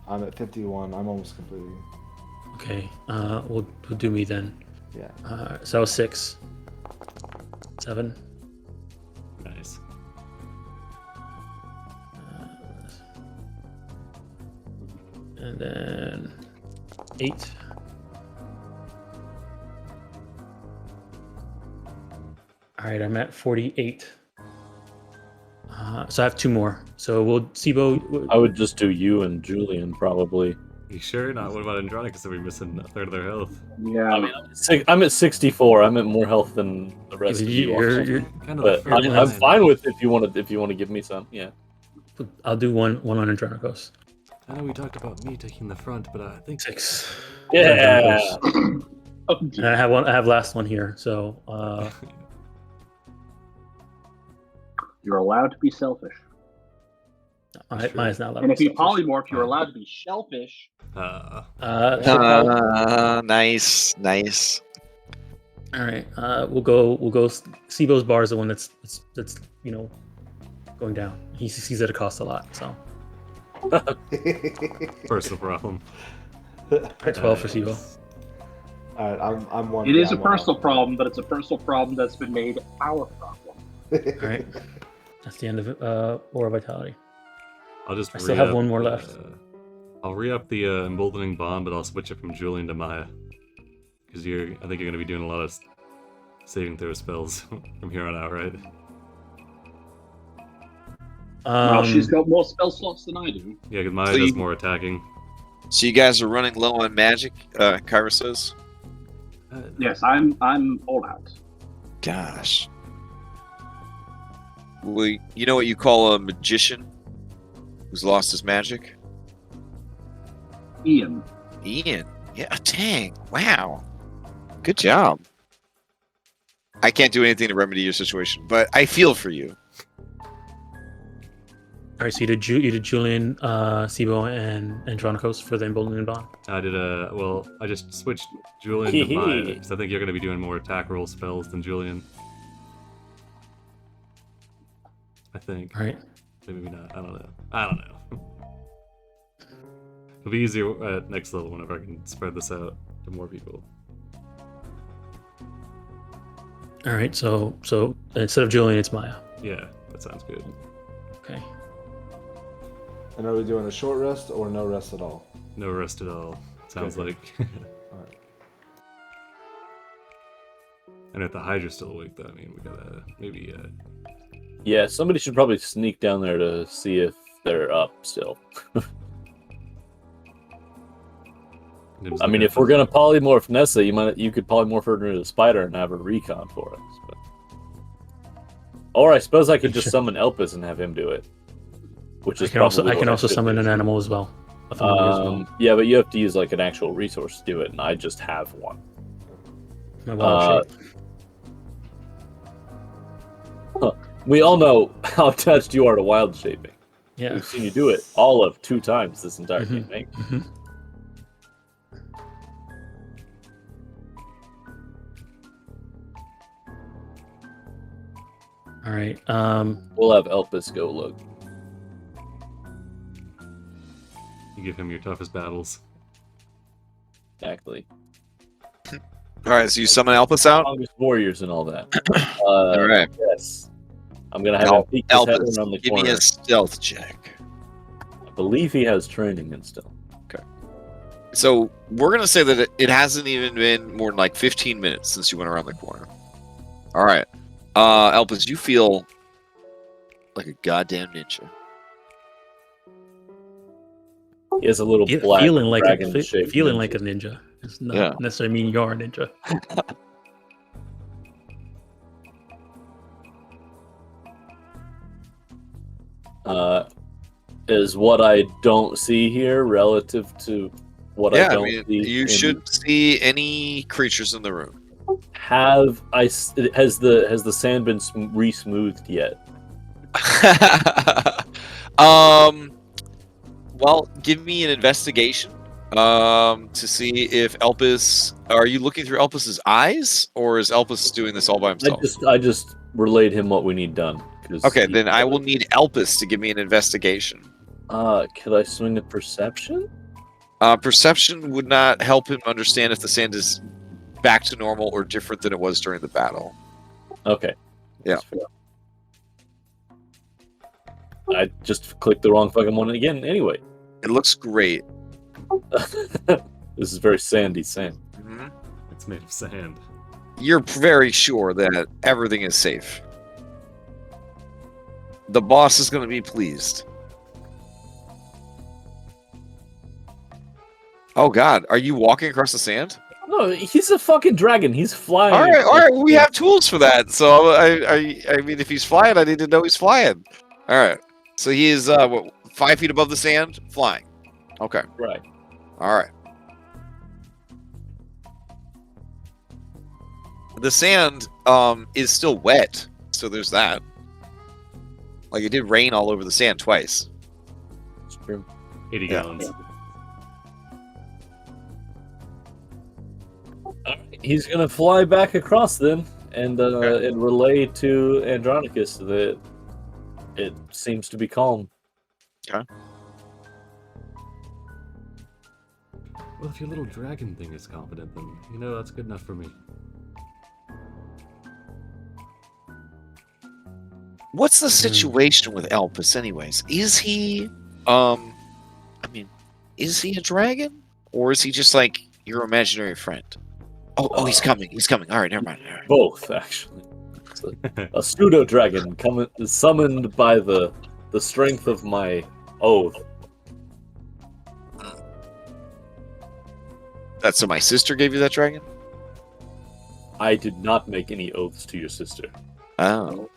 I'm at 51. I'm almost completely. Okay. We'll do me then. Yeah. So that was 6. 7. And then 8. All right, I'm at 48. So I have 2 more. So we'll Sibo. I would just do you and Julian probably. You sure? Not what about Andronicus? Are we missing a third of their health? Yeah. I mean, I'm at 64. I'm at more health than the rest of you. You're, Kind of But the first I'm line. fine with if you want to give me some. Yeah. I'll do one on Andronicos. I know we talked about me taking the front, but I think 6. Yeah. Oh, And I have one. I have last one here. So you're allowed to be selfish. mine's not allowed. And to if be you selfish. polymorph, you're allowed to be shellfish. Nice, nice. All right. We'll go. Sibo's bar is the one that's going down. He sees that it costs a lot. So personal problem. 12 for Sibo. All right, I'm one. It is a I'm one personal off. problem, but it's a personal problem that's been made our problem. All right. That's the end of Aura Vitality. I'll just I still have one more left. I'll re-up the emboldening bond, but I'll switch it from Julian to Maya. Because I think you're going to be doing a lot of saving throw spells from here on out, right? Well, she's got more spell slots than I do. Yeah, because Maya So does you- more attacking. So you guys are running low on magic, Kyra says? Yes, I'm all out. Gosh. Well, you know what you call a magician who's lost his magic? Ian. Ian. Yeah, dang. Wow. Good job. I can't do anything to remedy your situation, but I feel for you. All right. So you did Julian, Sibo, and Andronicos for the Emboldening Bond. I did I just switched Julian to Maya, because I think you're going to be doing more attack roll spells than Julian. I think. All right. Maybe not. I don't know. It'll be easier at next level whenever I can spread this out to more people. All right. So instead of Julian, it's Maya. Yeah, that sounds good. Okay. And are we doing a short rest or no rest at all? No rest at all. Sounds like. Alright. And if the Hydra's still awake, though, I mean, we gotta maybe. Yeah, somebody should probably sneak down there to see if they're up still. I mean, if we're gonna polymorph Nessa, you could polymorph her into a spider and have her recon for us. But... Or I suppose I could just summon Elpis and have him do it. Which is I can also summon an animal as well. A familiar as well. Yeah, but you have to use like an actual resource to do it, and I just have one. My wild shape. We all know how attached you are to wild shaping. Yeah. We've seen you do it all of 2 times this entire campaign. Mhm. All right. We'll have Elpis go look. You give him your toughest battles. Exactly. All right, so you summon Elpis out? Strongest warriors and all that. All right. Yes. I'm going to have him peek his head Elpis, around the give corner. me a stealth check. I believe he has training in stealth. So we're going to say that it hasn't even been more than like 15 minutes since you went around the corner. All right. Elpis, you feel like a goddamn ninja. He has a little black feeling like dragon-shaped feeling ninja. like a ninja. It's not Yeah. necessarily mean you're a ninja. Is what I don't see here relative to what I don't see. you in- should see any creatures in the room. Has the sand been re-smoothed yet? Well, give me an investigation to see if Elpis. Are you looking through Elpis's eyes, or is Elpis doing this all by himself? I just relayed him what we need done. Okay, then I will need Elpis to give me an investigation. Could I swing a perception? Perception would not help him understand if the sand is back to normal or different than it was during the battle. Okay. Yeah. That's fair. I just clicked the wrong fucking one again anyway. It looks great. This is very sandy sand. Mhm. It's made of sand. You're very sure that everything is safe. The boss is going to be pleased. Oh God, are you walking across the sand? No, he's a fucking dragon. He's flying. All right, we have tools for that. So I mean, if he's flying, I need to know he's flying. All right, so he is 5 feet above the sand, flying. Okay, Right. all right. The sand is still wet, so there's that. Like it did rain all over the sand twice. It's true. 80 Yeah. gallons. He's gonna fly back across then, and relay to Andronicus that it seems to be calm. Well, if your little dragon thing is confident, then that's good enough for me. What's the situation with Elpis, anyways? Is he, I mean, is he a dragon, or is he just like your imaginary friend? Oh, he's coming. He's coming. All right, never mind. All right. Both, actually. It's a pseudo dragon summoned by the strength of my oath. That's so my sister gave you that dragon? I did not make any oaths to your sister. Oh.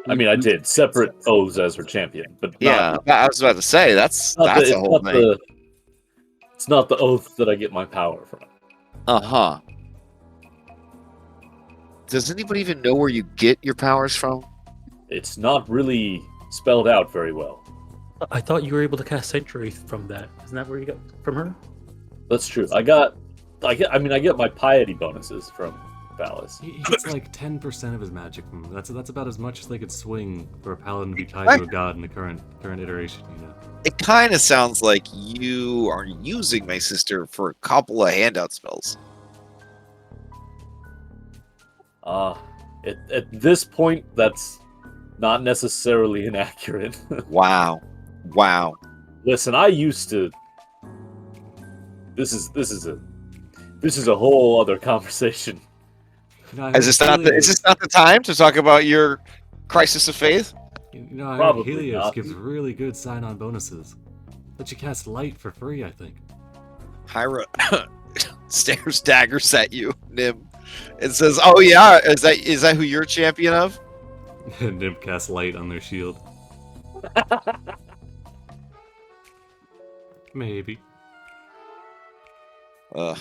I mean, I did separate oaths as her champion, but Yeah, I was about to say that's not a the, whole thing. It's not the oath that I get my power from. Uh-huh. Does anybody even know where you get your powers from? It's not really spelled out very well. I thought you were able to cast Sanctuary from that. Isn't that where you got from her? That's true. I get my piety bonuses from Valis. He gets like 10% of his magic from them. That's about as much as they could swing for a paladin to be tied to a god in the current iteration. It kind of sounds like you are using my sister for a couple of handout spells. At this point, that's not necessarily inaccurate. Wow. Listen, I used to. This is a whole other conversation. Is this not the time to talk about your crisis of faith? I heard Probably Helios not. gives really good sign-on bonuses. Let you cast light for free, I think. Hyra stares daggers at you, Nim, and says, "Oh yeah, is that who you're champion of?" Nim casts light on their shield. Maybe. Ugh,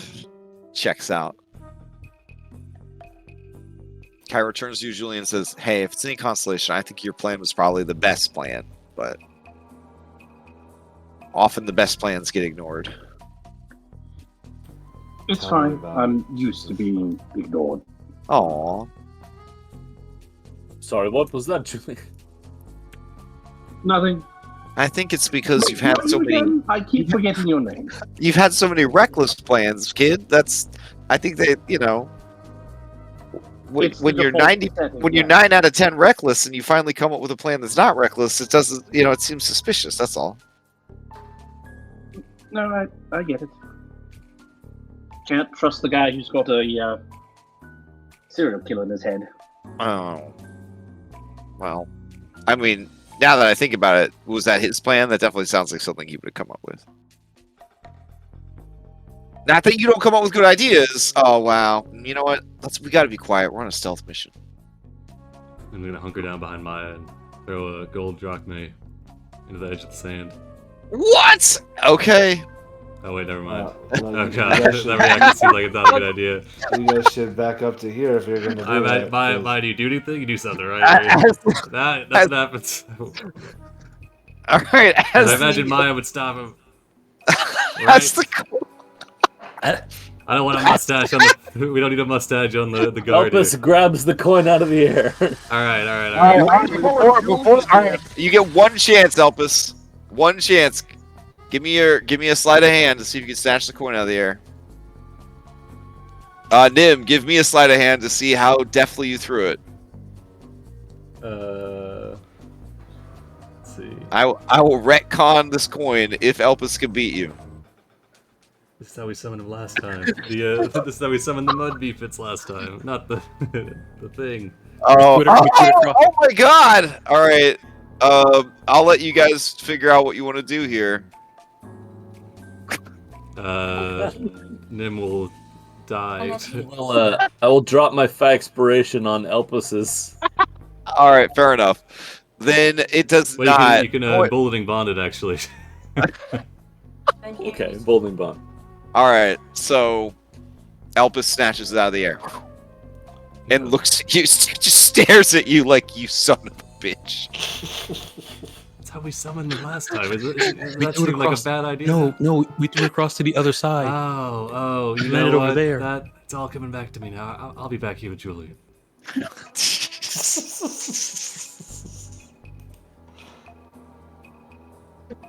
checks out. Kyra turns to you, Julian, and says, "Hey, if it's any consolation, I think your plan was probably the best plan, but often the best plans get ignored." It's Tell me fine. about I'm used to being ignored. Aw. Sorry, what was that, Julie? Nothing. I think it's because you've had What so are you many. again? I keep forgetting your name. You've had so many reckless plans, kid. I think that when It's the you're default 90, setting, when you're yeah. 9 out of 10 reckless, and you finally come up with a plan that's not reckless, it doesn't. It seems suspicious. That's all. No, I get it. Can't trust the guy who's got a serial killer in his head. Oh. Well, I mean, now that I think about it, was that his plan? That definitely sounds like something he would have come up with. Not that you don't come up with good ideas. Oh wow. You know what? We got to be quiet. We're on a stealth mission. I'm gonna hunker down behind Maya and throw a gold drachma into the edge of the sand. What? Okay. Oh wait, never mind. Well, Oh you god, guys should- that reaction seems like it's not a good idea. You guys should back up to here if you're going to do that. Maya, do you do anything? You do something, right? That's what happens. All right. I imagine Maya would stop him. That's Right? I don't want a mustache on the. We don't need a mustache on the guard. Elpis Here. grabs the coin out of the air. All right. Before, all right. You get one chance, Elpis. One chance. Give me a sleight of hand to see if you can snatch the coin out of the air. Nim, give me a sleight of hand to see how deftly you threw it. Let's see. I will retcon this coin if Elpis can beat you. This is how we summoned him last time. This is how we summoned the mud beefits last time, not the the thing. Oh, Twitter- we Twitter crossed. oh my god! All right, I'll let you guys figure out what you want to do here. Nim will die. Well, I will drop my Faxpiration on Elpis's. All right, fair enough. Then it does Well, not. you can bulleting bond it actually. Okay, Bolding Bond. All right, so Elpis snatches it out of the air and looks at you, just stares at you like you son of a bitch. That's how we summoned him last time. Is it? We That threw it seemed like a across- bad idea. No, we threw it across to the other side. Oh, you landed know over what? there. It's all coming back to me now. I'll be back here with Julian.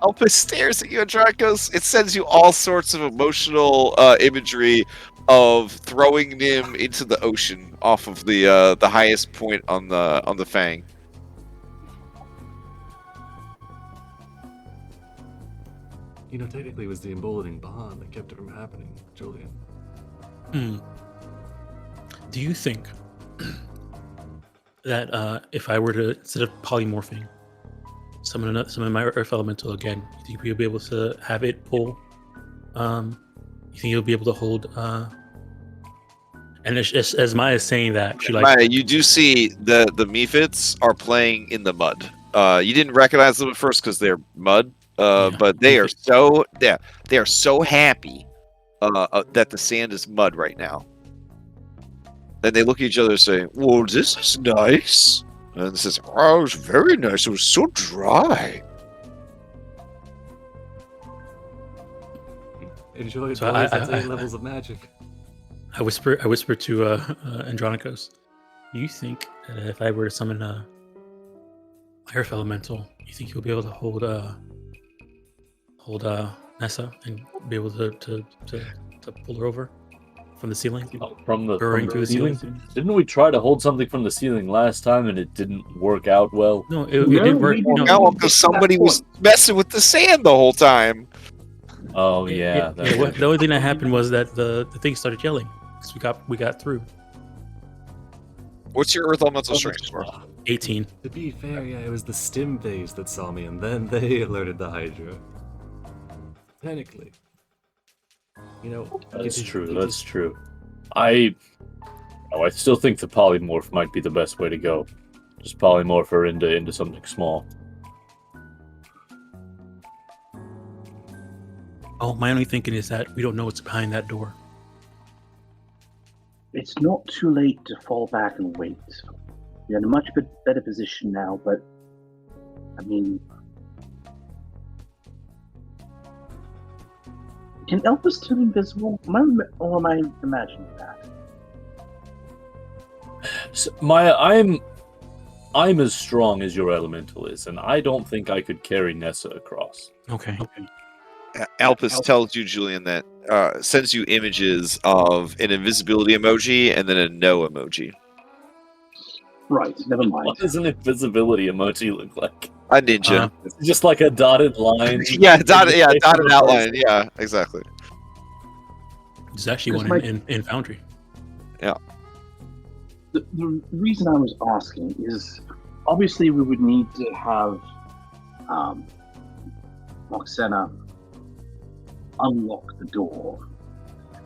Elpis stares at you and Dracos. It sends you all sorts of emotional imagery of throwing Nim into the ocean off of the highest point on the Fang. You know, technically it was the emboldening bond that kept it from happening, Julian. Do you think that if I were to, instead of polymorphing, summon my Earth Elemental again, you think you'll be able to have it pull? You think you'll be able to hold? And as Maya's saying that, she like Maya, you do see the Mephits are playing in the mud. You didn't recognize them at first because they're mud, but they are so they are so happy that the sand is mud right now. Then they look at each other and say, "Well, this is nice." And it says, "Oh, it was very nice. It was so dry." Enjoy it, So boys. That's 8 levels of magic. I whisper to Andronicos, you think that if I were to summon my Earth Elemental, you think you'll be able to hold Nessa and be able to pull her over from the ceiling? From the Burrowing through the ceiling? Didn't we try to hold something from the ceiling last time and it didn't work out well? No, it didn't work. we didn't. No, No, because somebody was messing with the sand the whole time. Oh yeah. The only thing that happened was that the thing started yelling because we got through. What's your Earth Elemental strength score? 18. To be fair, yeah, it was the stim phase that saw me, and then they alerted the Hydra. Technically. You know, That's true. That's true. I still think the polymorph might be the best way to go. Just polymorph her into something small. Oh, my only thinking is that we don't know what's behind that door. It's not too late to fall back and wait. You're in a much better position now, but I mean, can Elvis turn invisible? Or am I imagining that? So, Maya, I'm as strong as your elemental is, and I don't think I could carry Nessa across. Okay. Elpis tells you, Julian, that sends you images of an invisibility emoji and then a no emoji. Right, never mind. What does an invisibility emoji look like? A ninja. It's just like a dotted line. Dotted outline. Yeah, exactly. There's actually Because one in Foundry. The reason I was asking is obviously we would need to have Moxena unlock the door.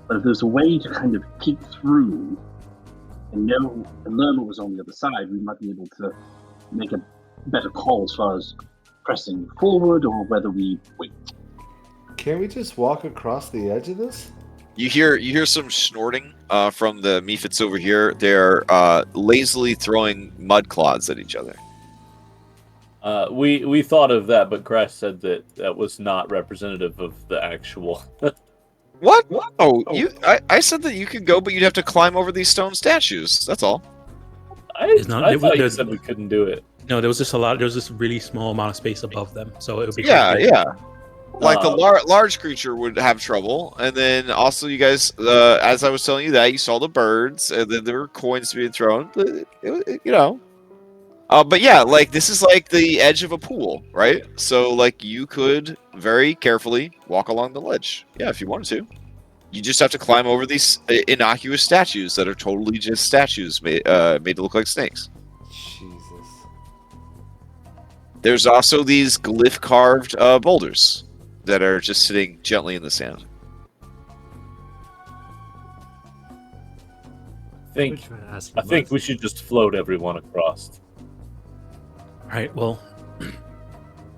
But if there's a way to kind of peek through and know and learn what was on the other side, we might be able to make a better call as far as pressing forward or whether we wait. Can we just walk across the edge of this? You hear some snorting from the Mephits over here. They're lazily throwing mud clods at each other. We thought of that, but Crash said that was not representative of the actual. What? Oh, I said that you could go, but you'd have to climb over these stone statues. That's all. I thought you there's- said we couldn't do it. No, there was just a really small amount of space above them, so it would be Yeah. Like the large creature would have trouble, and then also you guys, as I was telling you that, you saw the birds, and then there were coins being thrown. But But yeah, like this is like the edge of a pool, right? So like you could very carefully walk along the ledge. Yeah, if you wanted to. You just have to climb over these innocuous statues that are totally just statues made to look like snakes. Jesus. There's also these glyph carved boulders that are just sitting gently in the sand. I think we should just float everyone across. All right. Well,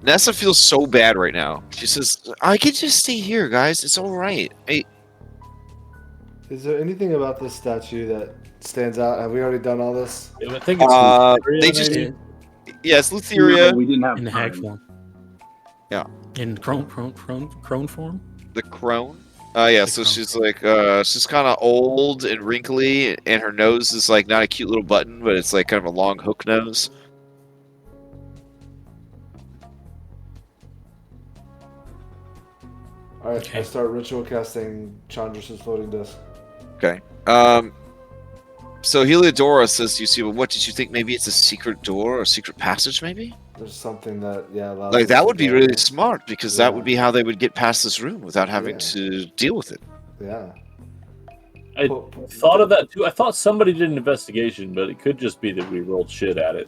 Nessa feels so bad right now. She says, "I could just stay here, guys. It's all right." Hey, Is there anything about this statue that stands out? Have we already done all this? I think it's they just in, yeah, it's No, Lutheria, we didn't have in the hag time. form. Yeah. In crone form. the crone. Yeah, The so crone. she's like she's kind of old and wrinkly, and her nose is like not a cute little button, but it's like kind of a long hook nose. Alright, Okay. I start ritual casting Chandra's floating disc. Okay. So Heliodora says to you, see, well, what did you think? Maybe it's a secret door or a secret passage, maybe? There's something that, yeah, allows Like us that to would be go- really smart because that would Yeah. be how they would get past this room without having Yeah. to deal with it. Yeah. I thought of that too. I thought somebody did an investigation, but it could just be that we rolled shit at it.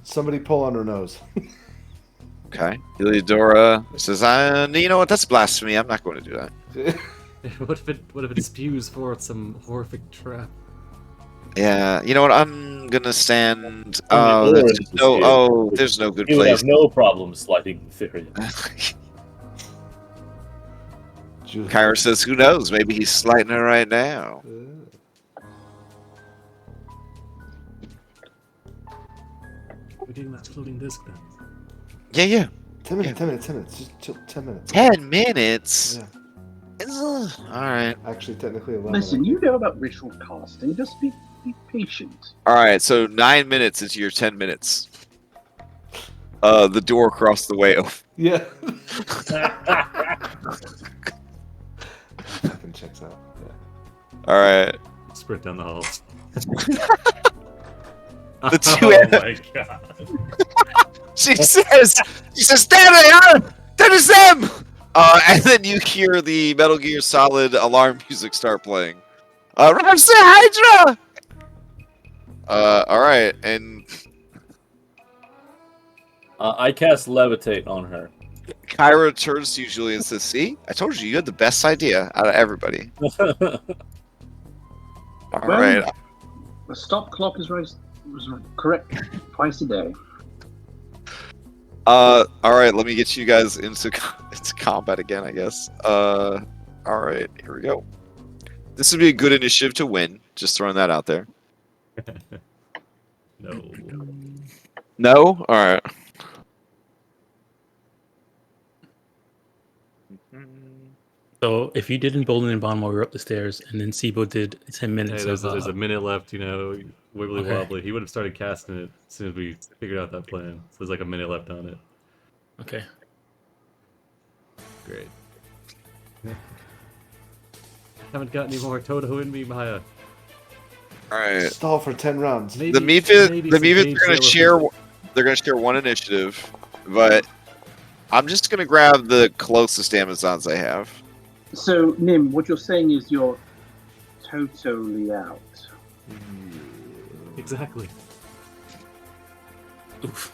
Somebody pull on her nose. Okay. Heliodora says, you know what? That's blasphemy. I'm not going to do that. What if it spews forth some horrific trap? Yeah. You know what? I'm gonna stand. Oh, There's it's no. here. Oh, there's no good You would place. have no problem sliding Ethereum. Kyra says, who knows? Maybe he's slighting her right now. We're doing that floating disc then. Yeah, yeah. 10 minutes, 10 minutes, 10 minutes. Just chill, 10 minutes. 10 minutes? Yeah. Alright. Actually, technically 11. Listen, you know about ritual casting. Just be patient. Alright, so 9 minutes into your 10 minutes. The door across the way. Yeah. Fucking checks out. Yeah. Alright. Sprint down the hall. The two Oh my god. She says, there they are! That is them! And then you hear the Metal Gear Solid alarm music start playing. Ramsey Hydra! Alright, and I cast levitate on her. Kyra turns to you, Julie, and says, see? I told you, you had the best idea out of everybody. Alright. The stop clock is was correct twice a day. Alright, let me get you guys into combat again, I guess. Alright, here we go. This would be a good initiative to win. Just throwing that out there. No. No? Alright. So if you did Embolden and Bond while we were up the stairs, and then Sibo did 10 minutes Hey, there's of... a minute left, you know, wibbly Okay. wobbly. He would have started casting it as soon as we figured out that plan. So there's like a minute left on it. Okay. Great. Haven't got any more Toto in me, Maya. Alright. Stall for 10 rounds. Maybe, The Mephits maybe are some gonna game share. sale They're gonna share one initiative, but I'm just gonna grab the closest Amazons I have. So, Nim, what you're saying is you're totally out. Exactly. Oof.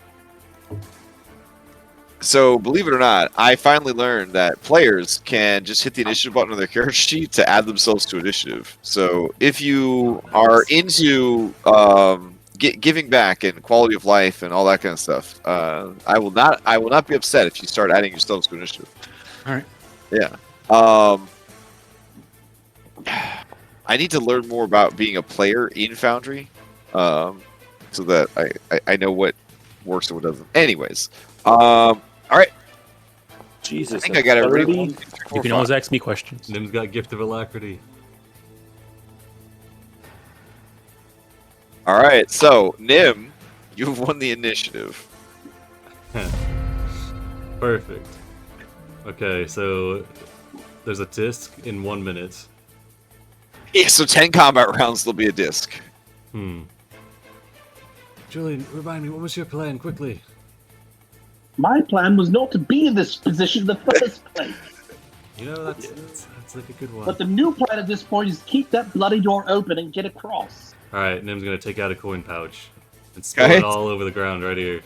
So, believe it or not, I finally learned that players can just hit the initiative button on their character sheet to add themselves to initiative. So, if you are into giving back and quality of life and all that kind of stuff, I will not be upset if you start adding yourselves to initiative. All right. Yeah. I need to learn more about being a player in Foundry, so that I know what works and what doesn't. Anyways, all right. Jesus. I think I got it ready. You can always ask me questions. Nim's got Gift of Alacrity. All right. So Nim, you've won the initiative. Perfect. Okay, so there's a disc in 1 minute. Yeah. So 10 combat rounds. There'll be a disc. Julian, remind me, what was your plan, quickly? My plan was not to be in this position in the first place. You know, that's like a good one. But the new plan at this point is keep that bloody door open and get across. Alright, Nim's gonna take out a coin pouch and spill Okay. it all over the ground right here.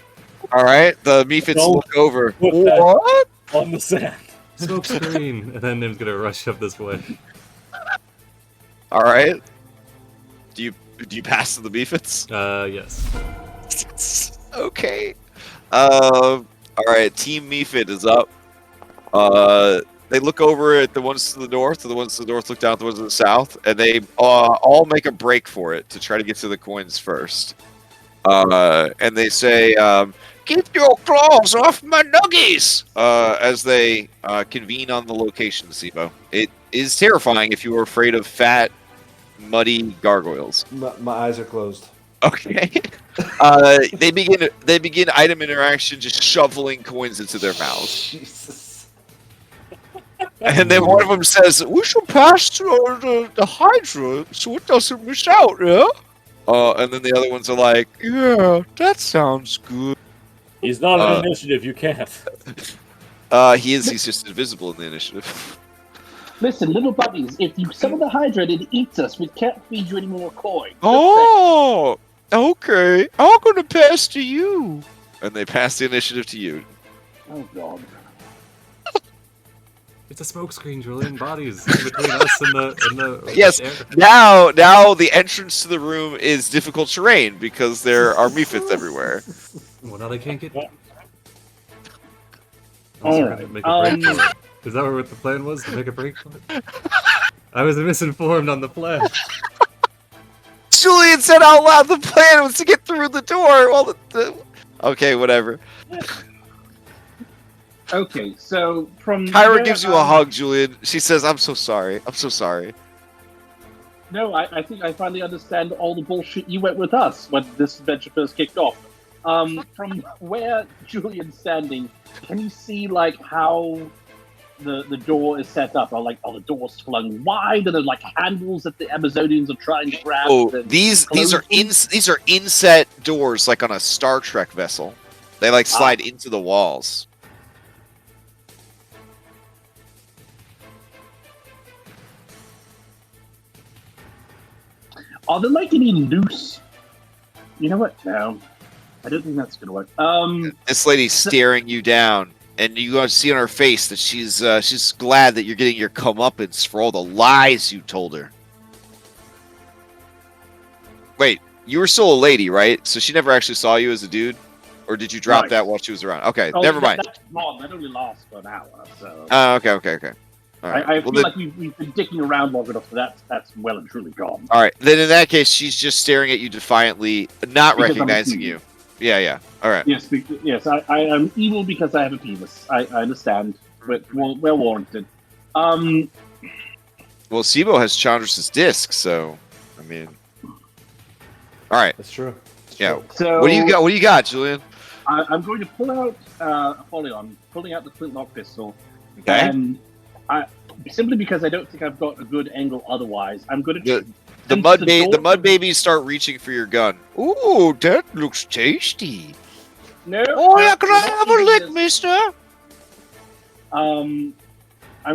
All right, the Mephits Don't look over. put that- What? On the sand. Smoke screen! And then Nim's gonna rush up this way. All right. Do you pass to the Mephits? Yes. Okay. All right. Team Mephit is up. They look over at the ones to the north, and the ones to the north look down at the ones to the south, and they all make a break for it to try to get to the coins first. And they say, "Keep your claws off my nuggies!" As they convene on the location, Sibo. It is terrifying if you are afraid of fat, muddy gargoyles. My eyes are closed. Okay. They begin item interaction, just shoveling coins into their mouths. Jesus. And then one of them says, "We should pass through the Hydra so it doesn't miss out, yeah?" And then the other ones are like, "Yeah, that sounds good." He's not an initiative. You can't. He's just invisible in the initiative. Listen, little buddies, if you summon the Hydra and it eats us, we can't feed you any more coin. Oh, okay. I'm gonna pass to you. And they pass the initiative to you. Oh, God. It's a smoke screen, Julian. Bodies in between us and the Yes. air. Now the entrance to the room is difficult terrain because there are Mephits everywhere. Well, now they can't get. Alright, Make a break for it. Is that what the plan was, to make a break for it? I was misinformed on the plan. Julian said out loud the plan was to get through the door. Well, okay, whatever. Okay, so from Kyra there, gives you a hug, Julian. She says, "I'm so sorry. I'm so sorry." No, I think I finally understand all the bullshit you went with us when this adventure first kicked off. From where Julian's standing, can you see like how the door is set up? Are the doors flung wide, and there's like handles that the Amazonians are trying to grab? Oh, and these close are them? these are inset doors, like on a Star Trek vessel. They like slide into the walls. Are there like any loose? You know what? No, I don't think that's gonna work. This lady's staring you down, and you guys see on her face that she's glad that you're getting your comeuppance for all the lies you told her. Wait, you were still a lady, right? So she never actually saw you as a dude, or did you drop Right. that while she was around? Okay, Oh, never mind. That's wrong. That only lasts for an hour. So Okay. All right. I Well, feel then- like we've been dicking around long enough. So that's well and truly gone. all right. Then in that case, she's just staring at you defiantly, not Because I'm a recognizing dude. you. Yeah. All right. Yes, I am evil because I have a penis. I understand, but well warranted. Well, Sibo has Chandra's disc, so I mean, all right. That's true. It's Yeah. true. So What do you got? What do you got, Julian? I'm going to pull out Ohlen, pulling out the flintlock pistol, Okay. and simply because I don't think I've got a good angle otherwise, I'm going to. The mud babies start reaching for your gun. Ooh, that looks tasty. No. Oh, yeah, can I not have a even lick, this. mister? I'm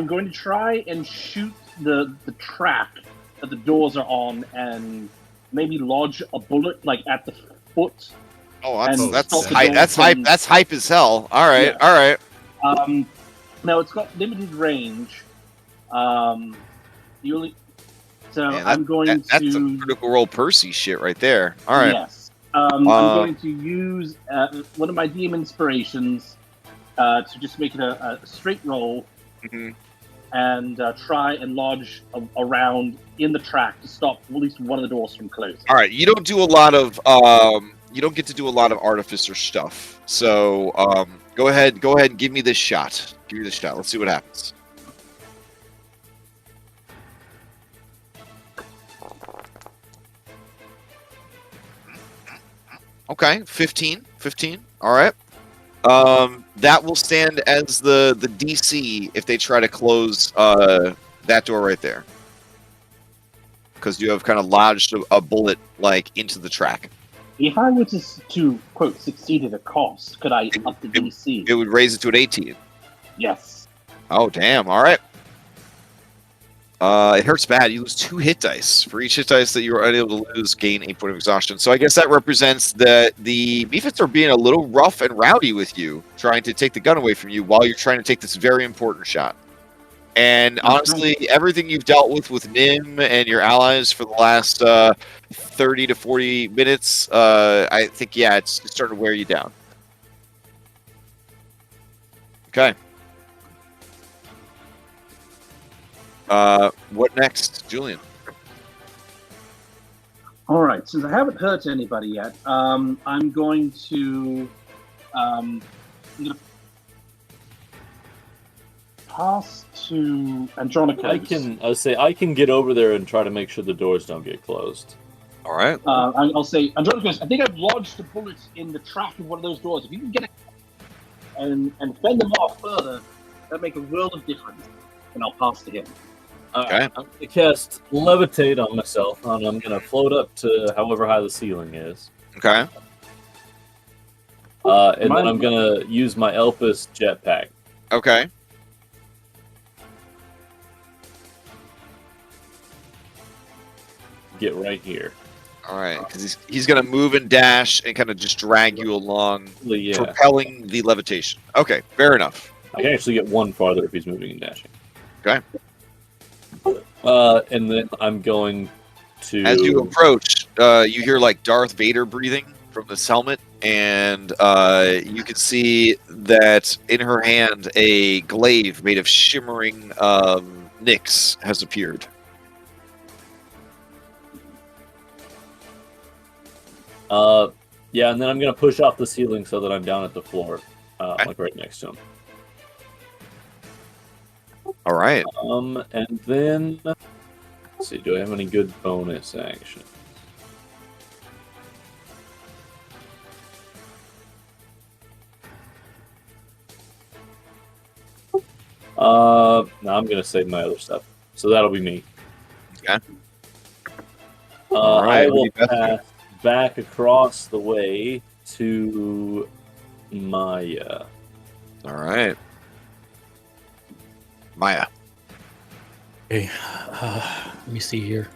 going to try and shoot the track that the doors are on, and maybe lodge a bullet like at the foot. Oh, And that's stop the hype. door That's hype. from- That's hype as hell. All right, Yeah. all right. Now it's got limited range. You only. So Man, I'm going that's to. some critical role Percy shit right there. All right. Yes. I'm going to use one of my DM inspirations to just make it a straight roll Mhm. and try and lodge a round in the track to stop at least one of the doors from closing. All right. You don't do a lot of you don't get to do a lot of artificer stuff. So go ahead and give me this shot. Give me this shot. Let's see what happens. Okay, 15. All right. That will stand as the DC if they try to close that door right there. because you have kind of lodged a bullet like into the track. If I were to quote succeed at a cost, could I up the DC? It would raise it to an 18. Yes. Oh, damn. All right. It hurts bad. You lose 2 hit dice. For each hit dice that you are unable to lose, gain 8 points of exhaustion. So I guess that represents that the Mephits are being a little rough and rowdy with you, trying to take the gun away from you while you're trying to take this very important shot. And honestly, everything you've dealt with Nim and your allies for the last 30 to 40 minutes, I think, yeah, it's starting to wear you down. Okay. What next, Julian? All right. Since I haven't hurt anybody yet, I'm going to pass to Andronicus. I can get over there and try to make sure the doors don't get closed. All right. I'll say, Andronicus, I think I've lodged a bullet in the track of one of those doors. If you can get it and fend them off further, that'd make a world of difference. And I'll pass to him. Okay. I'm going to cast Levitate on myself, and I'm going to float up to however high the ceiling is. Okay. And then I'm going to use my Elpis jetpack. Okay. Get right here. All right, because he's going to move and dash and kind of just drag you along, Yeah. propelling the levitation. Okay, fair enough. I can actually get one farther if he's moving and dashing. Okay. And then I'm going to... As you approach, you hear like Darth Vader breathing from this helmet, and you can see that in her hand a glaive made of shimmering Nyx has appeared. Yeah, and then I'm going to push off the ceiling so that I'm down at the floor, like right next to him. All right. And then... Let's see, do I have any good bonus action? No, I'm going to save my other stuff. So that'll be me. Okay. All right, I will pass back across the way to Maya. All right. Maya. Okay, let me see here.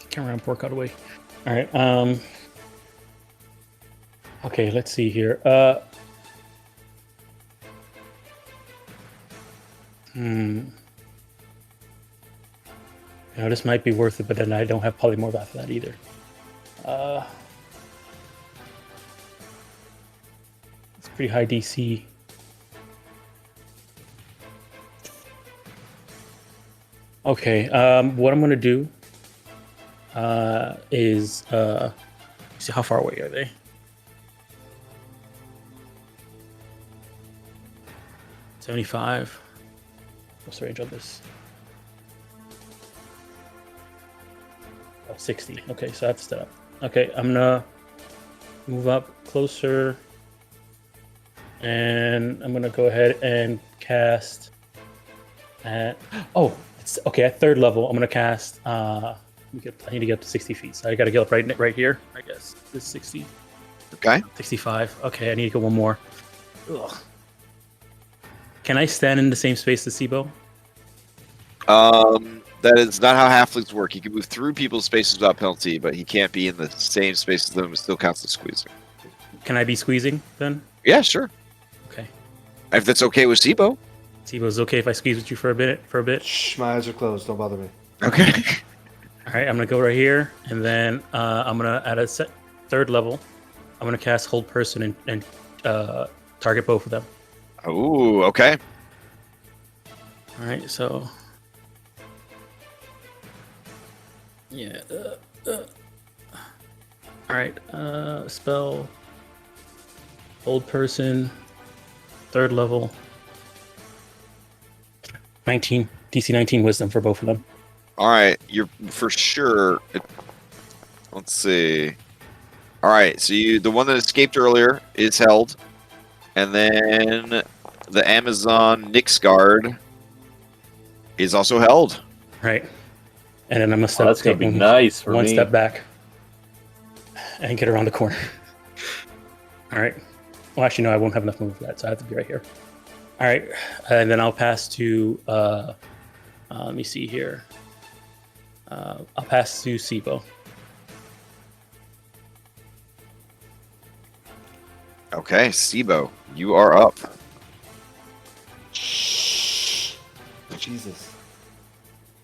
Can't around pork out away. All right. Okay, let's see here. You know, this might be worth it, but then I don't have polymorph after that either. It's pretty high DC. Okay, what I'm gonna do is see how far away are they? $75. What's the range on this? Oh, 60. Okay, so that's step up. Okay, I'm gonna move up closer, and I'm gonna go ahead and cast at. Oh, it's okay. At third level, I'm gonna cast. I need to get up to 60 feet. So I gotta get up right here. I guess this 60. Okay. 65. Okay, I need to go one more. Ugh. Can I stand in the same space as Sibo? That is not how halflings work. He can move through people's spaces without penalty, but he can't be in the same space as them. It still counts as squeezing. Can I be squeezing then? Yeah, sure. Okay. If that's okay with Sibo. Sibo's okay if I squeeze with you for a bit? Shh, my eyes are closed. Don't bother me. Okay. All right, I'm gonna go right here, and then I'm gonna at a third level, I'm gonna cast Hold Person and target both of them. Ooh, okay. All right, so yeah. All right, spell Hold Person, third level, 19 DC 19 Wisdom for both of them. All right, you're for sure. Let's see. All right, so the one that escaped earlier is held, and then the Amazon Nyx guard is also held. Right. And then I'm gonna That's gonna be nice for one me. step back and get around the corner. All right. Well, actually, no, I won't have enough movement for that, so I have to be right here. All right, and then I'll pass to. Let me see here. I'll pass to Sibo. Okay, Sibo, you are up. Jesus.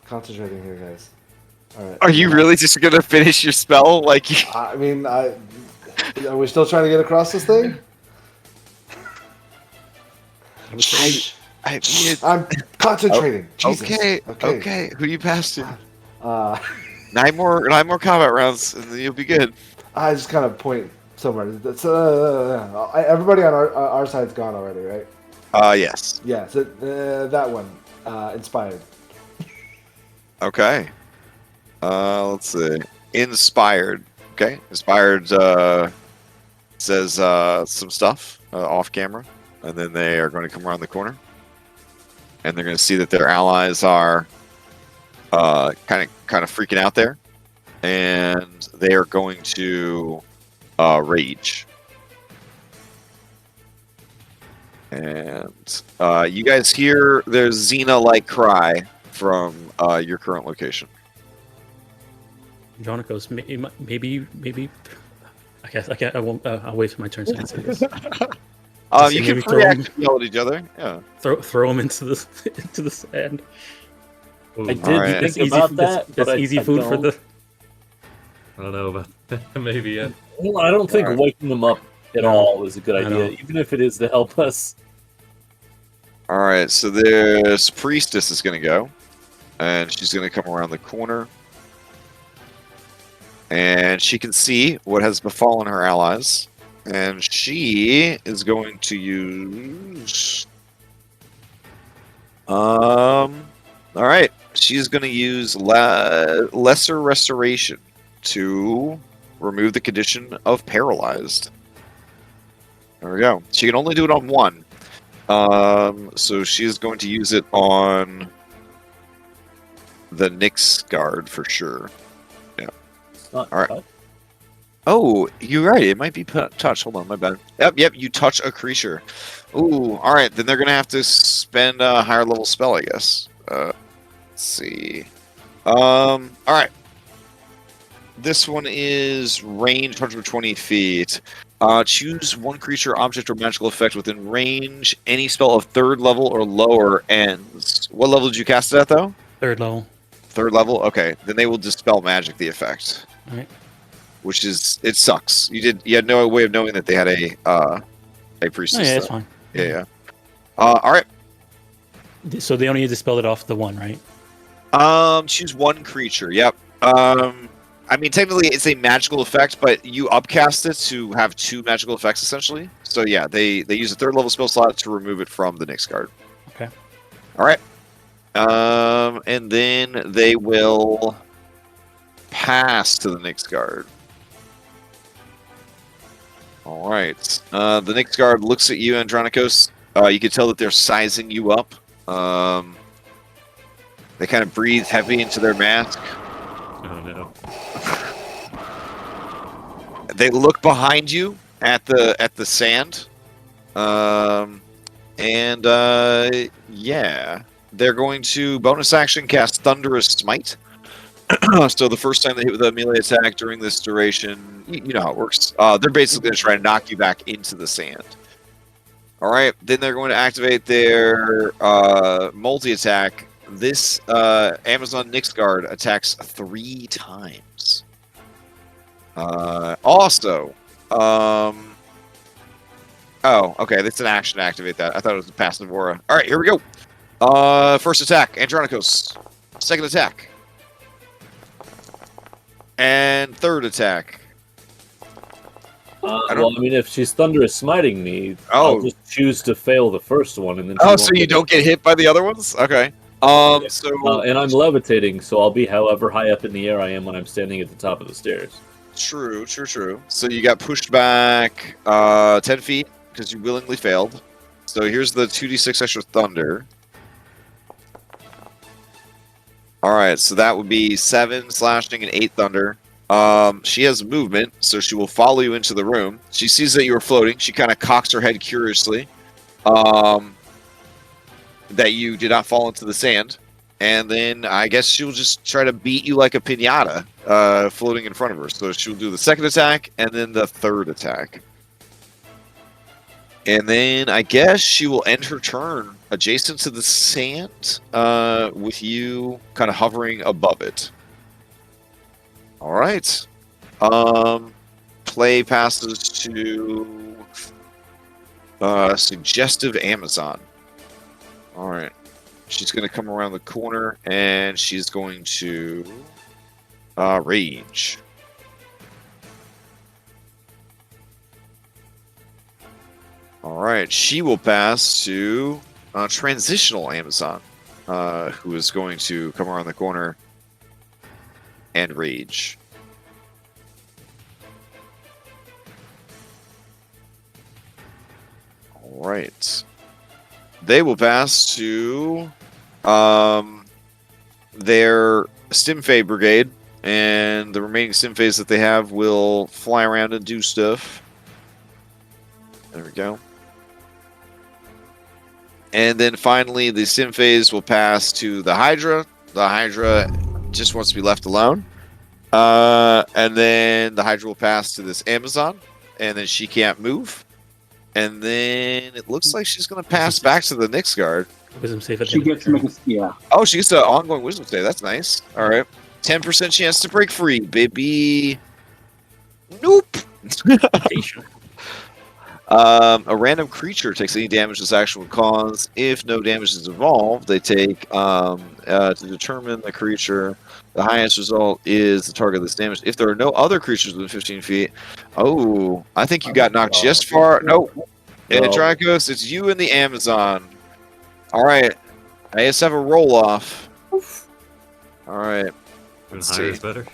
Concentrating here, guys. All right. Are you really just gonna finish your spell? Like, I mean, are we still trying to get across this thing? I mean, I'm concentrating. Jesus. okay. Who you passed to? Uh, 9 more combat rounds, and then you'll be good. I just kind of point somewhere. That's, everybody on our side's gone already, right? Yes. Yeah. So that one, inspired. Okay. Let's see. Inspired. Okay. Inspired says some stuff off camera, and then they are going to come around the corner, and they're going to see that their allies are kind of freaking out there, and they are going to rage. And you guys hear their Xena-like cry from your current location. Andronicos, maybe. I guess I can't. I won't. I'll wait for my turn to answer this. You can throw react them- to yell at each other. Yeah. Throw him into the sand. Ooh, I did Alright. That's think easy. about that. That's but easy I food for don't. the. I don't know about that. Maybe, yeah. Well, I don't think Alright. waking them up at No, all is a good I idea, know. even if it is to help us. All right, so this priestess is going to go, and she's going to come around the corner, and she can see what has befallen her allies, and she is going to use. All right, she's going to use lesser restoration to remove the condition of paralyzed. There we go. She can only do it on one. So she is going to use it on the Nyx guard for sure. It's not Alright. touch. Oh, you're right. It might be touch. Hold on, my bad. Yep. You touch a creature. Ooh, all right. Then they're gonna have to spend a higher level spell, I guess. Let's see. All right. This one is range 120 feet. Choose one creature, object, or magical effect within range. Any spell of 3rd level or lower ends. What level did you cast it at, though? 3rd level. 3rd level? Okay. Then they will dispel magic the effect. All right. Which is, it sucks. You had no way of knowing that they had a priestess. Oh, yeah, it's though. fine. Yeah. All right. So they only need to spell it off the one, right? Choose one creature. Yep. I mean, technically, it's a magical effect, but you upcast it to have 2 magical effects, essentially. So, yeah, they use a 3rd level spell slot to remove it from the Nyx card. Okay. All right. And then they will pass to the Nyx guard. All right. The Nyx guard looks at you, Andronicos. You can tell that they're sizing you up. They kind of breathe heavy into their mask. Oh no. They look behind you at the sand, yeah, they're going to bonus action cast Thunderous Smite. So the first time they hit with a melee attack during this duration, you know how it works. They're basically going to try to knock you back into the sand. All right, then they're going to activate their multi attack. This Amazon Nyx guard attacks 3 times. Also, oh, okay, that's an action to activate that. I thought it was a passive aura. All right, here we go. First attack, Andronicos. Second attack. And third attack. I Well, I mean, if she's thunderous smiting me, Oh. I'll just choose to fail the first one, and then. Oh, so you don't get hit by the other ones? Okay. So And I'm levitating, so I'll be however high up in the air I am when I'm standing at the top of the stairs. True. So you got pushed back 10 feet because you willingly failed. So here's the 2d6 extra thunder. All right, so that would be 7 slashing and 8 thunder. She has movement, so she will follow you into the room. She sees that you are floating. She kind of cocks her head curiously, that you did not fall into the sand. And then I guess she'll just try to beat you like a piñata, floating in front of her. So she'll do the second attack and then the third attack. And then I guess she will end her turn adjacent to the sand, with you kind of hovering above it. All right. Play passes to Suggestive Amazon. All right. She's going to come around the corner, and she's going to rage. All right. She will pass to Transitional Amazon, who is going to come around the corner and rage. All right. They will pass to their Stimfay Brigade, and the remaining Stimfays that they have will fly around and do stuff. There we go. And then finally, the Stimfays will pass to the Hydra. The Hydra just wants to be left alone. And then the Hydra will pass to this Amazon, and then she can't move. And then it looks like she's going to pass back to the Nyx Guard. Wisdom save at the She end of gets the turn. to make a yeah. Oh, she gets an ongoing wisdom save. That's nice. All right. 10% chance to break free, baby. Nope. A random creature takes any damage this action would cause. If no damage is involved, they take, to determine the creature, the highest result is the target of this damage. If there are no other creatures within 15 feet, oh, I think you got knocked just far. No. Dracos, it's you and the Amazon. All right. I just have a roll off. All right. And Let's higher see. is better.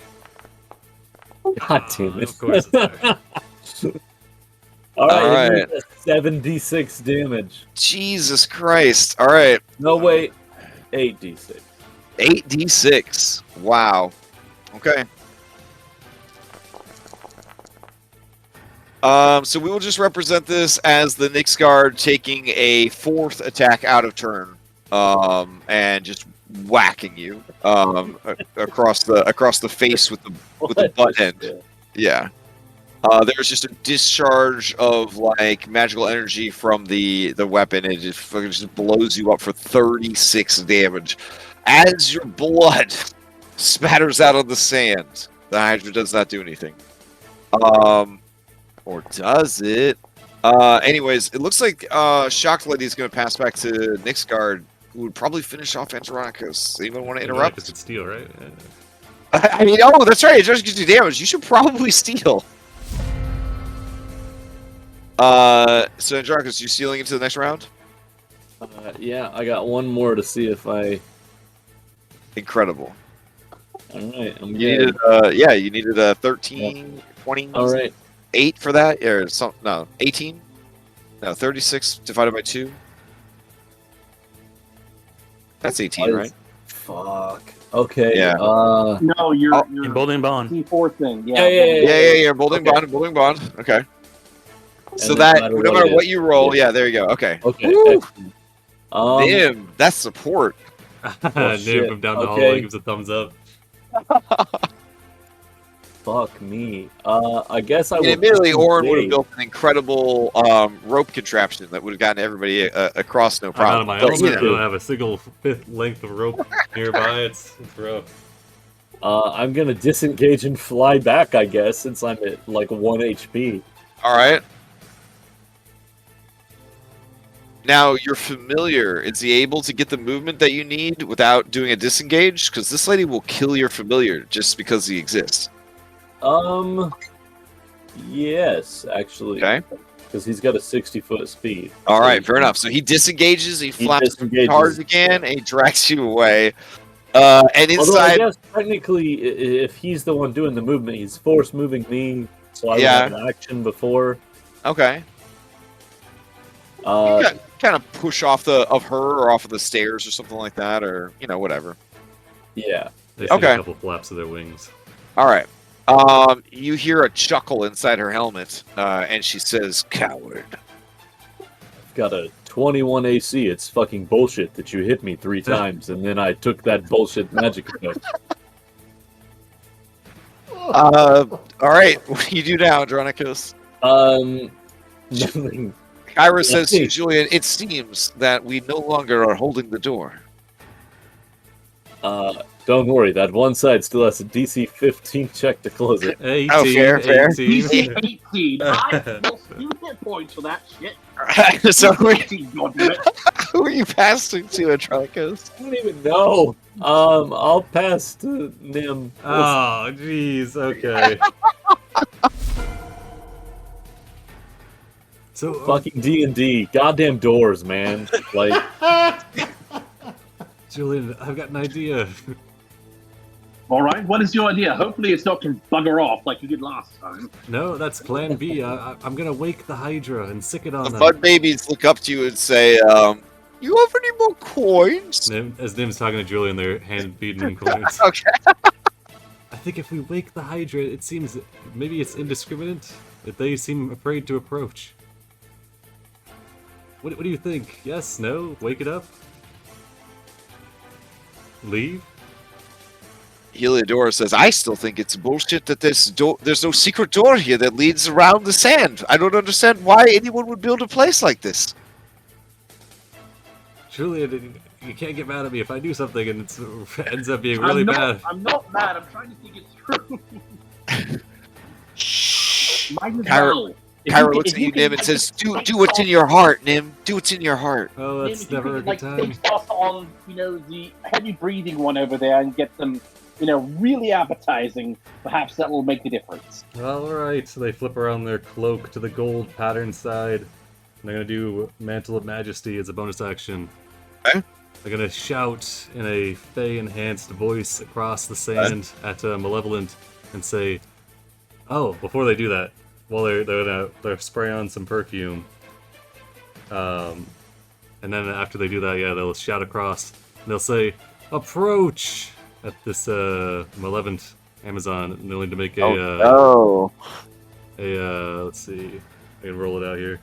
God damn it. Of course it's better. All right. All right. 7d6 damage. Jesus Christ. All right. No, wait. 8d6. 8d6. Wow. Okay. So we will just represent this as the Nyx Guard taking a 4th attack out of turn, and just whacking you across the face with the butt end. Yeah. There's just a discharge of like magical energy from the weapon. It just fucking just blows you up for 36 damage as your blood spatters out on the sand. The Hydra does not do anything. Or does it? Anyways, it looks like Shocked Lady is going to pass back to Nyx Guard, who would probably finish off Andronicus. Anyone want to interrupt? Because it's steel, right? Yeah. I mean, oh, that's right. It just gives you damage. You should probably steal. So Andronicus, you stealing into the next round? Yeah, I got one more to see if I. Incredible. All right, I'm You good. needed, you needed a 13, 20, All right. 8 for that, or some, no, 18? No, 36 divided by 2. That's 18, right? Fuck. Okay. Yeah. No, you're Oh, you're Emboldened Bond. C4 thing. Yeah. Yeah, Building Okay. bond. Okay. So then that, no matter what you roll, yeah, there you go. Okay. Okay. Woo! Excellent. Damn, that's support. Name shit. from down the Okay. hallway gives a thumbs up. Fuck me. I guess I And will. admittedly, Orin would have disengage. built an incredible rope contraption that would have gotten everybody across no I'm out problem. of my But, element. you I know, don't have a single fifth length of rope nearby. It's rough. I'm gonna disengage and fly back, I guess, since I'm at like 1 HP. all right. Now, you're familiar. Is he able to get the movement that you need without doing a disengage? Because this lady will kill your familiar just because he exists. Yes, actually. Okay. Because he's got a 60-foot speed. All So right, he fair can- enough. So he disengages, he flaps disengages, hard again, and he drags you away. And Although I inside, guess technically, if he's the one doing the movement, he's force moving me, so I would Yeah. have an action before. okay, Uh, kind of push off of her or off of the stairs or something like that, or whatever. Yeah. They see Okay. a couple flaps of their wings. All right. You hear a chuckle inside her helmet, and she says, "Coward." I've got a 21 AC. It's fucking bullshit that you hit me 3 times, and then I took that bullshit magic effect. All right. What do you do now, Andronicus? Nothing. Kyra says to Julian, "It seems that we no longer are holding the door." Don't worry, that one side still has a DC 15 check to close it. 18, Oh, fair. 18. DC 18. I lost 2 hit points for that shit. So who Goddammit. are you passing to, Andronicus? I don't even know. I'll pass to Nim. Oh, jeez. Okay. So, Fucking D&D. Goddamn doors, man. Like, Julian, I've got an idea. All right, what is your idea? Hopefully it's not to bugger off like you did last time. No, that's Plan B. I'm gonna wake the Hydra and sick it on The them. Bud babies look up to you and say, "You have any more coins?" As Nim's talking to Julian, they're hand feeding him coins. Okay. I think if we wake the Hydra, it seems maybe it's indiscriminate. That they seem afraid to approach. What do you think? Yes? No? Wake it up? Leave? Heliodora says, "I still think it's bullshit that there's no secret door here that leads around the sand. I don't understand why anyone would build a place like this." Julian, you can't get mad at me if I do something and it ends up being really bad. I'm not mad. I'm trying to think it through. Might as Kyra- well. Kyra looks at you, Nim, and says, "Do what's in your heart, Nim. Do what's in your heart." Oh, that's Maybe never a you good can, time. take stuff on, the heavy breathing one over there and get them, really appetizing. Perhaps that will make a difference. Alright, so they flip around their cloak to the gold pattern side. And they're gonna do Mantle of Majesty as a bonus action. Okay. They're gonna shout in a Fey-enhanced voice across the sand at Malevolent and say, "Oh!" Before they do that, well, they're spray on some perfume. And then after they do that, yeah, they'll shout across and they'll say, "Approach!" at this Malevolent Amazon, and they'll need to make let's see, I can roll it out here.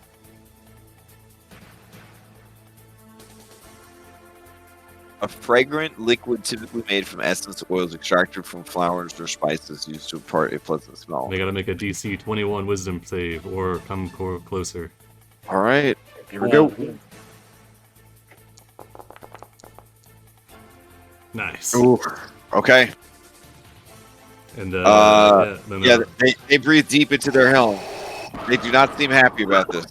A fragrant liquid typically made from essence oils extracted from flowers or spices used to impart a pleasant smell. They gotta make a DC 21 Wisdom save or come closer. All right, here we go. Nice. Ooh. Okay. And Yeah, they breathe deep into their helm. They do not seem happy about this.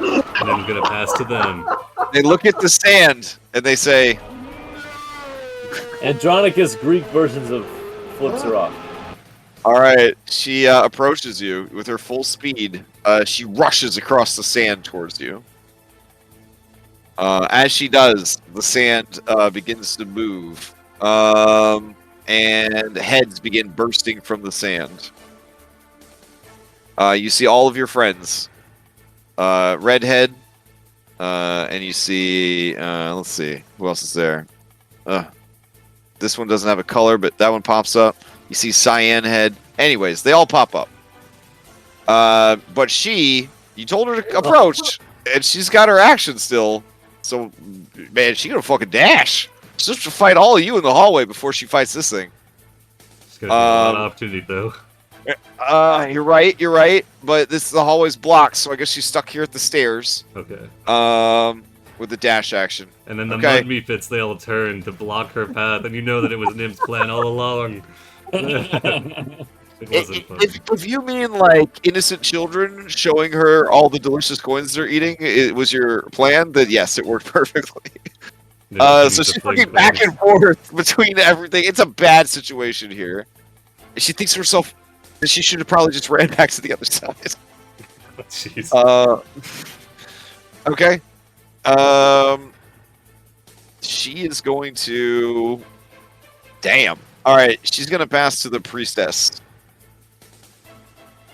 and then I'm gonna pass to them. They look at the sand and they say, Andronicus Greek versions of flips her off. "All right." She approaches you with her full speed. She rushes across the sand towards you. As she does, the sand begins to move, and heads begin bursting from the sand. You see all of your friends. Redhead, and you see, let's see, who else is there? This one doesn't have a color, but that one pops up. You see Cyan Head. Anyways, they all pop up. But you told her to approach, and she's got her action still. So, man, she's gonna fucking dash. She's just to fight all of you in the hallway before she fights this thing. She's gonna get a lot of opportunity though. You're right. But the hallway's blocked, so I guess she's stuck here at the stairs. Okay. With the dash action. And then the Okay. mud mephits, they all turn to block her path, and you know that it was Nim's plan all along. It wasn't fun. If you mean like innocent children showing her all the delicious coins they're eating, it was your plan, then yes, it worked perfectly. Nim So continues to she's fling looking back things. and forth between everything. It's a bad situation here. She thinks to herself that she should have probably just ran back to the other side. Jeez. Okay. She is going to... Damn. Alright, she's going to pass to the priestess.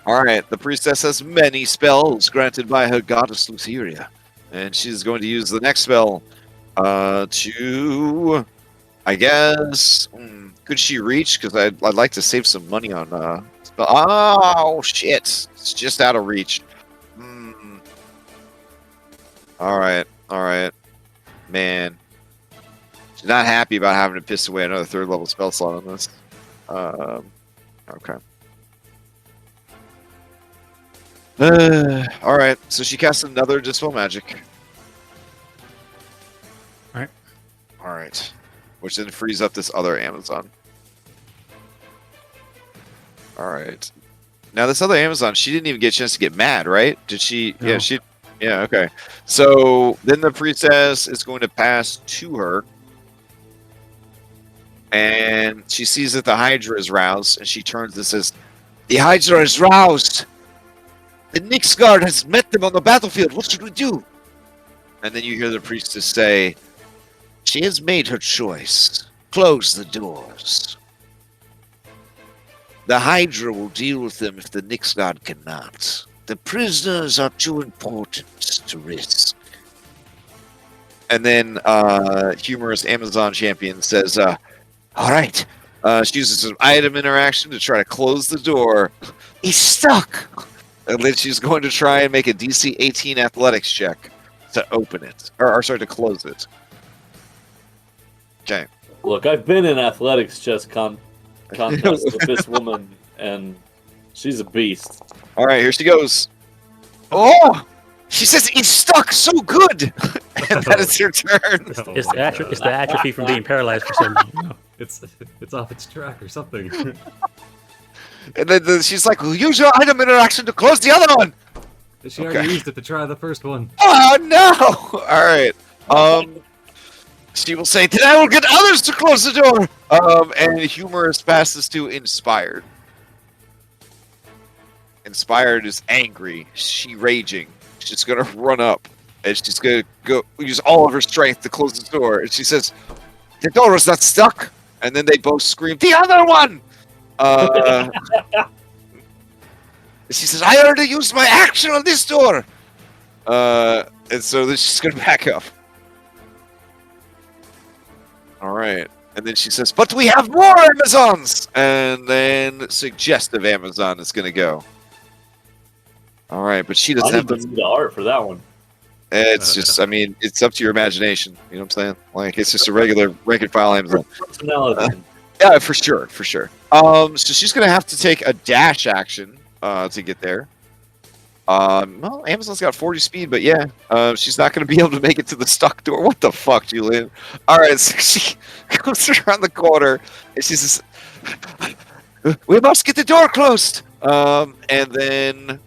Alright, the priestess has many spells granted by her goddess Luceria. And she's going to use the next spell to I guess. Could she reach? Because I'd like to save some money on. Oh shit! It's just out of reach. All right. Man, she's not happy about having to piss away another 3rd level spell slot on this. Okay. All right. So she casts another Dispel Magic. All right. Which then frees up this other Amazon. All right. Now this other Amazon, she didn't even get a chance to get mad, right? Did she? No. Yeah, she. Yeah. Okay. So then the priestess is going to pass to her, and she sees that the Hydra is roused, and she turns and says, "The Hydra is roused. The Nixguard has met them on the battlefield. What should we do?" And then you hear the priestess say, "She has made her choice. Close the doors. The Hydra will deal with them if the Nixguard cannot. The prisoners are too important to risk." And then humorous Amazon champion says, "All right." She uses an item interaction to try to close the door. "He's stuck." And then she's going to try and make a DC 18 athletics check to open it. Or sorry, to close it. Okay. Look, I've been in athletics chess contest with this woman, and she's a beast. All right, here she goes. Oh! She says he's stuck so good! And that is your turn. Oh It's my the, God. it's the atrophy from being paralyzed for some reason. It's off its track or something. And then she's like, "Use your item interaction to close the other one!" She already used it to try the first one. Oh no! Alright. She will say, "Then I will get others to close the door!" And humorous passes to Inspired. Inspired is angry. She raging. She's gonna run up. And she's gonna go use all of her strength to close the door. And she says, "The door is not stuck!" And then they both scream, "The other one!" She says, "I already used my action on this door!" And so then she's gonna back up. Alright. And then she says, "But we have more Amazons!" And then Suggestive Amazon is gonna go. Alright, but she doesn't I have didn't the... see the art for that one. It's just, I mean, it's up to your imagination. You know what I'm saying? Like, it's just a regular rank and file Amazon. Personality. Yeah, for sure. So she's gonna have to take a dash action to get there. Well, Amazon's got 40 speed, but yeah, she's not gonna be able to make it to the stuck door. What the fuck, Julian? All right, so she goes around the corner and she says, "We must get the door closed." And then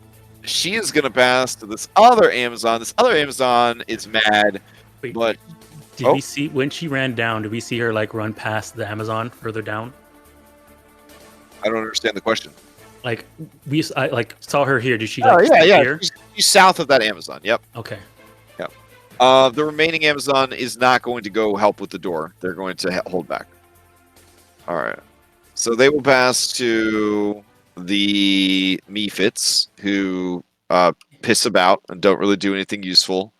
she is gonna pass to this other Amazon. This other Amazon is mad, Wait, but did we see when she ran down? Did we see her like run past the Amazon further down? I don't understand the question. Like I like saw her here. Did she Oh like yeah, stay yeah. here? She's south of that Amazon. Yep. Okay. The remaining Amazon is not going to go help with the door. They're going to hold back. All right. So they will pass to the Mephits, who piss about and don't really do anything useful,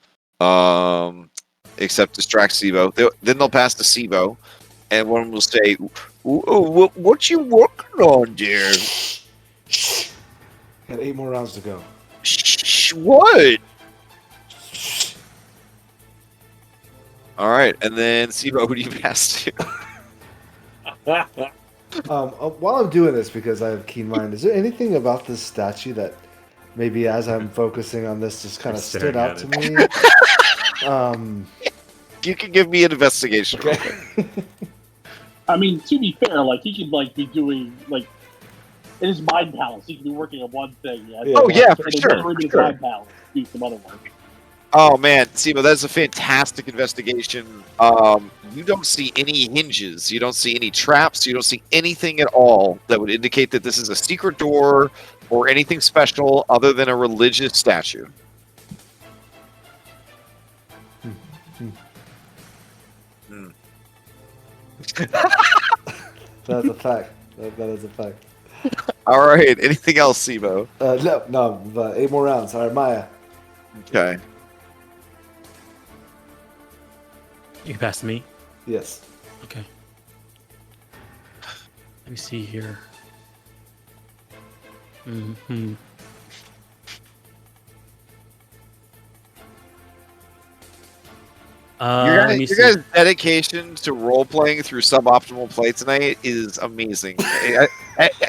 except distract Sivo. Then they'll pass to Sivo, and one will say, "What you working on, dear?" Got 8 more rounds to go. Shh, what? All right, and then Sivo, who do you pass to? While I'm doing this, because I have keen mind, is there anything about this statue that maybe as I'm focusing on this just kind of stood Staring out at to me? You can give me an investigation. Okay. I mean, to be fair, like he could like be doing like in his mind palace, he could be working on one thing. Yeah. Oh yeah, for in his sure. other room in his Sure. mind palace, do some other work. Oh man, Sivo, that's a fantastic investigation. You don't see any hinges, you don't see any traps, you don't see anything at all that would indicate that this is a secret door or anything special other than a religious statue. That's a fact. That is a fact. All right, anything else, Sivo? No, but 8 more rounds. All right, Maya. Okay. You can pass to me. Yes. Okay. me see here. Hmm. Your Let me guys, see. your guys' dedication to role playing through suboptimal play tonight is amazing.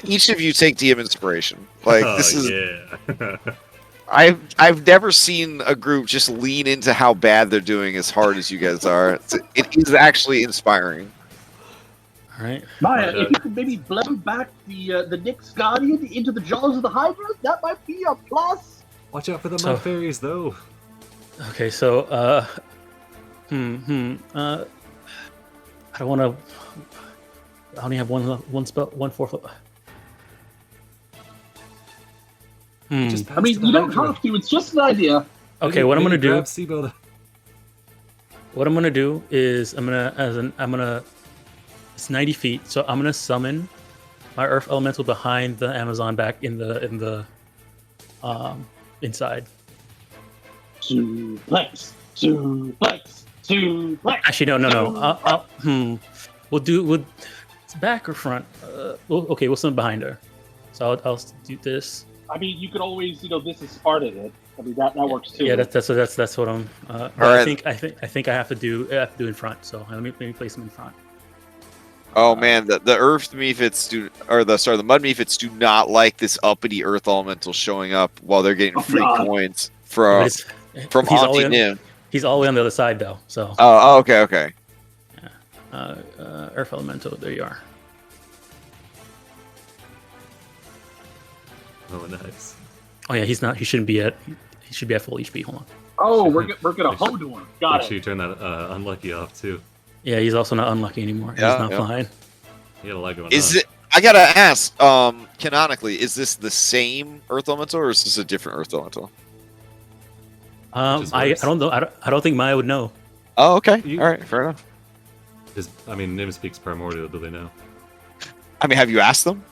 Each of you take DM inspiration. Like Oh, this is, yeah. I've never seen a group just lean into how bad they're doing as hard as you guys are. It is actually inspiring. All right. Maya, But, if you could maybe blend back the Nyx Guardian into the jaws of the Hydra, that might be a plus. Watch out for the So- mud fairies, though. Okay, so I don't want to. I only have one spell, one fourth. Just I pass mean, to the you don't Hydra. have to. It's just an idea. Okay, what I'm gonna Maybe do? grab Sibo. What I'm gonna do is I'm gonna. It's 90 feet, so I'm gonna summon my Earth Elemental behind the Amazon back in the inside. Suplex. Actually, no. We'll it's back or front. We'll summon behind her. So I'll do this. I mean, you could always, this is Spartan it. I mean, that works too. Yeah, that's what I'm. But right. I think I have to do in front. So let me place them in front. Oh man, the Earth Mephits the Mud Mephits do not like this uppity Earth Elemental showing up while they're getting free God. coins But from he's all Auntie the way- Nim. He's all the way on the other side though. So Oh, okay. Earth Elemental, there you are. Oh, nice. Oh yeah, he's not. He shouldn't be at. He should be at full HP. Hold on. Oh, we're gonna hold to him. Got Make sure it. you turn that unlucky off, too. Yeah, he's also not unlucky anymore. Yeah, he's not yeah. flying. You got a lot going Is on. it? I gotta ask. Canonically, is this the same Earth Elemental or is this a different Earth Elemental? I worse. don't know. I don't think Maya would know. Oh, okay. You- All right, fair enough. Nim speaks Primordial, do they know? I mean, have you asked them?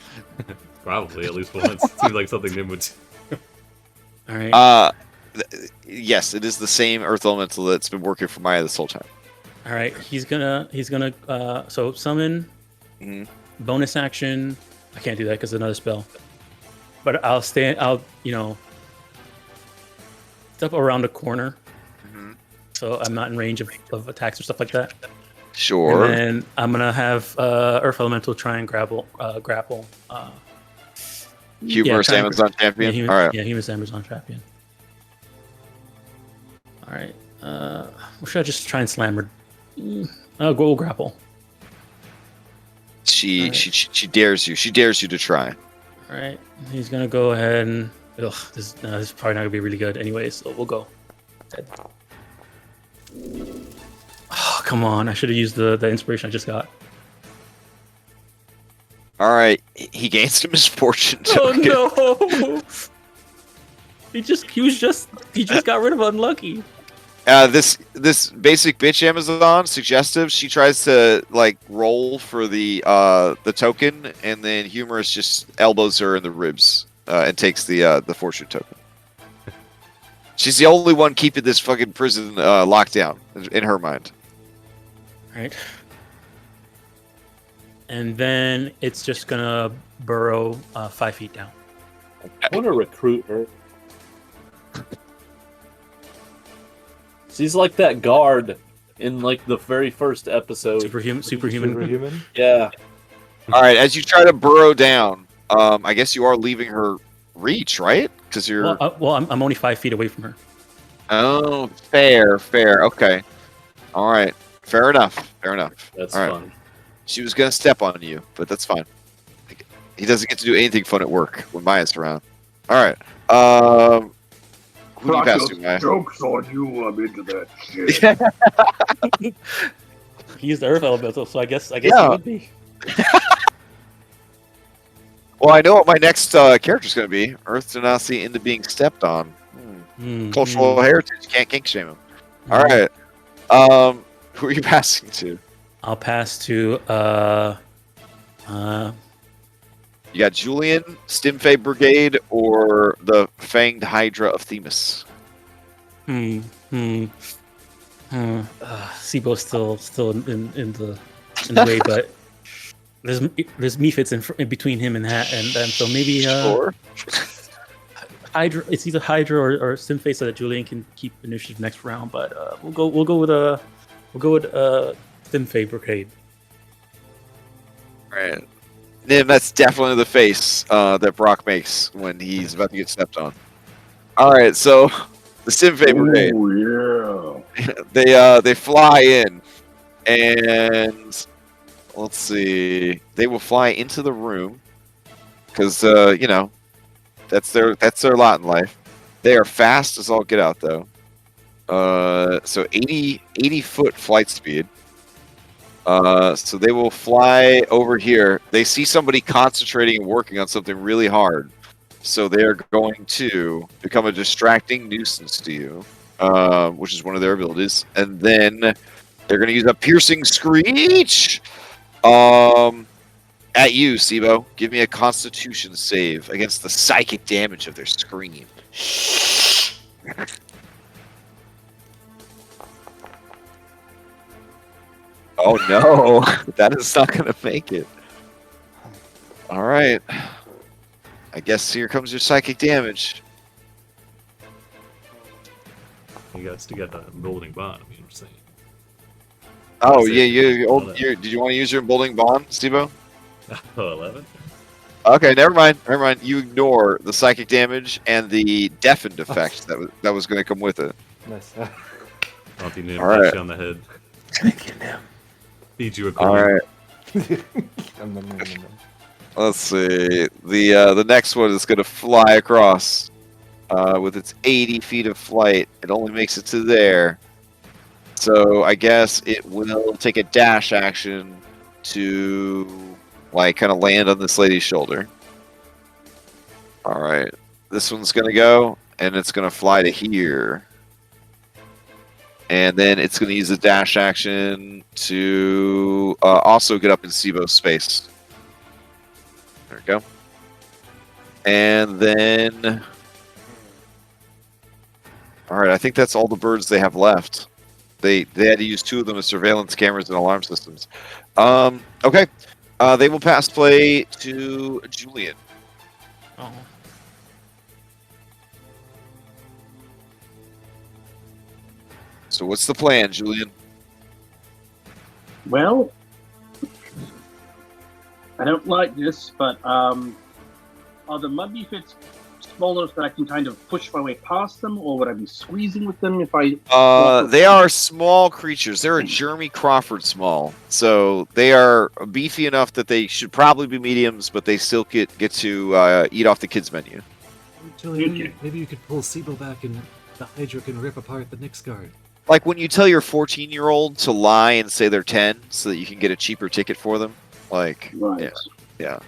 Probably, at least once. Seems like something Nim would do. All right. Yes, it is the same Earth Elemental that's been working for Maya this whole time. All right. He's gonna. So summon. Mhm. Bonus action. I can't do that because another spell. But I'll step around the corner, Mhm. so I'm not in range of attacks or stuff like that. Sure. And then I'm gonna have Earth Elemental try and grapple. Humorous try and- Amazon champion. Yeah, All right. Humus Amazon champion. All right. Or should I just try and slam her? Go grapple. She Alright. she dares you. She dares you to try. All right. He's gonna go ahead and. This is probably not gonna be really good, anyways. So we'll go. Dead. Oh, come on! I should have used the inspiration I just got. All right. He gains a misfortune Oh token. no! He just got rid of unlucky. This basic bitch Amazon suggestive. She tries to roll for the token, and then Humorous just elbows her in the ribs and takes the fortune token. She's the only one keeping this fucking prison locked down in her mind. All right. And then it's just gonna burrow 5 feet down. I want to recruit her. She's like that guard in the very first episode. Superhuman. Superhuman. Yeah. All right, as you try to burrow down, I guess you are leaving her reach, right? Because you're. Well, I'm only 5 feet away from her. Oh, fair. Okay. All right. Fair enough. That's All right. fun. She was gonna step on you, but that's fine. He doesn't get to do anything fun at work when Maya's around. All right. Who do you pass to, Maya? Jokes on you. I'm into that shit. He used the Earth Elemental, so I guess Yeah. he would be. Well, I know what my next character's gonna be. Earth Genasi into being stepped on. Cultural heritage. Can't kink shame him. All right. Who are you passing to? I'll pass to You got Julian, Stimfay Brigade, or the Fanged Hydra of Themis. Sibo's still in the way, but there's Mephits in between him and them, so maybe Sure. Hydra. It's either Hydra or Simface so that Julian can keep initiative next round. But we'll go with Simface Brigade. Right. Then that's definitely the face that Brock makes when he's about to get stepped on. All right, so the Simface Brigade. Oh They fly in, and let's see. They will fly into the room because that's their lot in life. They are fast as all get out though. So 80 foot flight speed. So they will fly over here. They see somebody concentrating and working on something really hard. So they're going to become a distracting nuisance to you, which is one of their abilities. And then they're going to use a piercing screech at you, Sibo. Give me a Constitution save against the psychic damage of their scream. Oh no, that is not going to make it. All right. I guess here comes your psychic damage. You got to get that emboldening bond. I mean, I'm saying. Oh Save. yeah, did you want to use your emboldening bond, Steve-O? Oh, 11? Okay, never mind. You ignore the psychic damage and the deafened effect that was going to come with it. Nice. I'll be All right. you on the head. Thank you, now. Feed you a All coin. right. Let's see. The next one is going to fly across with its 80 feet of flight. It only makes it to there. So I guess it will take a dash action to kind of land on this lady's shoulder. All right. This one's going to go, and it's going to fly to here. And then it's going to use a dash action to also get up in Sibo's space. There we go. And then... Alright, I think that's all the birds they have left. They had to use 2 of them as surveillance cameras and alarm systems. Okay. They will pass play to Julian. Oh. So what's the plan, Julian? Well, I don't like this, but are the mud mephits small enough that I can kind of push my way past them, or would I be squeezing with them if I... They are small creatures. They're a Jeremy Crawford small. So they are beefy enough that they should probably be mediums, but they still get to eat off the kids' menu. Julian, maybe you could pull Sibo back and the Hydra can rip apart the Nyx guard. Like when you tell your 14-year-old to lie and say they're 10 so that you can get a cheaper ticket for them. Like, Right. Yeah.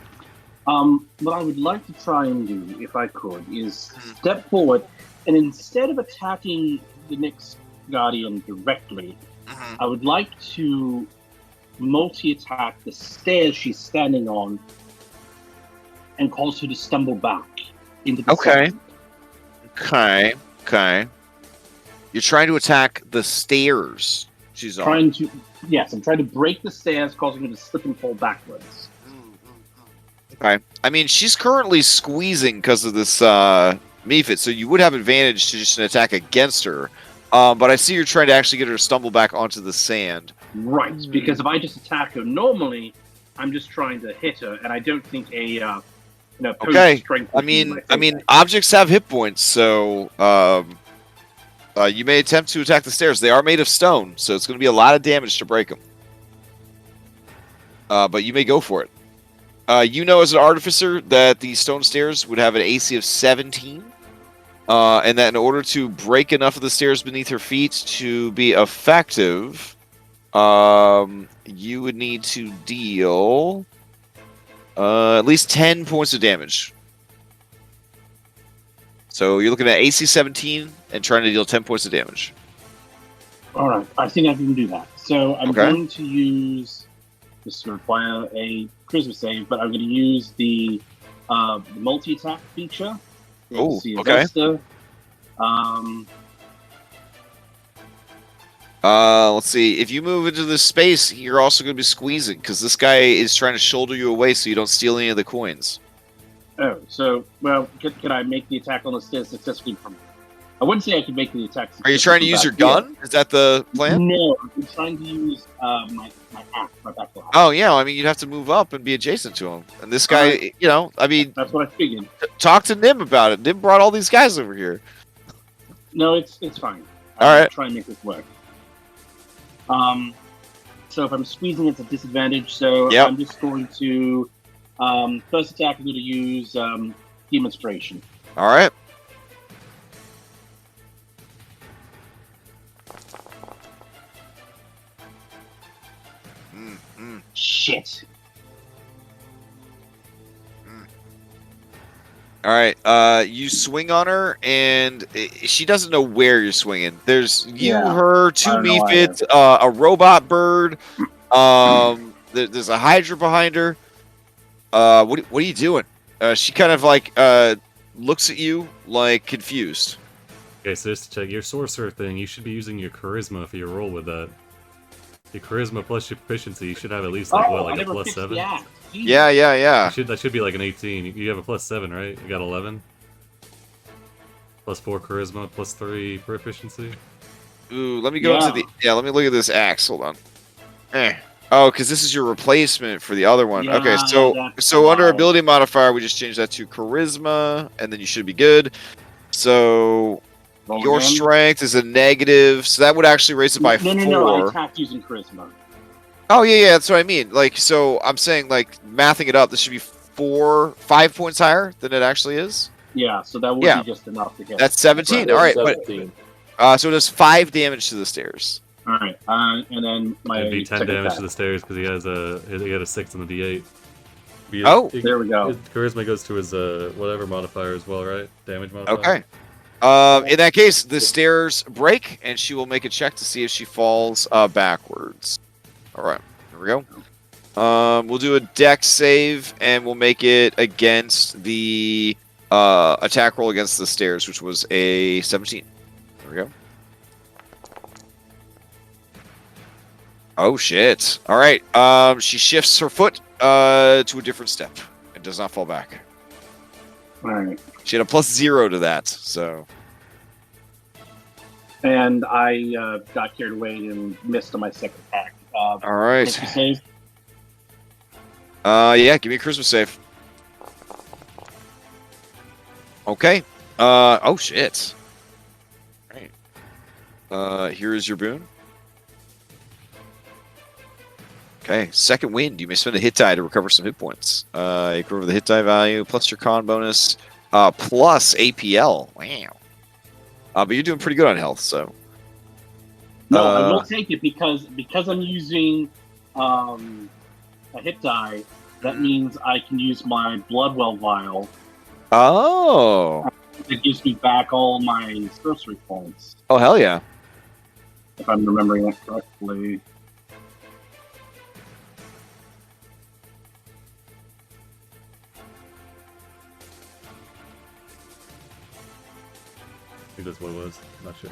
What I would like to try and do, if I could, is step forward, and instead of attacking the Nyx Guardian directly, I would like to multi-attack the stairs she's standing on and cause her to stumble back into the Okay. second. Okay. You're trying to attack the stairs she's on. I'm trying to break the stairs, causing her to slip and fall backwards. Okay. I mean, she's currently squeezing because of this Mephit, so you would have advantage to just an attack against her. But I see you're trying to actually get her to stumble back onto the sand. Right, because if I just attack her normally, I'm just trying to hit her, and I don't think a Okay. strength. I mean, objects have hit points, so you may attempt to attack the stairs. They are made of stone, so it's going to be a lot of damage to break them. But you may go for it. As an artificer that the stone stairs would have an AC of 17, and that in order to break enough of the stairs beneath her feet to be effective, you would need to deal at least 10 points of damage. So you're looking at AC 17 and trying to deal 10 points of damage. All right, I think I can do that. So I'm Okay. going to use. This will require a charisma save, but I'm going to use the multi-attack feature. Oh, Let's see, okay. Vesta. Let's see. If you move into this space, you're also going to be squeezing because this guy is trying to shoulder you away so you don't steal any of the coins. Oh, so well, can I make the attack on the stairs successfully from? I wouldn't say I could make the attack. Are you trying to use your gun? Is that the plan? No, I'm trying to use my axe, my back axe. Oh yeah, I mean you'd have to move up and be adjacent to him. And this guy, you know, I mean, That's what I figured. talk to Nim about it. Nim brought all these guys over here. No, it's fine. All I'll right. try and make this work. So if I'm squeezing, it's a disadvantage. So Yep. I'm just going to first attack. I'm going to use demonstration. All right. Shit. All right. You swing on her, and she doesn't know where you're swinging. There's you, Yeah. her, two I don't know Mephits, a robot bird. There's a Hydra behind her. What are you doing? She kind of like looks at you like confused. Okay, so just to check your sorcerer thing, you should be using your charisma for your roll with that. Your charisma plus your proficiency, you should have at least like I a never plus fixed 7. the axe. Jesus. Yeah. That should be like an 18. You have a plus 7, right? You got 11. Plus 4 charisma, plus 3 proficiency. Ooh, let me go into the. Yeah, let me look at this axe. Hold on. Oh, because this is your replacement for the other one. Yeah, Okay, that's so under why. ability modifier, we just change that to charisma, and then you should be good. So Roll your again. strength is a negative, so that would actually raise it by No, 4. I attacked using charisma. Oh yeah, that's what I mean. Like, so I'm saying, like, mathing it up, this should be 5 points higher than it actually is. Yeah, so that would Yeah. be just enough to hit. That's 17. All right, but 17. so it does 5 damage to the stairs. All right, and then my It'd be 10 second damage attack. to the stairs because he got a 6 on the D8. Oh. There we go. His charisma goes to his whatever modifier as well, right? Damage modifier. Okay. In that case, the stairs break, and she will make a check to see if she falls backwards. All right, here we go. We'll do a dex save, and we'll make it against the attack roll against the stairs, which was a 17. There we go. Oh shit! All right. She shifts her foot to a different step and does not fall back. All right, She had a +0 to that, so. and I got carried away and missed on my second attack. All right. What's your save? Yeah, give me a Christmas save. Okay. Oh shit. Right. Here is your boon. Okay, second wind. You may spend a hit die to recover some hit points. You can recover the hit die value plus your con bonus, plus APL. Wow. But you're doing pretty good on health, so. No, I will take it because I'm using a hit die. That means I can use my Bloodwell vial. Oh. It gives me back all my sorcery points, Oh hell yeah. if I'm remembering that correctly. I think that's what it was. Not sure.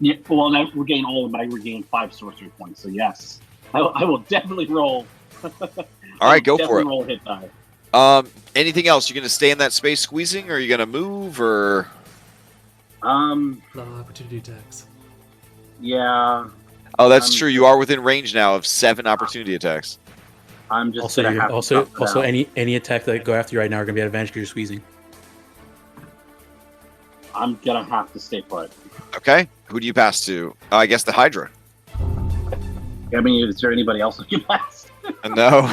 Yeah, well, I regain all of them. I regain 5 sorcery points. So yes, I will definitely roll. All right, go for it. Roll hit die. Anything else? You're gonna stay in that space squeezing, or are you gonna move, or? Opportunity attacks. Yeah, Oh, that's Um, true. You are within range now of 7 opportunity attacks. I'm just Also, gonna have also, to tough it also, out. any attack that go after you right now are going to be at advantage because you're squeezing. I'm gonna have to stay put. Okay. Who do you pass to? I guess the Hydra. I mean, is there anybody else I can pass? No.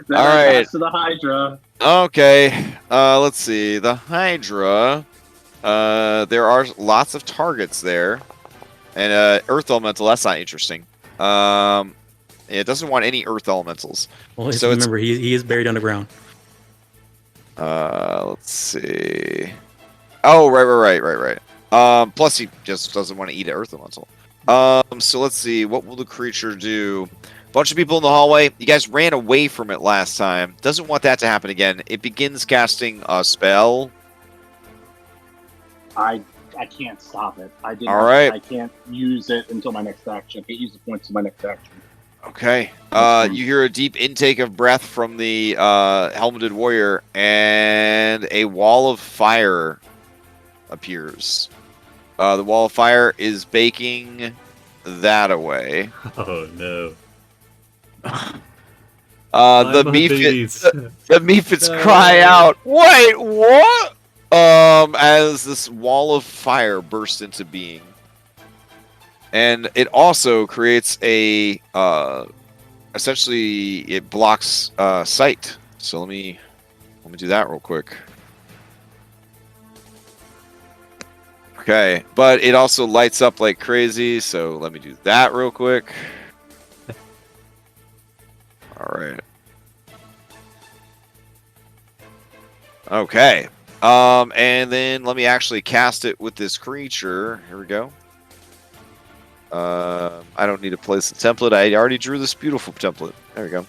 Then All I right. pass to the Hydra. Okay. Let's see. The Hydra. There are lots of targets there, and Earth Elemental. That's not interesting. It doesn't want any Earth Elementals. Well, So it's- remember, he is buried underground. Let's see. Oh, right. Plus, he just doesn't want to eat an Earth Elemental. So let's see. What will the creature do? Bunch of people in the hallway. You guys ran away from it last time. Doesn't want that to happen again. It begins casting a spell. I I can't stop it. All right. I can't use it until my next action. I can't use the points in my next action. Okay. That's You hear a deep intake of breath from the helmeted warrior, and a wall of fire appears. The wall of fire is baking that away. Oh no. The My Mephits, babies. the Mephits No. cry out, "Wait, what?" As this wall of fire bursts into being, and it also creates a essentially it blocks sight. So let me do that real quick. Okay, but it also lights up like crazy. So let me do that real quick. All right. Okay. And then let me actually cast it with this creature. Here we go. I don't need to place the template. I already drew this beautiful template. There we go.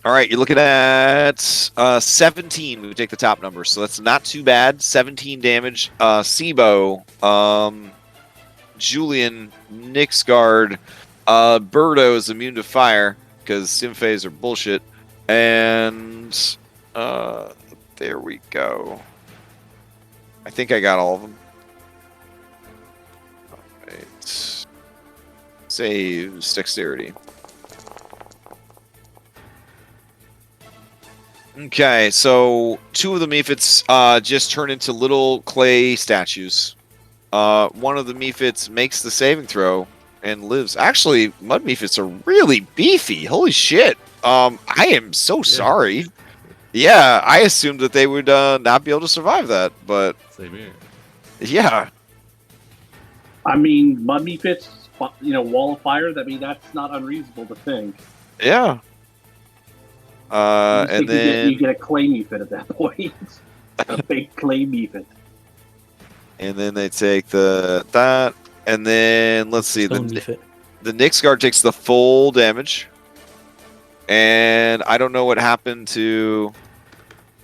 All right, you're looking at 17. We take the top number, so that's not too bad. 17 damage. Sibo, Julian, Nixguard, Birdo is immune to fire because Symphaes are bullshit. And there we go. I think I got all of them. All right. Saves dexterity. Okay, so two of the Mephits just turn into little clay statues. One of the Mephits makes the saving throw and lives. Actually, Mud Mephits are really beefy. Holy shit. I am so sorry. Yeah, I assumed that they would not be able to survive that, but Same here. yeah. I mean, Mud Mephits, wall of fire. That's not unreasonable to think. Yeah. I And think then you get a clay Mephit at that point. A big clay Mephit. and then they take that, and then let's see, Stone the Mephit. Nixguard takes the full damage, and I don't know what happened to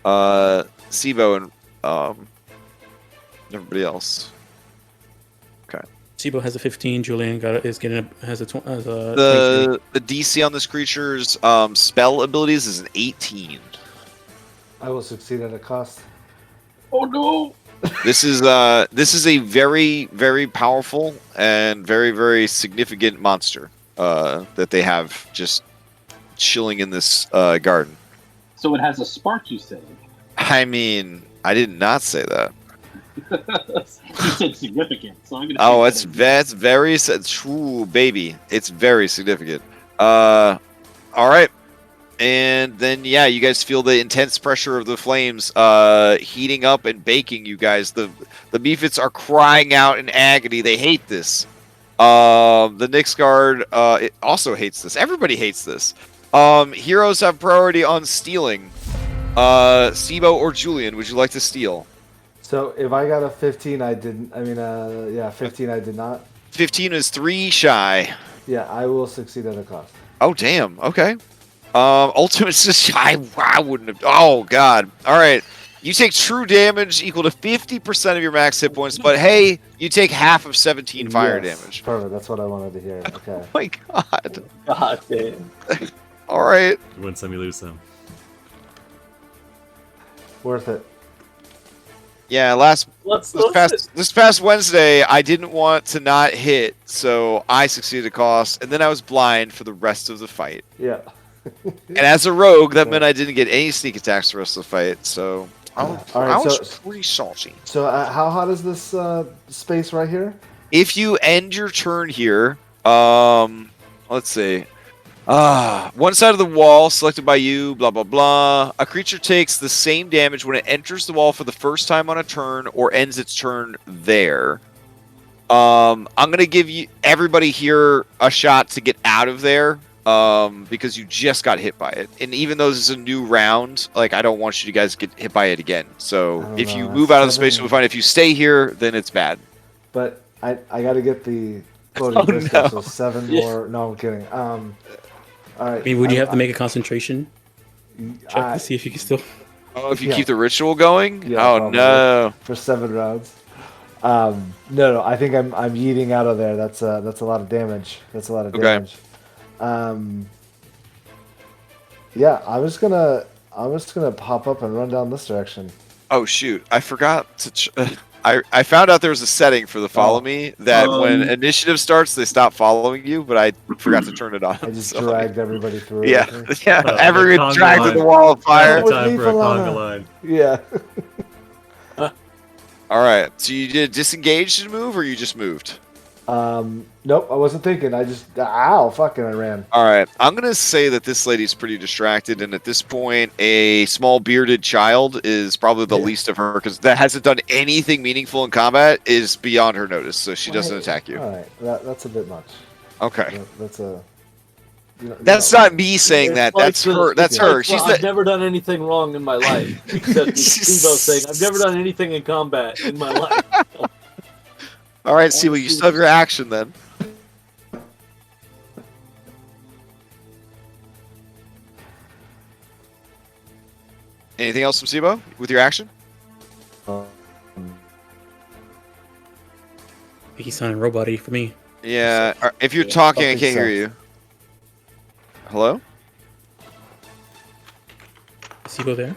Sibo and everybody else. Sibo has a 15. Julian has a 23. The DC on this creature's spell abilities is an 18. I will succeed at a cost. Oh no! This is a very, very powerful and very, very significant monster that they have just chilling in this garden. So it has a spark, you said. I mean, I did not say that. You said significant, so I'm gonna. Oh, take it's that as- that's very true, baby. It's very significant. All right, and then yeah, you guys feel the intense pressure of the flames heating up and baking you guys. The Mephits are crying out in agony. They hate this. The Nixguard it also hates this. Everybody hates this. Heroes have priority on stealing. Sibo or Julian, would you like to steal? So if I got a 15, I didn't. I mean, yeah, 15, I did not. 15 is 3 shy. Yeah, I will succeed at a cost. Oh, damn. Okay. Ultimate's just shy. I wouldn't have. Oh, God. All right. You take true damage equal to 50% of your max hit points, but hey, you take half of 17 fire Yes, damage. Perfect. That's what I wanted to hear. Okay. Oh, my God. God damn. All right. You win some, you lose some. Worth it. Yeah, this past Wednesday, I didn't want to not hit, so I succeeded at cost, and then I was blind for the rest of the fight. Yeah. And as a rogue, that meant I didn't get any sneak attacks the rest of the fight, so I was pretty salty. So how hot is this space right here? If you end your turn here, let's see. One side of the wall selected by you, blah, blah, blah. A creature takes the same damage when it enters the wall for the first time on a turn or ends its turn there. I'm going to give you everybody here a shot to get out of there because you just got hit by it. And even though this is a new round, like, I don't want you guys to get hit by it again. So if you move out of the space, you'll be fine. If you stay here, then it's bad. But I got to get the floating crystal, so 7 more. No, I'm kidding. All right. I mean, would you have to make a concentration check to see if you can still? Oh, if you Yeah. keep the ritual going? Yeah, Oh probably. no. For 7 rounds. No, I think I'm yeeting out of there. That's a lot of damage. That's a lot of Okay. damage. Yeah, I'm just gonna pop up and run down this direction. Oh shoot! I forgot to. I found out there was a setting for the follow Oh. me that when initiative starts, they stop following you, but I forgot to turn it on. I just so- dragged everybody through. Yeah, with me. yeah. Oh, Everyone the dragged conga to the line. wall of fire. With Time me, for a Falana. conga line. Yeah. All right. So you did disengage to move, or you just moved? Nope, I wasn't thinking. I just fucking I ran. All right. I'm gonna say that this lady's pretty distracted, and at this point, a small bearded child is probably the Yeah. least of her because that hasn't done anything meaningful in combat. Is beyond her notice, so she doesn't attack you. All right, that's a bit much. Okay. That's a. That's not me saying that. That's her. That's her. She's I've the. never done anything wrong in my life. Except Steve saying, I've never done anything in combat in my life. All right, Sibo, you still have your action then. Anything else from Sibo with your action? I think he's sounding robot-y for me. Yeah. If you're talking, I fucking can't hear sucks. you. Hello? Is Sibo there?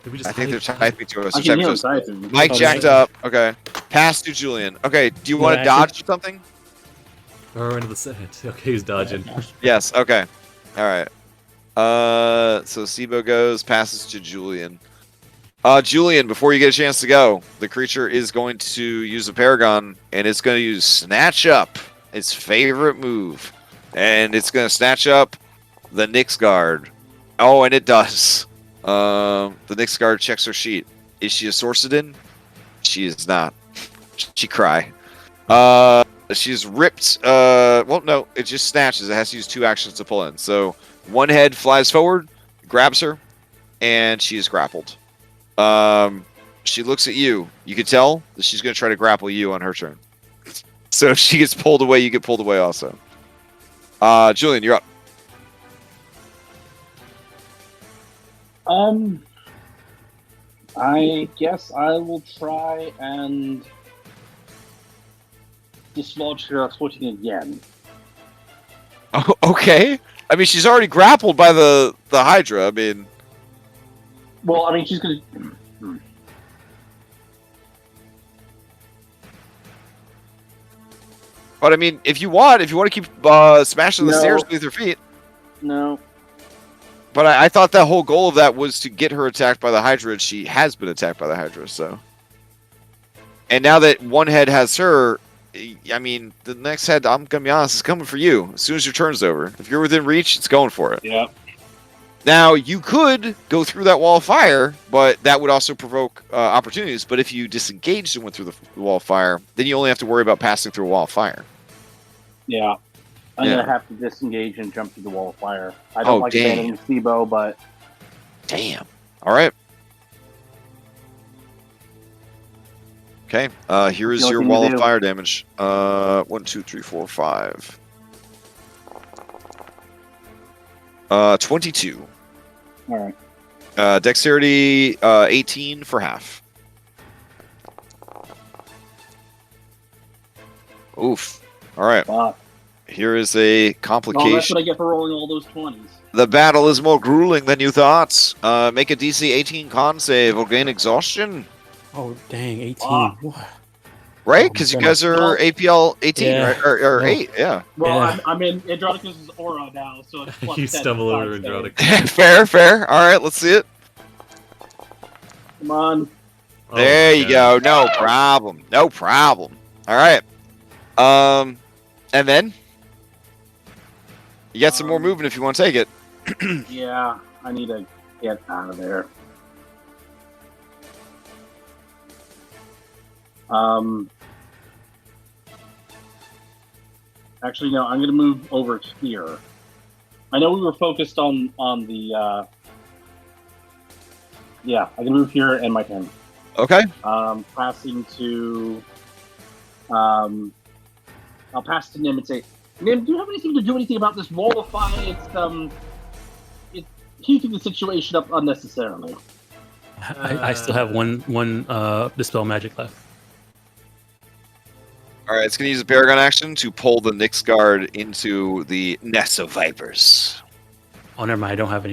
Did we just I think they're hide? typing to us. I They're can hear typing him to us. typing. Mike Oh, jacked nice. up. Okay. Pass to Julian. Okay. Do you want to Yeah, dodge something? Or into the sand. Okay, he's dodging. Yes. Okay. All right. So Sibo goes, passes to Julian. Julian, before you get a chance to go, the creature is going to use a Paragon, and it's going to use Snatch Up, its favorite move. And it's going to snatch up the Nyx Guard. Oh, and it does. The Nyx Guard checks her sheet. Is she a Sorcerin? She is not. She cry. She's ripped. Well, no, it just snatches. It has to use 2 actions to pull in. So one head flies forward, grabs her, and she is grappled. She looks at you. You can tell that she's going to try to grapple you on her turn. So if she gets pulled away, you get pulled away also. Julian, you're up. I guess I will try and dislodge her footing again. Oh, okay. I mean, she's already grappled by the Hydra. I mean, Well, I mean, she's gonna. but I mean, if you want to keep smashing the No. stairs beneath her feet. No. But I thought the whole goal of that was to get her attacked by the Hydra, and she has been attacked by the Hydra, so. And now that one head has her, I mean, the next head, I'm going to be honest, is coming for you as soon as your turn's over. If you're within reach, it's going for it. Yeah. Now, you could go through that wall of fire, but that would also provoke opportunities. But if you disengaged and went through the wall of fire, then you only have to worry about passing through a wall of fire. Yeah. I'm Yeah. gonna have to disengage and jump through the wall of fire. I don't Oh, like damn. abandoning Sibo, but Damn. All right. Okay. Here is the only your thing to wall of do. fire damage. 1, 2, 3, 4, 5. 22. all right. Dexterity 18 for half. Oof. All right. Fuck. Here is a Well, that's complication. what I get for rolling all those 20s. The battle is more grueling than you thought. Make a DC 18 con save or gain exhaustion. Oh, dang, 18. Fuck. What? Right? Oh, Because you damn. guys are APL 18, Yeah. right? Or Oh. 8, yeah. Well, Yeah. I'm in Andronicus' aura now, so it's plus You 10 stumble to over con save. Andronicus. Fair, fair. All right, let's see it. Come on. Oh There my you God. go. No problem. No problem. All right. And then you got some more movement if you want to take it. Yeah, I need to get out of there. Actually, no, I'm going to move over here. I know we were focused on the. Yeah, I can move here and my turn. Okay. Passing to. I'll pass to Nim and say, Nim, do you have anything to do anything about this wall of fire? It's heating the situation up unnecessarily. I still have one dispel magic left. All right, it's going to use a Paragon action to pull the Nixguard into the nest of vipers. Oh, never mind. I don't have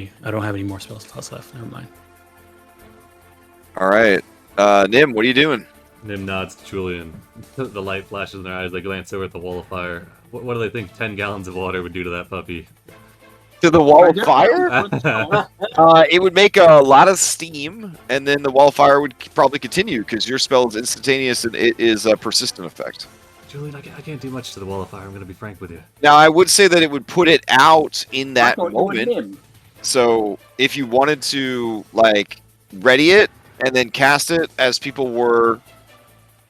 any more spell slots left. Never mind. All right, Nim, what are you doing? Nim nods to Julian. The light flashes in their eyes. They glance over at the wall of fire. What do they think 10 gallons of water would do to that puppy? To the wall of I fire? don't know. It would make a lot of steam, and then the wall of fire would probably continue because your spell is instantaneous and it is a persistent effect. Julian, I can't do much to the wall of fire. I'm going to be frank with you. Now, I would say that it would put it out in that I thought you would moment. him. So if you wanted to like ready it and then cast it as people were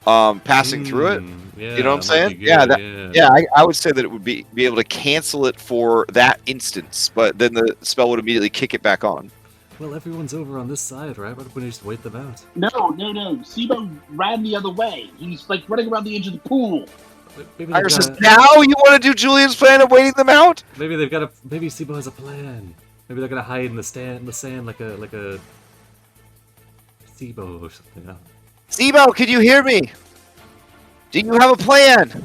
passing through it, Yeah, you know what I'm that saying? might be Yeah, good, yeah, I would say that it would be able to cancel it for that instance, but then the spell would immediately kick it back on. Well, everyone's over on this side, right? Why don't we just wait them out? No. Sibo ran the other way. He's like running around the edge of the pool. Maybe Iris says, got now you want to do Julian's plan of waiting them out? maybe they've got a. Maybe Sibo has a plan. Maybe they're gonna hide in the sand like a Sibo or something. I don't know. Zebo, can you hear me? Do you have a plan?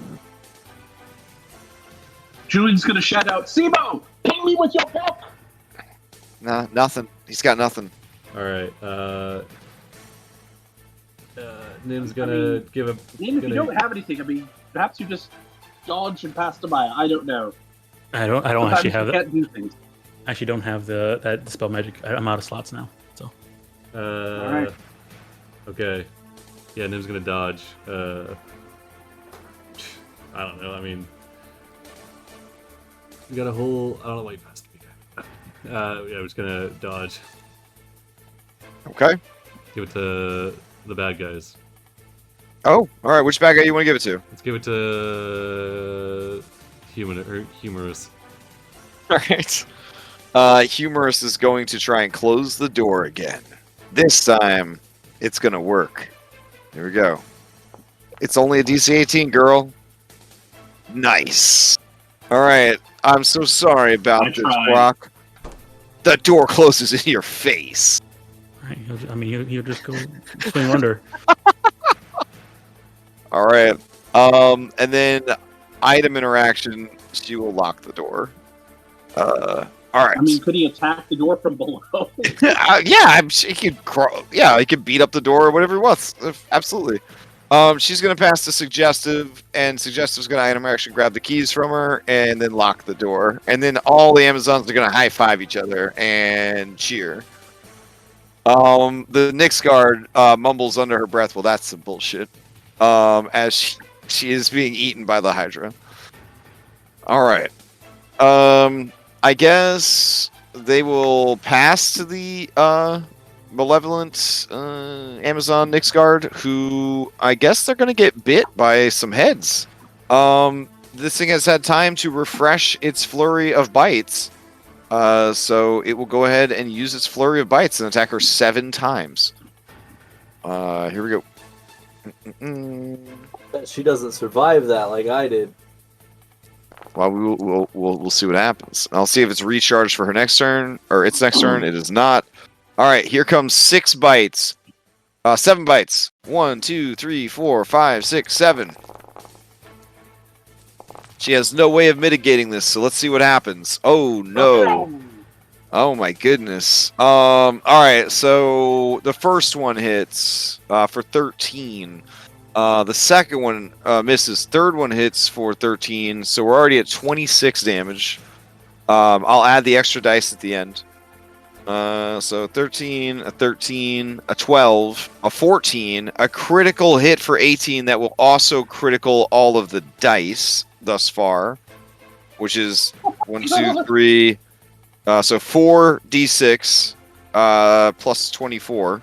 Julian's gonna shout out, Sibo, ping me with your book. Nah, nothing. He's got nothing. All right. Nim's gonna give a. Even if you don't have anything, I mean, perhaps you just dodge and pass them by. I don't know. I don't Sometimes actually you have that. can't do things. Actually, don't have that dispel magic. I'm out of slots now. So Alright. Okay. Yeah, Nim's gonna dodge. I don't know. I mean, we got a whole. I don't know why you passed me. Yeah, we're just gonna dodge. Okay. Give it to the bad guys. Oh, all right. Which bad guy you want to give it to? Let's give it to humorous. All right. Humorous is going to try and close the door again. This time, it's going to work. Here we go. It's only a DC 18, girl. Nice. All right. I'm so sorry about this, tried. Brock. The door closes in your face. right, he'll just go swing under. All right. And then item interaction, she will lock the door. All right. I mean, could he attack the door from below? Yeah, he could crawl. Yeah, he could beat up the door or whatever he wants. Absolutely. She's gonna pass to Suggestive, and Suggestive's gonna item action grab the keys from her and then lock the door. And then all the Amazons are gonna high five each other and cheer. The Nyx guard mumbles under her breath, "Well, that's some bullshit." As she is being eaten by the Hydra. All right. I guess they will pass to the malevolent Amazon Nyxguard, who I guess they're going to get bit by some heads. This thing has had time to refresh its flurry of bites, so it will go ahead and use its flurry of bites and attack her 7 times. Here we go. Bet she doesn't survive that like I did. Well, we'll see what happens. I'll see if it's recharged for her next turn, or its next turn. It is not. All right, here comes 6 bites. 7 bites. 1, 2, 3, 4, 5, 6, 7. She has no way of mitigating this, so let's see what happens. Oh no! Oh my goodness. All right, so the first one hits for 13. The second one misses. Third one hits for 13, so we're already at 26 damage. I'll add the extra dice at the end. So 13, a 13, a 12, a 14, a critical hit for 18 that will also critical all of the dice thus far, which is 1, 2, 3. So 4d6 plus 24.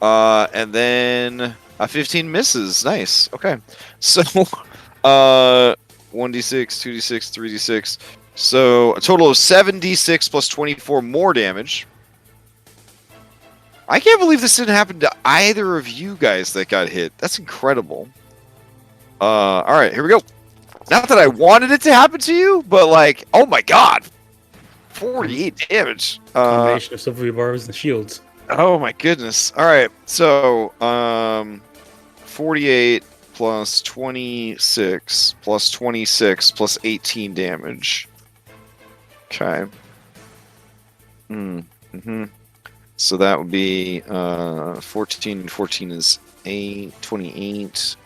And then... 15 misses. Nice. Okay. So, 1d6, 2d6, 3d6. So, a total of 7d6 plus 24 more damage. I can't believe this didn't happen to either of you guys that got hit. That's incredible. Alright, here we go. Not that I wanted it to happen to you, but like, oh my god. 48 damage. Combination of silvery barbs and shields. Oh my goodness. All right. So, 48 plus 26 plus 26 plus 18 damage. Okay. Mm-hmm. So that would be 14. 14 is 28.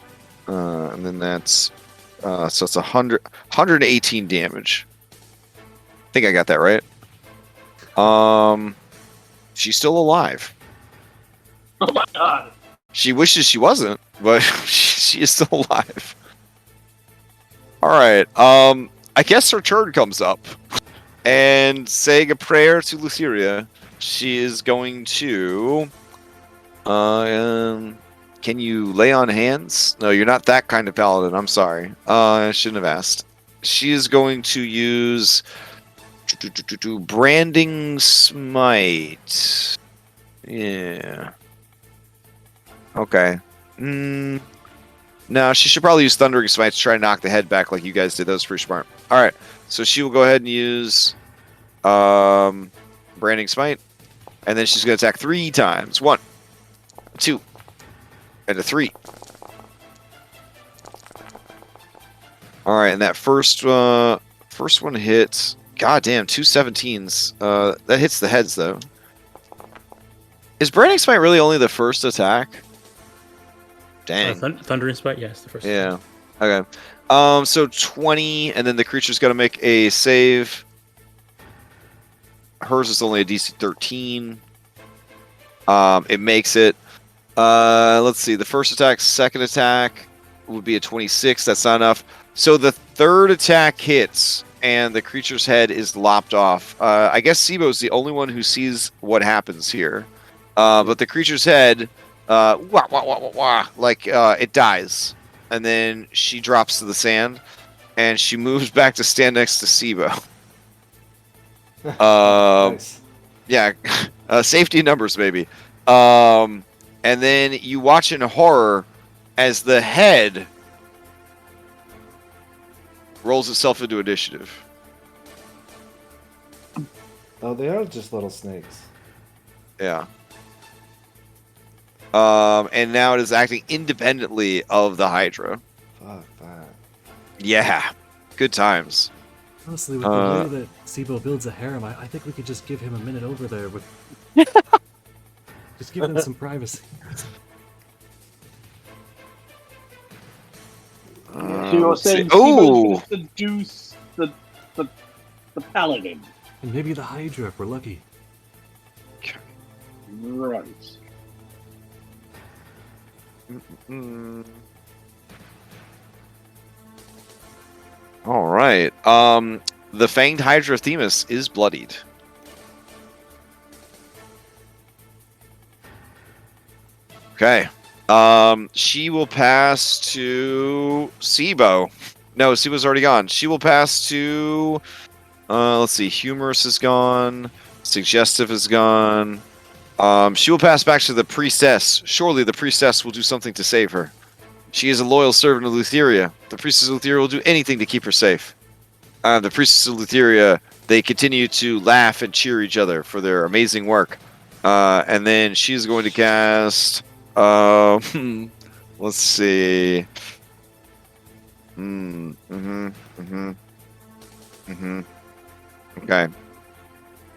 And then that's so it's 118 damage. I think I got that right. She's still alive. Oh my god! She wishes she wasn't, but she is still alive. All right. I guess her turn comes up, and saying a prayer to Lutheria, she is going to. Can you lay on hands? No, you're not that kind of paladin. I'm sorry. I shouldn't have asked. She is going to use branding smite. Yeah. Okay. No, she should probably use Thundering Smite to try and knock the head back like you guys did. That was pretty smart. All right. So she will go ahead and use Branding Smite. And then she's going to attack 3 times. 1, 2, and a 3. All right. And that first one hits. God damn, 2 17s. That hits the heads, though. Is Branding Smite really only the first attack? Dang. Thundering Smite, yes, the first. Yeah. Okay. So 20, and then the creature's got to make a save. Hers is only a DC 13. It makes it. Let's see. The first attack, second attack would be a 26. That's not enough. So the third attack hits, and the creature's head is lopped off. I guess Sibo's the only one who sees what happens here. But the creature's head, it dies. And then she drops to the sand, and she moves back to stand next to Sibo. Nice. Yeah, safety in numbers, maybe. And then you watch in horror as the head rolls itself into initiative. Oh, they are just little snakes. Yeah. And now it is acting independently of the Hydra. Fuck that. Yeah. Good times. Honestly, with the way that Sibo builds a harem, I think we could just give him a minute over there with. Just give them some privacy. So you're saying Oh! Sibo's going to seduce the paladin. And maybe the Hydra if we're lucky. Right. All right. The Fanged Hydra Themis is bloodied. Okay. She will pass to Sibo. No, Sibo's already gone. She will pass to. Let's see. Humorous is gone. Suggestive is gone. She will pass back to the priestess. Surely the priestess will do something to save her. She is a loyal servant of Lutheria. The priestess of Lutheria will do anything to keep her safe. The priestess of Lutheria, they continue to laugh and cheer each other for their amazing work. And then she's going to cast... let's see... Okay.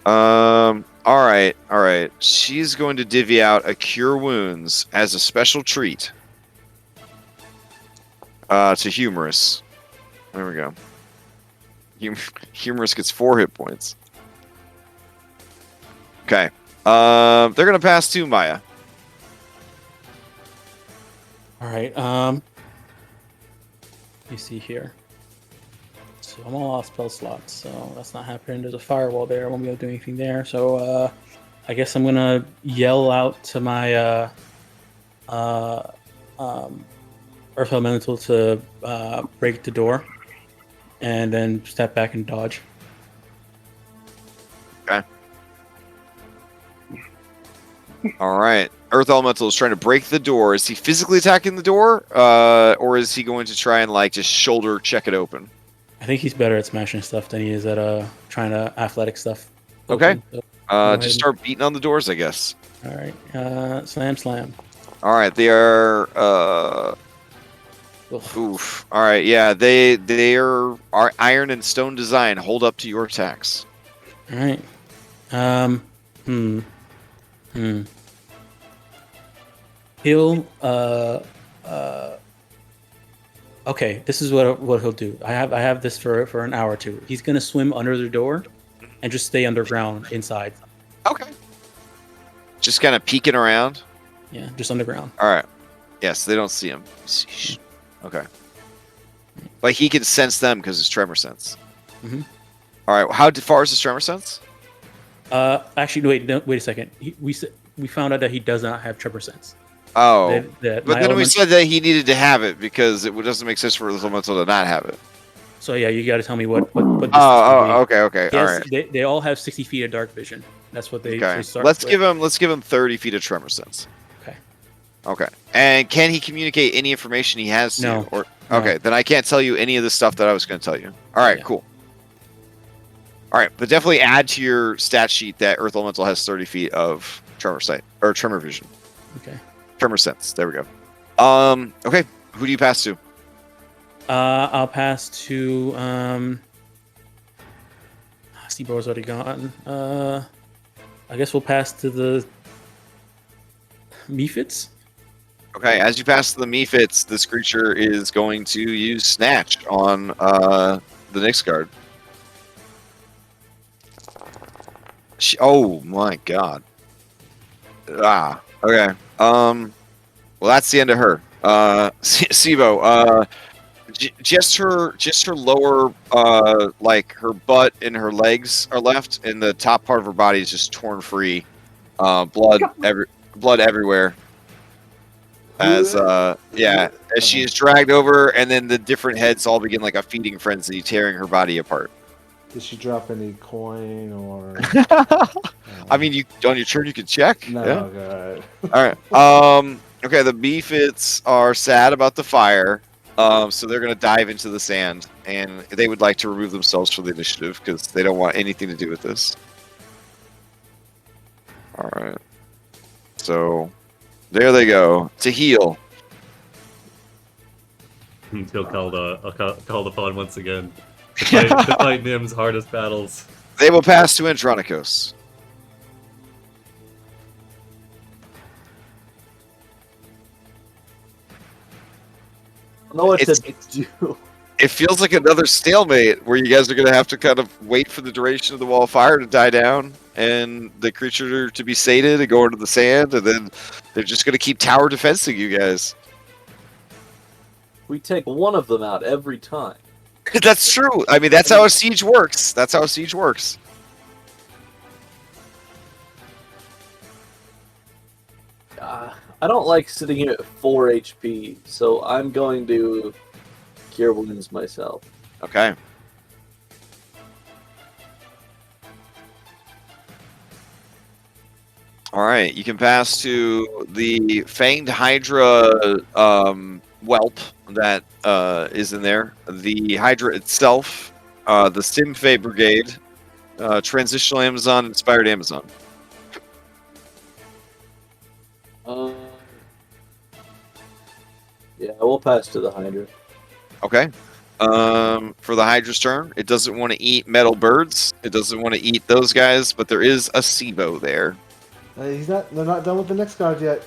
All right. She's going to divvy out a Cure Wounds as a special treat to Humorous. There we go. Humorous gets 4 hit points. Okay. They're going to pass to Maya. All right. You see here. So I'm all off spell slots, so that's not happening. There's a firewall there. I won't be able to do anything there. So I guess I'm gonna yell out to my Earth Elemental to break the door, and then step back and dodge. Okay. All right. Earth Elemental is trying to break the door. Is he physically attacking the door, or is he going to try and just shoulder check it open? I think he's better at smashing stuff than he is at trying to athletic stuff. Okay. ahead Just and- start beating on the doors, I guess. All right. Slam, slam. All right, they are. Oof. Oof. All right, yeah, they are iron and stone design. Hold up to your attacks. All right. Hmm. He'll. Okay, this is what he'll do. I have this for an hour or two. He's gonna swim under the door, and just stay underground inside. Okay. Just kind of peeking around. Yeah, just underground. All right. Yes, they don't see him. Okay. But he can sense them because it's tremor sense. Mhm. All right. How far is his tremor sense? Actually, wait a second. We found out that he does not have tremor sense. Oh. That But my then we element- said that he needed to have it because it doesn't make sense for Elemental to not have it. So yeah, you got to tell me what this Oh, okay. All Yes, right. they all have 60 feet of dark vision. That's what they Okay. start. Let's with. give him 30 feet of tremor sense. Okay. Okay. And can he communicate any information he has to No. you? Or No. okay, then I can't tell you any of the stuff that I was going to tell you. All right, Yeah. cool. All right, but definitely add to your stat sheet that Earth Elemental has 30 feet of tremor sight or tremor vision. Okay. Tremor sense. There we go. Okay. Who do you pass to? I'll pass to Seabor's already gone. I guess we'll pass to the Mephits. Okay, as you pass to the Mephits, this creature is going to use Snatch on the Nyx guard. Oh my god. Okay. Well, that's the end of her. Sibo, just her lower, like her butt and her legs are left, and the top part of her body is just torn free. Blood everywhere. As she is dragged over, and then the different heads all begin like a feeding frenzy, tearing her body apart. Did she drop any coin or? I mean, you on your turn you can check. No. Yeah. Okay, All right. Okay. The Mephits are sad about the fire. So they're gonna dive into the sand, and they would like to remove themselves from the initiative because they don't want anything to do with this. All right. So there they go to heal. He'll call the fun once again. To fight Nim's hardest battles. They will pass to Andronikos. I know what It's- to do. It feels like another stalemate where you guys are going to have to kind of wait for the duration of the wall of fire to die down and the creature to be sated and go into the sand, and then they're just going to keep tower defensing you guys. We take one of them out every time. That's true. I mean, that's how a siege works. That's how a siege works. I don't like sitting here at 4 HP, so I'm going to cure wounds myself. Okay. All right, you can pass to the Fanged Hydra whelp that is in there. The Hydra itself, the Stimfay Brigade, Transitional Amazon, Inspired Amazon. Yeah, we'll pass to the Hydra. Okay. For the Hydra's turn, it doesn't want to eat metal birds. It doesn't want to eat those guys, but there is a Sibo there. They're not done with the next card yet.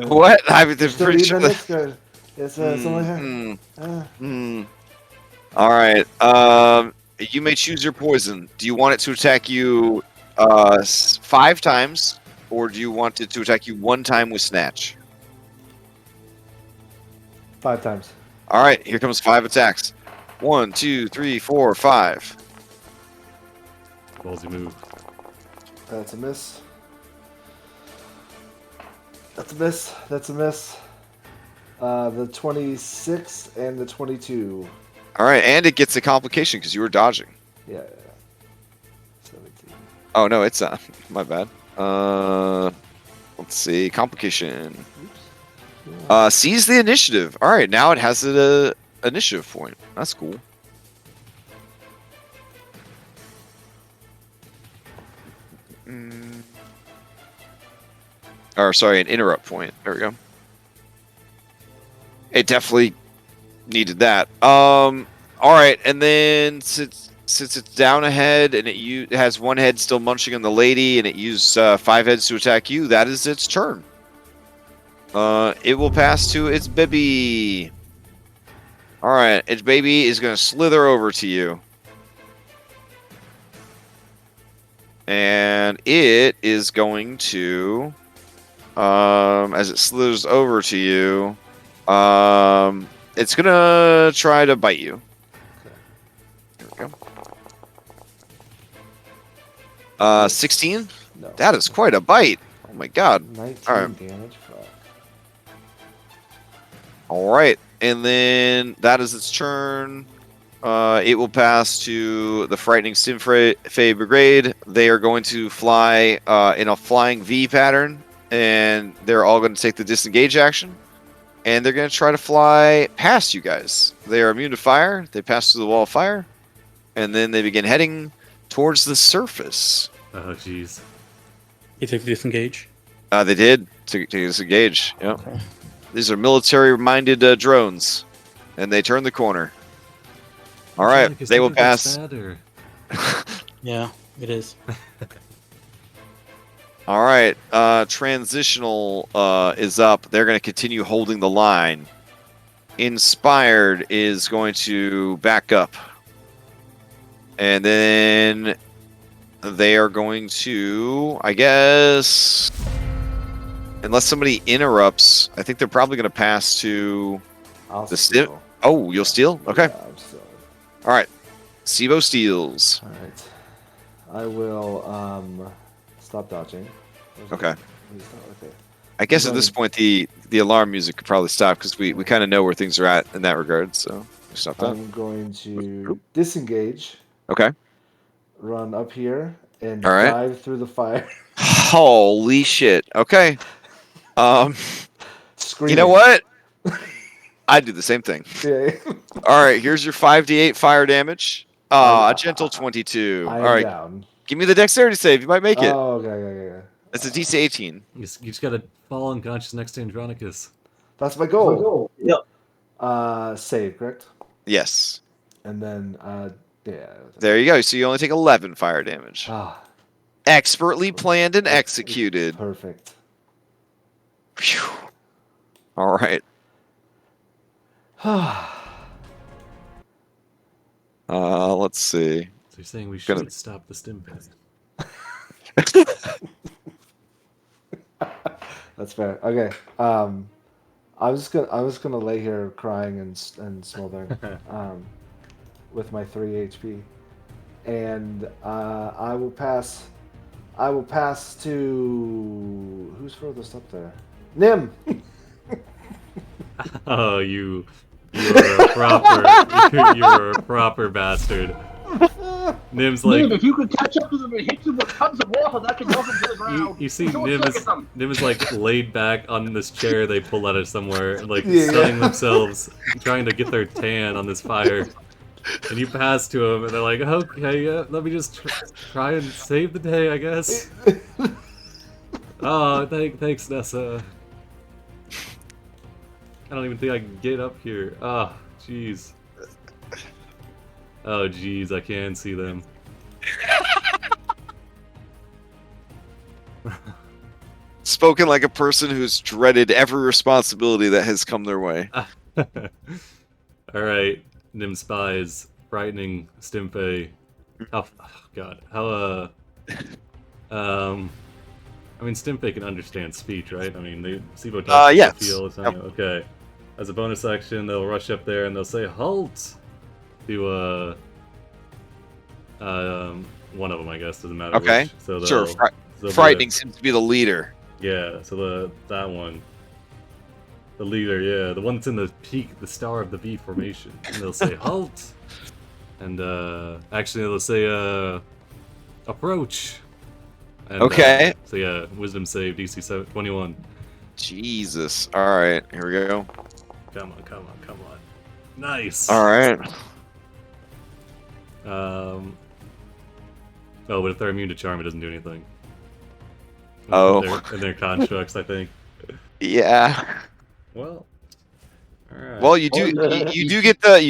What? I mean, They're they're still pretty eating sure the that- next card. It's only All right. You may choose your poison. Do you want it to attack you 5 times, or do you want it to attack you 1 time with Snatch? 5 times. All right. Here comes 5 attacks. 1, 2, 3, 4, 5. Ballsy move. That's a miss. That's a miss. That's a miss. The 26 and the 22. All right, and it gets a complication because you were dodging. Yeah. 17. Oh no, it's not. My bad. Let's see. Complication. Oops. Seize the initiative. All right, now it has an initiative point. That's cool. Or sorry, an interrupt point. There we go. It definitely needed that. All right, and then since it's down ahead and it has one head still munching on the lady, and it used 5 heads to attack you, that is its turn. It will pass to its baby. All right, its baby is going to slither over to you. And it is going to, as it slithers over to you, it's going to try to bite you. There we go. 16? No. That is quite a bite. Oh my god. 19 All right. damage. Fuck. All right, and then that is its turn. It will pass to the Frightening Stinfay Brigade. They are going to fly in a flying V pattern, and they're all going to take the disengage action. And they're going to try to fly past you guys. They are immune to fire. They pass through the wall of fire, and then they begin heading towards the surface. Oh, jeez. You took the disengage. They did to disengage. Yep. Okay. These are military-minded drones, and they turn the corner. All right, they will pass. Yeah, it is. All right, transitional is up. They're going to continue holding the line. Inspired is going to back up, and then they are going to, I guess, unless somebody interrupts, I think they're probably going to pass to I'll the steal. Oh, you'll steal? Okay. Yeah, I'm stealing. All right. Sibo steals. All right. I will stop dodging. Okay. Okay. I guess at this point the alarm music could probably stop because we kind of know where things are at in that regard. So stop that. I'm going to disengage, Okay. run up here, and All right. dive through the fire. Holy shit. Okay. Screaming. You know what? I do the same thing. Yeah. All right. Here's your 5d8 fire damage. A gentle 22. I All am right. down. Give me the dexterity save. You might make it. Oh, okay. It's a DC 18. You just gotta fall unconscious next to Andronicus. That's my goal. Yep. Save, correct? Yes. And then, yeah. There you go. So you only take 11 fire damage. Ah, Expertly planned and executed. perfect. Phew. All right. Let's see. So you're saying we Gonna- should stop the stim pest? That's fair. Okay. I was gonna lay here crying and smoldering, with my 3 HP, and I will pass. I will pass to who's furthest up there. Nim. Oh, you're a proper, you're a proper bastard. Nim's like, Nim, if you could catch up to them and hit them with tons of water, that could knock them to the ground. you see Short Nim circuit them. is like laid back on this chair they pull out of somewhere, like Yeah. sunning themselves, trying to get their tan on this fire. And you pass to them, and they're like, okay, let me just try and save the day, I guess. Oh, thanks, Nessa. I don't even think I can get up here. Oh, jeez. Oh, jeez, I can see them. Spoken like a person who's dreaded every responsibility that has come their way. Alright, Nim spies, frightening Stimpy. Oh, God. How, I mean, Stimpy can understand speech, right? I mean, they Sibo talks yes. feel it's not, okay. As a bonus action, they'll rush up there and they'll say, halt! To, one of them, I guess, doesn't matter Okay. which. So Sure. they'll Frightening seems to be the leader. Yeah, so that one. The leader, yeah, the one that's in the peak, the star of the V formation. And they'll say, halt! And, actually they'll say, approach! And, Okay. so yeah, wisdom save, DC 21. Jesus. All right. Here we go. Come on. Nice! All right. Oh, but if they're immune to charm, it doesn't do anything. Oh. in their constructs, I think. Yeah. Well, all right. Well, you do you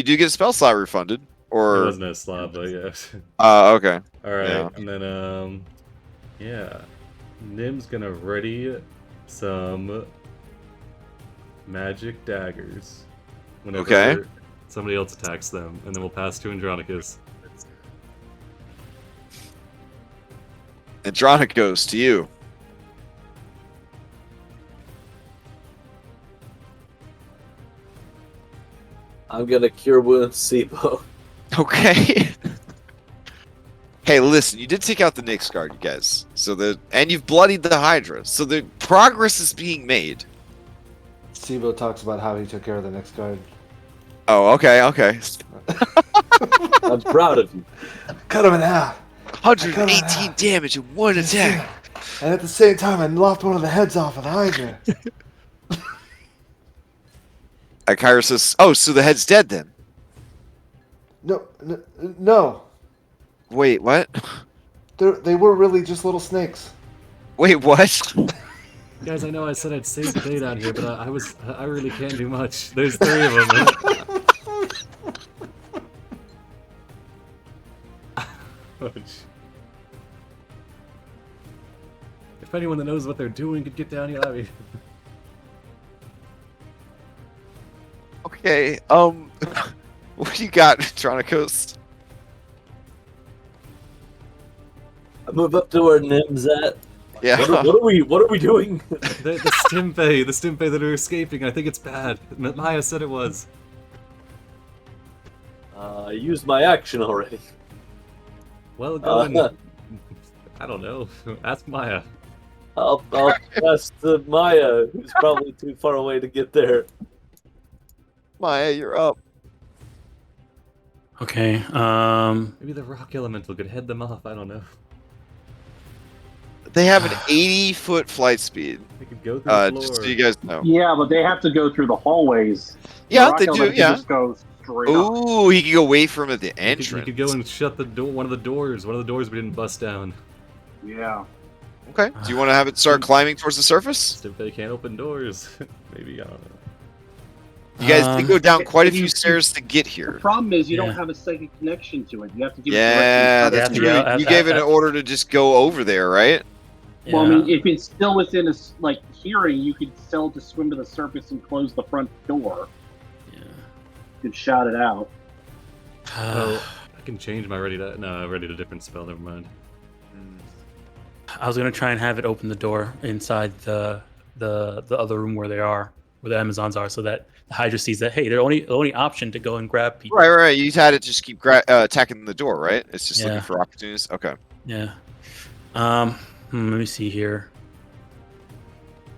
do get spell slot refunded, It or wasn't a slot, but yeah. okay. All right, Yeah. and then yeah, Nim's gonna ready some magic daggers whenever Okay. somebody else attacks them, and then we'll pass to Andronicus. Andronicos, to you. I'm gonna cure wounds, Sibo. Okay. Hey, listen, you did take out the Nyx guard, you guys. And you've bloodied the Hydra, so the progress is being made. Sibo talks about how he took care of the next guard. Oh, okay. I'm proud of you. Cut him in half. 118 damage in one attack. And at the same time, I lopped one of the heads off of the Hydra. Kyra says, "Oh, so the head's dead then?" No. Wait, what? They were really just little snakes. Wait, what? Guys, I know I said I'd save the day down here, but I really can't do much. There's 3 of them. Ouch. If anyone that knows what they're doing could get down here, I mean. Okay, what do you got, Tronicos? I move up to where Nim's at. Yeah. What are we doing? The Stimpe that are escaping. I think it's bad. Maya said it was. I used my action already. Well, go and I don't know. Ask Maya. I'll pass to Maya, who's probably too far away to get there. Maya, you're up. Okay. Maybe the rock elemental could head them off. I don't know. They have an 80-foot flight speed. They could go through the floor. Just so you guys know. Yeah, but they have to go through the hallways. Yeah, The they rock do. elemental Yeah. Just go straight up. Ooh, he could go away from at the You entrance. could go and shut the door. One of the doors we didn't bust down. Yeah. Okay. Do you want to have it start climbing towards the surface? Stimpe can't open doors. Maybe, I don't know. You guys did go down quite a if you- few stairs to get The here. problem is you Yeah. don't have a psychic connection to it. You have to give Yeah, it directly. that's Yeah, true. yeah, You gave it an that- order to just go over there, right? Well, I mean, if it's still within a hearing, you could tell it to swim to the surface and close the front door. Yeah. You could shout it out. Oh, I can change my ready to different spell. Never mind. I was gonna try and have it open the door inside the other room where the Amazons are, so that the Hydra sees that the only option to go and grab people. Right. You had it just keep attacking the door, right? It's just looking Yeah. for opportunities. Okay. Yeah. Let me see here.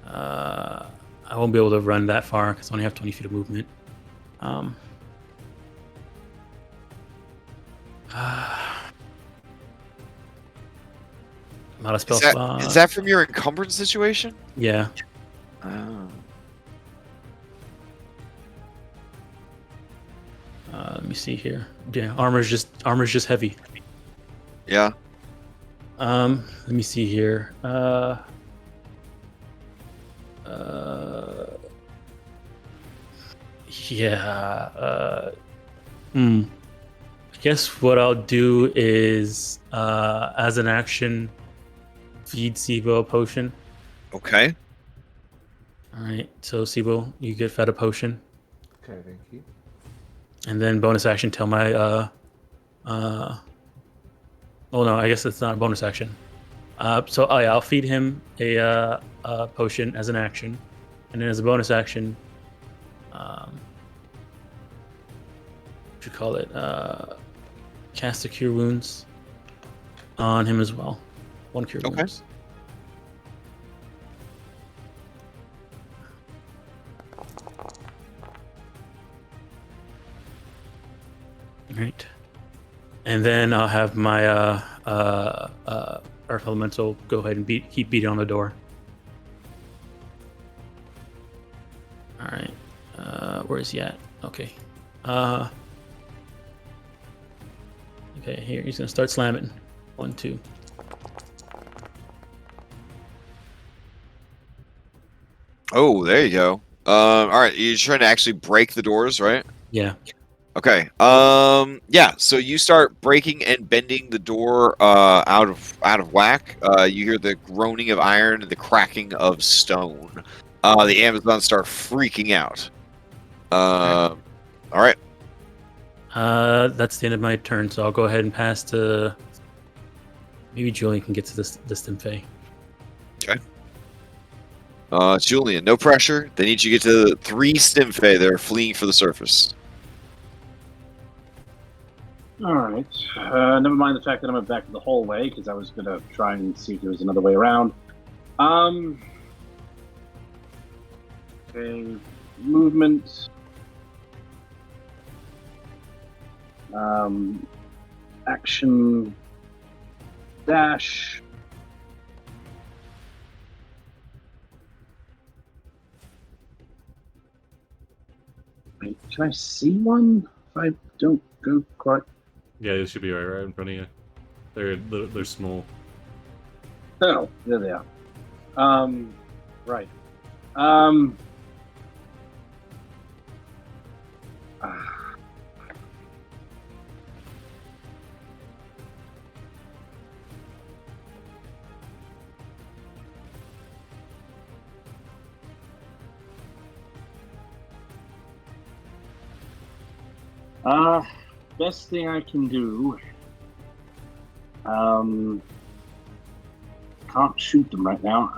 I won't be able to run that far because I only have 20 feet of movement. I'm out of spell slot. Is that from your encumbrance situation? Yeah. Oh. Let me see here. Yeah, armor's just heavy. Yeah. Let me see here. I guess what I'll do is, as an action, feed Sibo a potion. Okay. All right, so Sibo, you get fed a potion, Okay, thank you. and then bonus action, tell my oh no, I guess it's not a bonus action. I'll feed him a potion as an action, and then as a bonus action, what you call it? Cast a cure wounds on him as well. 1 cure Okay. wounds. Right. And then I'll have my Earth Elemental go ahead and keep beating on the door. All right. Where is he at? Okay. Okay, here he's gonna start slamming. 1, 2. Oh, there you go. All right, you're trying to actually break the doors, right? Yeah. Okay. Yeah. So you start breaking and bending the door out of whack. You hear the groaning of iron and the cracking of stone. The Amazons start freaking out. All right. That's the end of my turn, so I'll go ahead and pass to. Maybe Julian can get to this Stimfey. Julian, no pressure. They need you to get to the 3 Stimfey. They're fleeing for the surface. All right. Never mind the fact that I'm back in the hallway because I was gonna try and see if there was another way around. Okay. Movement. Action. Dash. Wait, can I see one? If I don't go quite. Yeah, it should be right in front of you. They're small. Oh, there they are. Right. Best thing I can do. Can't shoot them right now.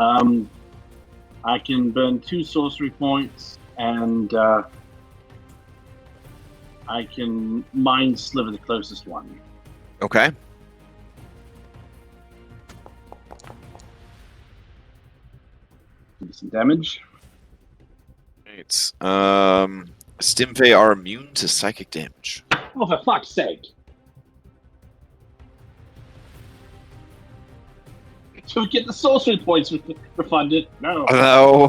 I can burn 2 sorcery points, and I can mind sliver the closest one. Okay. Do some damage. Right. Stimfey are immune to psychic damage. Oh, for fuck's sake! So we get the sorcery points refunded. No. No.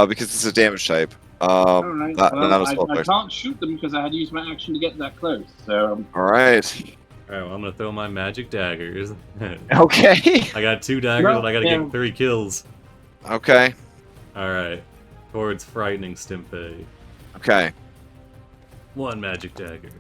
Because it's a damage type. All right. Not Well, a spell I type. can't shoot them because I had to use my action to get that close. So. All right. All right, well, I'm gonna throw my magic daggers. Okay. I got 2 daggers, No, and I gotta yeah. get 3 kills. Okay. All right, towards frightening Stimfey. Okay. 1 magic dagger.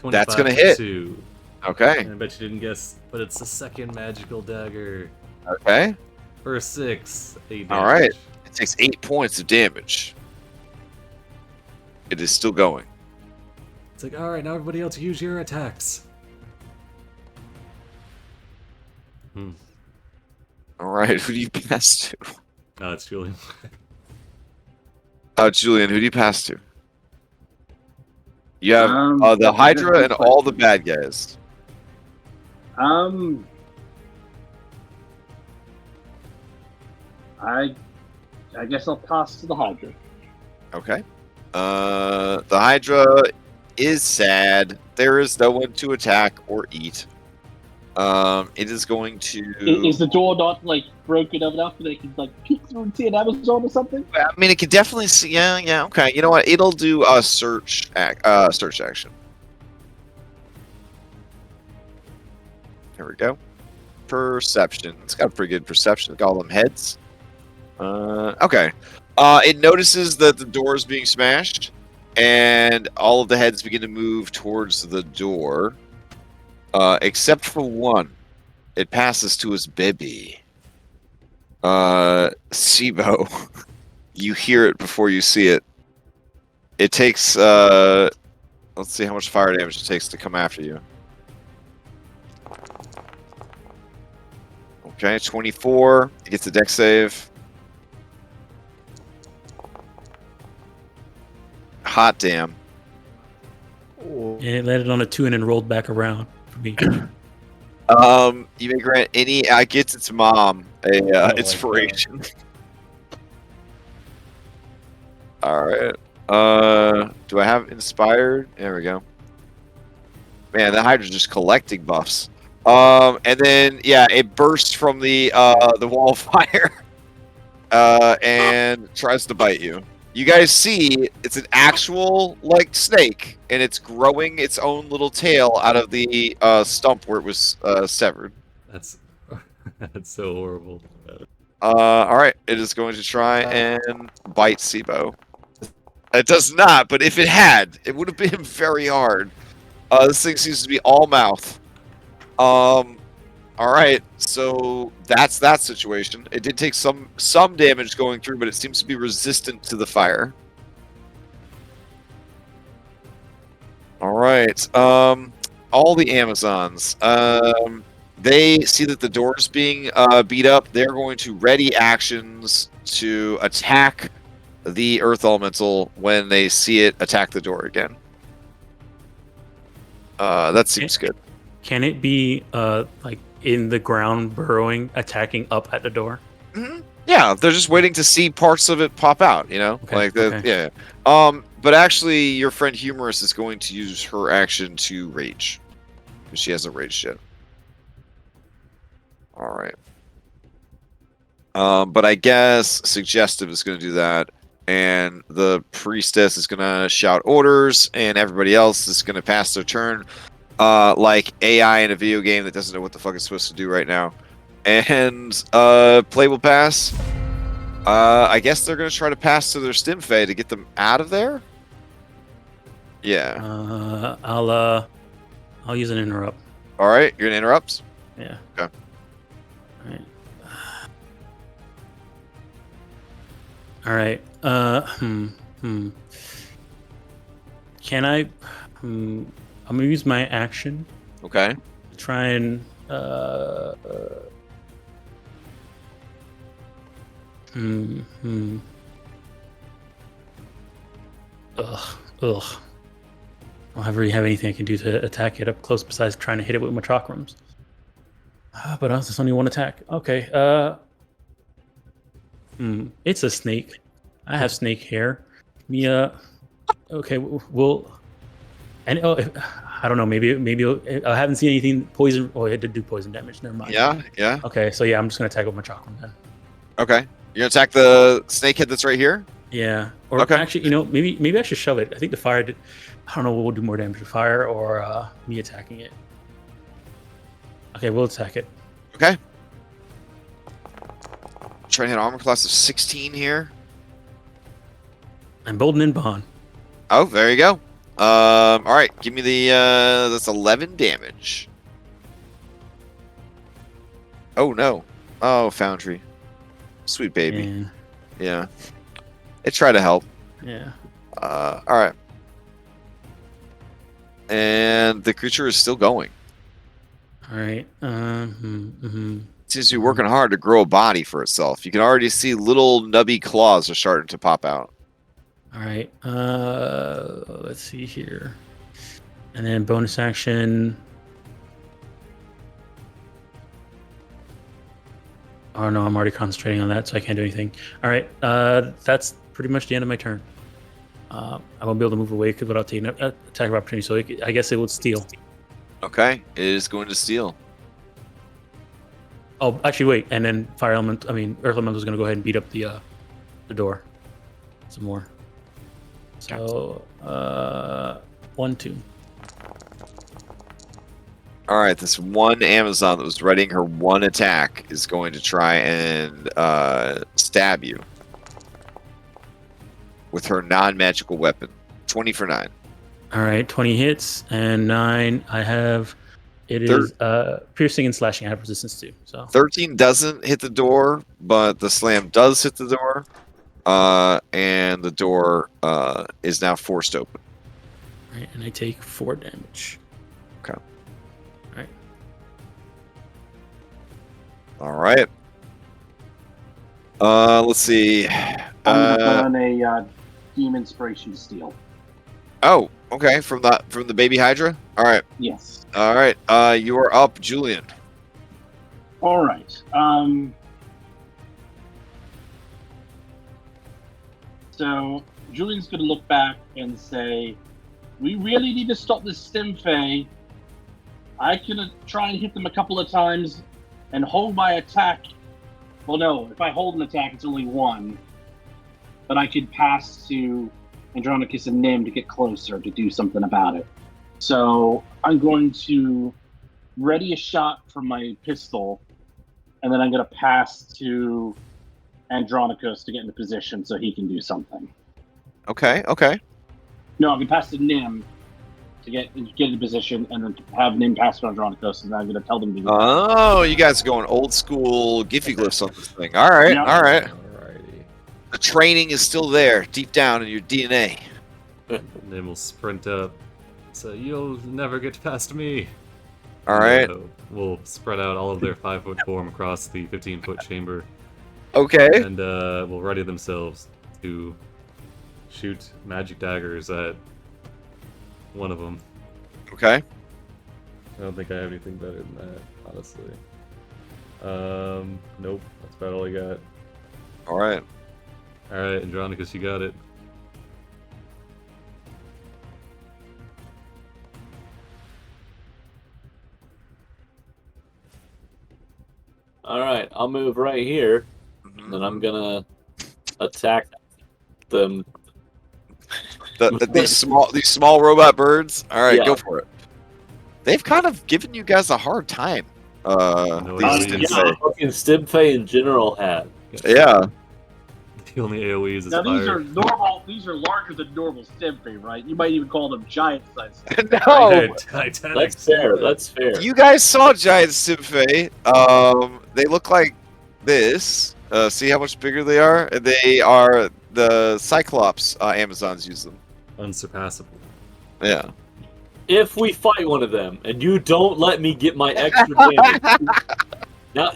That's gonna 25 for hit. 2. Okay. And I bet you didn't guess, but it's the 2nd magical dagger. Okay. For 6, 8 damage. All right. It takes 8 points of damage. It is still going. It's like, all right, now everybody else use your attacks. All right. Who do you pass to? No, it's Julian. Julian, who do you pass to? You have the that's a Hydra good and all the question. bad guys. I guess I'll pass to the Hydra. Okay. The Hydra is sad. There is no one to attack or eat. It is going to. Is the door not like broken enough that they can like peek through and see an Amazon or something? I mean, it can definitely see. Yeah. Okay. You know what? It'll do a search action. There we go. Perception. It's got a pretty good perception. Got all them heads. Okay. It notices that the door is being smashed, and all of the heads begin to move towards the door, except for one. It passes to his baby. Sibo, you hear it before you see it. It takes. Let's see how much fire damage it takes to come after you. Okay, 24. It gets a dex save. Hot damn. And it landed on a 2 and then rolled back around for me. You may grant any. Gets its mom a my inspiration. All right. Do I have inspired? There we go. Man, the Hydra's just collecting buffs. And then yeah, it bursts from the wall of fire, and tries to bite you. You guys see it's an actual like snake, and it's growing its own little tail out of the stump where it was severed. That's that's so horrible. All right, it is going to try and bite Sibo. It does not, but if it had, it would have been very hard. This thing seems to be all mouth. All right, so that's that situation. It did take some damage going through, but it seems to be resistant to the fire. All right, all the Amazons. They see that the door is being beat up. They're going to ready actions to attack the Earth Elemental when they see it attack the door again. That seems good. Can it be like in the ground burrowing, attacking up at the door? Mm-hmm. Yeah, they're just waiting to see parts of it pop out. You know, Okay, like the okay. yeah. But actually, your friend Humorous is going to use her action to rage, because she hasn't raged yet. All right. But I guess Suggestive is going to do that, and the Priestess is going to shout orders, and everybody else is going to pass their turn, like AI in a video game that doesn't know what the fuck it's supposed to do right now. And play will pass. I guess they're going to try to pass to their Stimfey to get them out of there. Yeah. I'll use an interrupt. All right, you're going to interrupt? Yeah. Okay. All right. Can I? I'm gonna use my action Okay. to try and Ugh. I don't really have anything I can do to attack it up close besides trying to hit it with my chakrams. But that's only one attack. Okay. It's a snake. I have snake hair. Mia. Okay. We'll. And I don't know. Maybe I haven't seen anything poison. Oh, it did do poison damage. Never mind. Yeah. Okay. So yeah, I'm just gonna attack with my chakram then. Okay. You're going to attack the snakehead that's right here? Yeah. Or Okay. actually, maybe I should shove it. I think the fire did. I don't know what will do more damage, the fire or me attacking it. Okay, we'll attack it. Okay. Trying to hit armor class of 16 here. I'm Bolden and Bond. Oh, there you go. All right, give me the that's 11 damage. Oh no. Oh, Foundry. Sweet baby. And, Yeah. It tried to help. yeah. All right. And the creature is still going. All right. Seems to be working hard to grow a body for itself. You can already see little nubby claws are starting to pop out. All right. Let's see here. And then bonus action. Oh no, I'm already concentrating on that, so I can't do anything. All right. That's pretty much the end of my turn. I won't be able to move away without taking an attack of opportunity, so I guess it would steal. Okay, it is going to steal. Oh, actually, wait. And then Earth Elemental is going to go ahead and beat up the door some more. So, 1, 2. All right, this one Amazon that was readying her one attack is going to try and stab you with her non-magical weapon. 20 for 9. All right, 20 hits and 9. I have. It is piercing and slashing. I have resistance to. So 13 doesn't hit the door, but the slam does hit the door, and the door is now forced open. All right, and I take 4 damage. Okay. All right. All right. Let's see. I'm gonna burn a Demon Inspiration to Steel. Oh, okay. From the baby Hydra. All right. Yes. All right. You are up, Julian. All right. So Julian's going to look back and say, "We really need to stop this Stimfey. I can try and hit them a couple of times and hold my attack. Well, no. If I hold an attack, it's only 1. But I could pass to Andronicus and Nim to get closer to do something about it. So I'm going to ready a shot from my pistol, and then I'm going to pass to Andronicus to get into position so he can do something. Okay. Okay. No, I'm gonna pass to Nim to get into position, and then have Nim pass to Andronicus, and then I'm gonna tell them to do that. Oh, you guys are going old school Giffyglyphs on this thing. All right. Yeah. All right. Alrighty. The training is still there, deep down in your DNA. And then we'll sprint up. So you'll never get past me. All right. We'll spread out all of their 5-foot form across the 15-foot chamber, Okay. and will ready themselves to shoot magic daggers at one of them. Okay. I don't think I have anything better than that, honestly. Nope. That's about all I got. All right. Alright, Andronicus, you got it. All right, I'll move right here, and then I'm gonna attack them. These small robot birds. All right, Yeah. go for it. They've kind of given you guys a hard time. No, These yeah. Stimfey. Fucking Stimfey in general have. Yeah. The only AoEs is Now these fire. are normal. These are larger than normal Stimpy, right? You might even call them giant size. No. Hey, Titanic. That's fair. That's fair. You guys saw giant Stimfey. They look like this. See how much bigger they are? They are the Cyclops. Amazons use them. Unsurpassable. Yeah. If we fight one of them, and you don't let me get my extra damage, now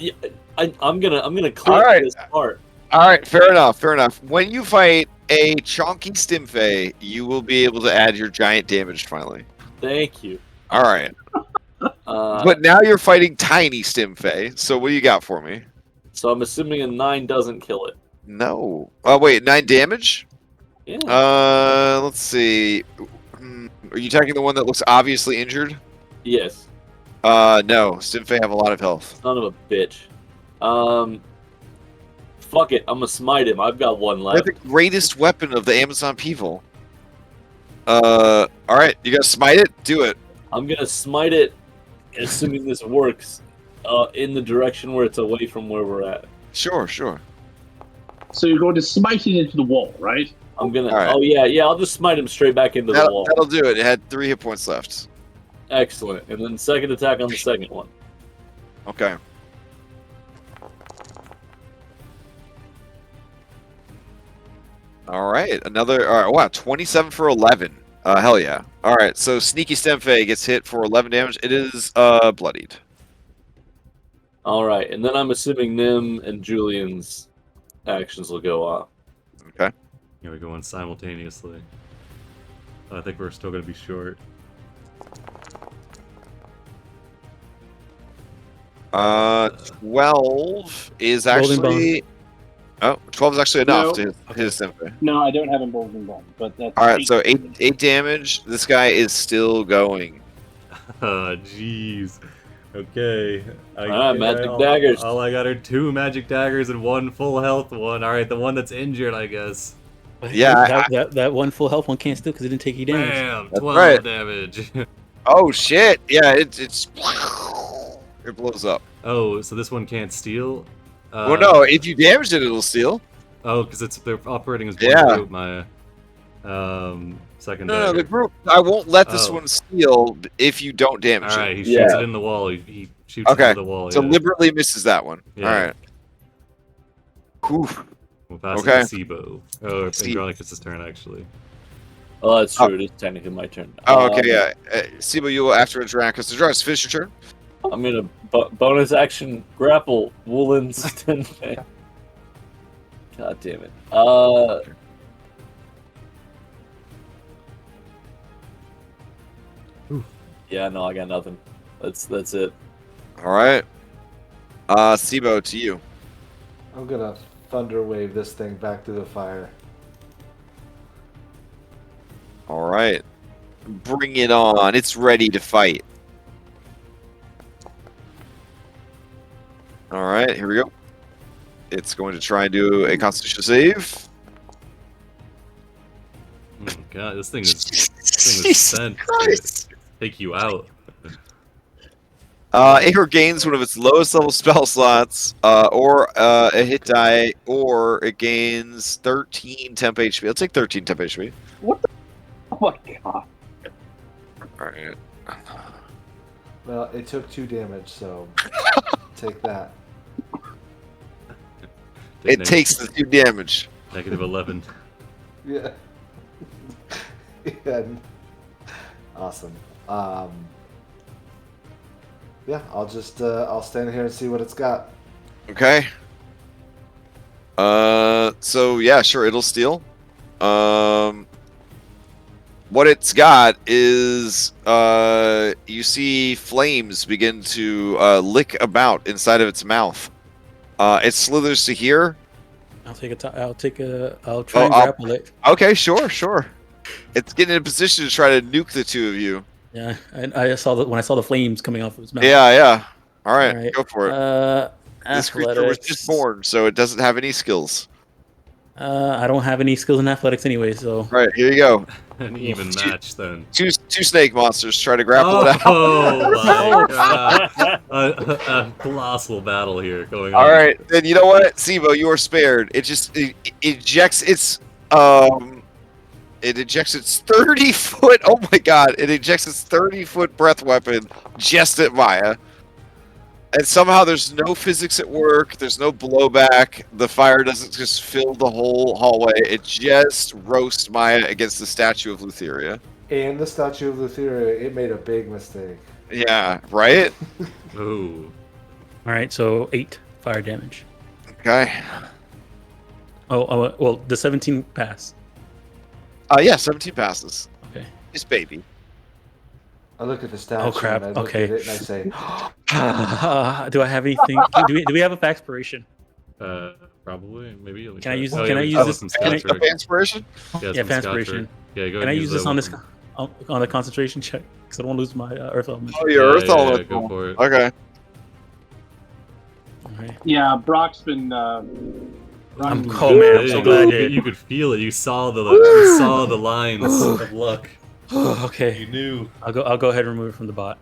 I'm gonna click All right. this part. All right. Fair enough. Fair enough. When you fight a chonky Stimfey, you will be able to add your giant damage finally. Thank you. All right. Uh, But now you're fighting tiny Stimfey. So what do you got for me? so I'm assuming a 9 doesn't kill it. No. Oh wait, 9 damage. Yeah. Let's see. Are you attacking the one that looks obviously injured? Yes. No. Stimfey have a lot of health. Son of a bitch. Fuck it. I'm gonna smite him. I've got one They're left. the greatest weapon of the Amazon people. All right. You gotta smite it. Do it. I'm gonna smite it, assuming this works, in the direction where it's away from where we're at. Sure. Sure. So you're going to smite it into the wall, right? I'm gonna. All right. Oh yeah. I'll just smite him straight back into the wall. That'll do it. It had 3 hit points left. Excellent. And then second attack on the second one. Okay. All right. Another. All right. Wow. 27 for 11. Hell yeah. All right. So Sneaky Stimfey gets hit for 11 damage. It is bloodied. All right, and then I'm assuming Nim and Julian's actions will go off. Okay. Yeah, we're going simultaneously. I think we're still going to be short. 12 is Golden actually. Oh, 12 is actually enough No. to hit Stimfey. No, I don't have emboldened bomb, but that's All right. So 8 damage. This guy is still going. Jeez. Okay. Magic daggers. All I got are 2 magic daggers and 1 full health one. Alright, the one that's injured, I guess. Yeah, that one full health one can't steal because it didn't take any damage. Bam! That's 12 right. damage. Oh shit! Yeah, it's it blows up. Oh, so this one can't steal? Well, no, if you damage it, it'll steal. Oh, because they're operating as one Yeah. group, my second No, dagger. the group. I won't let this Oh. one steal if you don't damage Alright, it. he shoots Yeah. it in the wall. He shoots Okay, into the wall. Yeah. Deliberately misses that one. Yeah. All right. Whew. We'll pass Okay. it to Sibo. Oh, Se- Andronicus' turn, actually. Oh, that's true. It is technically my turn. Oh, okay, yeah. Sibo, you will after Andronicus. Andronicus, finish your turn. I'm gonna bonus action grapple Woolen Stimfey. God damn it. Yeah, no, I got nothing. That's it. All right. Sibo, to you. I'm gonna thunder wave this thing back through the fire. All right. Bring it on. It's ready to fight. All right, here we go. It's going to try and do a Constitution save. Oh, God, this thing is Jesus sent to Christ. take you out. It gains one of its lowest level spell slots, or a hit die, or it gains 13 temp HP. I'll take 13 temp HP. What the? Oh my god. Alright. Well, it took 2 damage, so take that. It takes the 2 damage. Negative 11. Yeah. Yeah. Awesome. Yeah, I'll just I'll stand here and see what it's got. Okay. So yeah, sure, it'll steal. What it's got is you see flames begin to lick about inside of its mouth. It slithers to here. I'll try and grapple it. Okay, sure. It's getting in a position to try to nuke the two of you. Yeah, I saw that when I saw the flames coming off of his mouth. Yeah. All right, go for it. This creature was Athletics. just born, so it doesn't have any skills. I don't have any skills in athletics anyway, so. All right, here you go. An even match then. Two snake monsters try to grapple it out. Oh my god. A colossal battle here going on. All right, then you know what, Sivo, you are spared. It just ejects its 30-foot. Oh my god! It ejects its 30-foot breath weapon just at Maya, and somehow there's no physics at work. There's no blowback. The fire doesn't just fill the whole hallway. It just roasts Maya against the statue of Lutheria. And the statue of Lutheria, it made a big mistake. Yeah, right. Ooh. All right, so 8 fire damage. Okay. Well, the 17 pass. Yeah, 17 passes. Okay. This baby. I look at the statue Oh crap! and I look Okay. at it and I say, Do I have anything? Do we have a inspiration? Probably, maybe. Can I use Oh, can yeah, I we use have this? some Can I, Scotch Inspiration? Yeah, yeah, some inspiration. Scotch. Yeah, go Can I ahead and use this on this one. on the concentration check? Because I don't want to lose my Earth element. Oh, your Earth Yeah, element. go for it. Okay. Okay. Yeah, Brock's been. I'm cold, man. I'm so glad you could feel it. You saw the lines of luck. Okay. You knew. I'll go ahead and remove it from the bot.